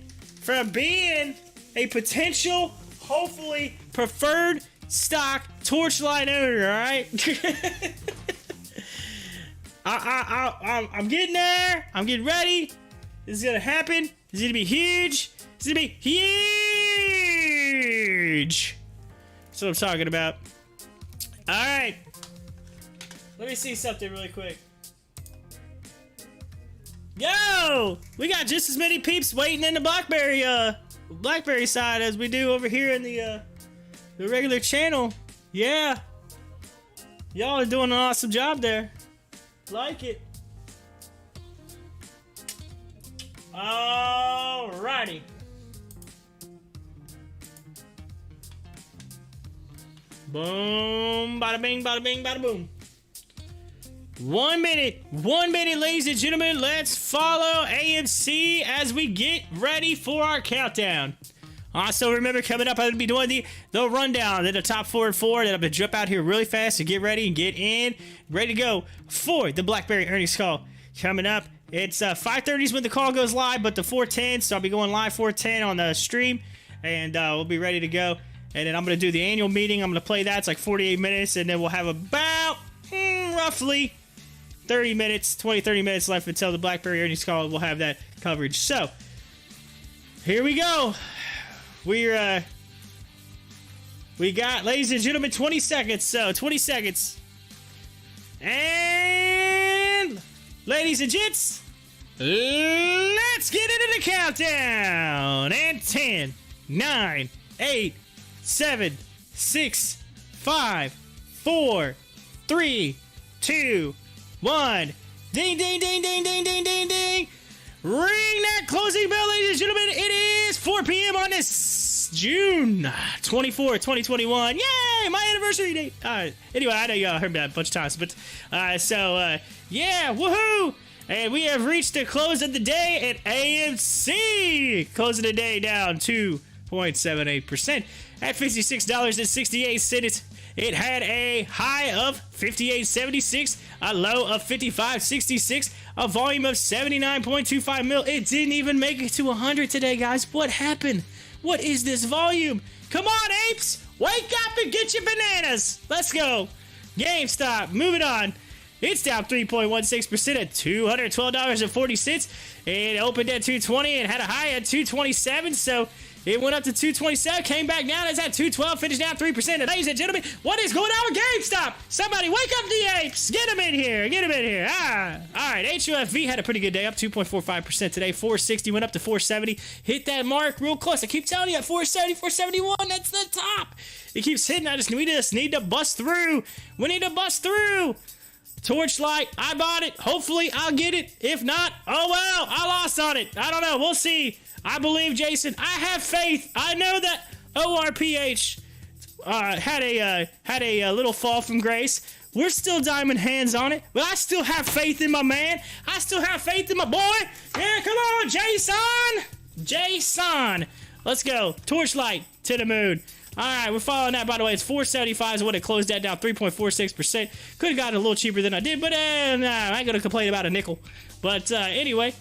a potential, hopefully preferred stock Torchlight owner. All right. I'm getting there. I'm getting ready. This is gonna happen. This is gonna be huge. It's gonna be huge. That's what I'm talking about. All right. Let me see something really quick. Yo, we got just as many peeps waiting in the BlackBerry side as we do over here in the regular channel. Yeah. Y'all are doing an awesome job there. Like it. Alrighty. Boom, bada bing, bada bing, bada boom. 1 minute, ladies and gentlemen. Let's follow AMC as we get ready for our countdown. Also, remember, coming up, I'm going to be doing the rundown of the top 4 and 4 that I'm going to jump out here really fast to get ready and get in, ready to go for the BlackBerry earnings call. Coming up, it's 5:30 is when the call goes live, but the 4:10, so I'll be going live 4:10 on the stream, and we'll be ready to go. And then I'm going to do the annual meeting. I'm going to play that. It's like 48 minutes, and then we'll have about roughly 30 minutes left until the BlackBerry earnings call. We'll have that coverage. So, here we go. We got, ladies and gentlemen, 20 seconds. So, 20 seconds. And, ladies and gents, let's get into the countdown. And 10, 9, 8, 7, 6, 5, 4, 3, 2, 1. Ding, ding, ding, ding, ding, ding, ding, ding. Ring that closing bell, ladies and gentlemen. It is 4 p.m. on this June 24th, 2021. Yay! My anniversary date. Anyway, I know y'all heard that a bunch of times, but yeah, woohoo! And we have reached the close of the day at AMC. Closing the day down 2.78% at $56.68. It had a high of $58.76, a low of $55.66, a volume of 79.25 mil. It didn't even make it to 100 today, guys. What happened? What is this volume? Come on, apes! Wake up and get your bananas! Let's go. GameStop, moving on. It's down 3.16% at $212.40. It opened at $220 and had a high at $227, so it went up to $227, came back down. It's at $212, finished down 3%. And ladies and gentlemen, what is going on with GameStop? Somebody wake up the apes. Get them in here. Get them in here. All right. HOFV had a pretty good day, up 2.45% today. 460 went up to 470. Hit that mark real close. I keep telling you, at 470, 471, that's the top. It keeps hitting. We just need to bust through. We need to bust through. Torchlight, I bought it. Hopefully, I'll get it. If not, oh well, I lost on it. I don't know. We'll see. I believe, Jason. I have faith. I know that ORPH had a little fall from grace. We're still diamond hands on it, but I still have faith in my man. I still have faith in my boy. Yeah, come on, Jason. Jason. Let's go. Torchlight to the moon. All right, we're following that. By the way, it's 475 is what it closed at, down 3.46%. Could have gotten a little cheaper than I did, but nah, I ain't gonna complain about a nickel. But anyway,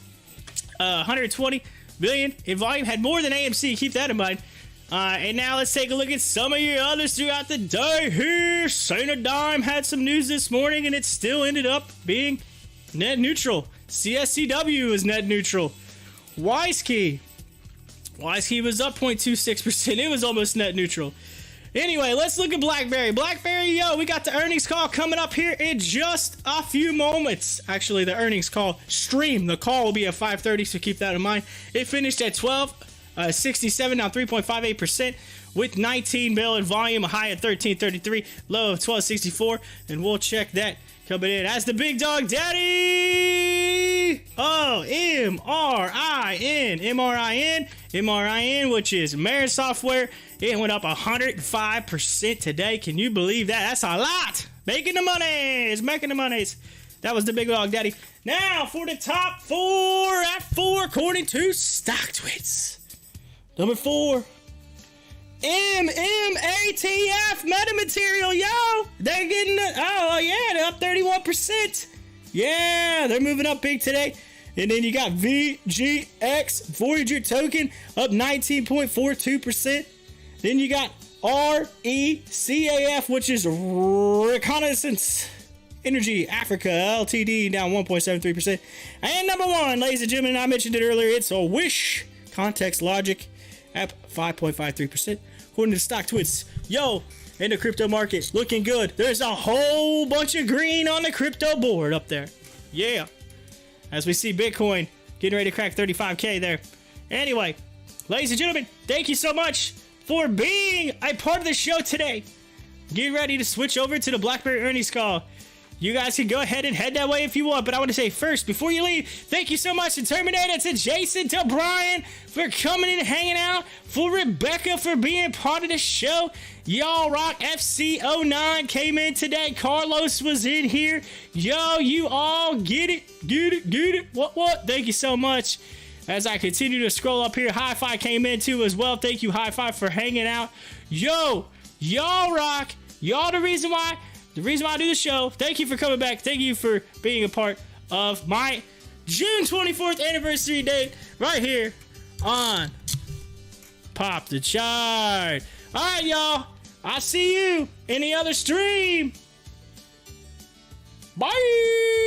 120 billion in volume, had more than AMC. Keep that in mind. And now let's take a look at some of your others throughout the day here. Saint Dime had some news this morning, and it still ended up being net neutral. CSCW is net neutral. WiseKey was up 0.26%. It was almost net neutral. Anyway, let's look at BlackBerry. BlackBerry, yo, we got the earnings call coming up here in just a few moments. Actually, the earnings call stream. The call will be at 5:30, so keep that in mind. It finished at 12.67, now 3.58%, with 19 billion volume, a high at 13.33, low of 12.64, and we'll check that coming in as the big dog daddy. Oh, MRIN, which is Marin Software. It went up 105% today. Can you believe that? That's a lot. Making the monies. That was the big dog daddy. Now for the top 4 at 4 according to Stocktwits. Number 4. MMATF metamaterial, yo. They're getting they're up 31%. Yeah, they're moving up big today. And then you got VGX Voyager token up 19.42%. Then you got RECAF, which is Reconnaissance Energy Africa Ltd, down 1.73%. And number 1, ladies and gentlemen, I mentioned it earlier, it's a Wish Context Logic up 5.53%. According to Stocktwits, yo, in the crypto market, looking good. There's a whole bunch of green on the crypto board up there. Yeah. As we see Bitcoin getting ready to crack 35K there. Anyway, ladies and gentlemen, thank you so much for being a part of the show today. Get ready to switch over to the BlackBerry earnings call. You guys can go ahead and head that way if you want, but I want to say first, before you leave, thank you so much to Terminator, to Jason, to Brian for coming in and hanging out, for Rebecca for being part of the show. Y'all rock. FC09 came in today. Carlos was in here. Yo, you all get it. What? Thank you so much. As I continue to scroll up here, Hi-Fi came in too as well. Thank you, Hi-Fi, for hanging out. Yo, y'all rock. Y'all the reason why I do the show. Thank you for coming back. Thank you for being a part of my June 24th anniversary date right here on Pop the Chart. All right, y'all. I'll see you in the other stream. Bye.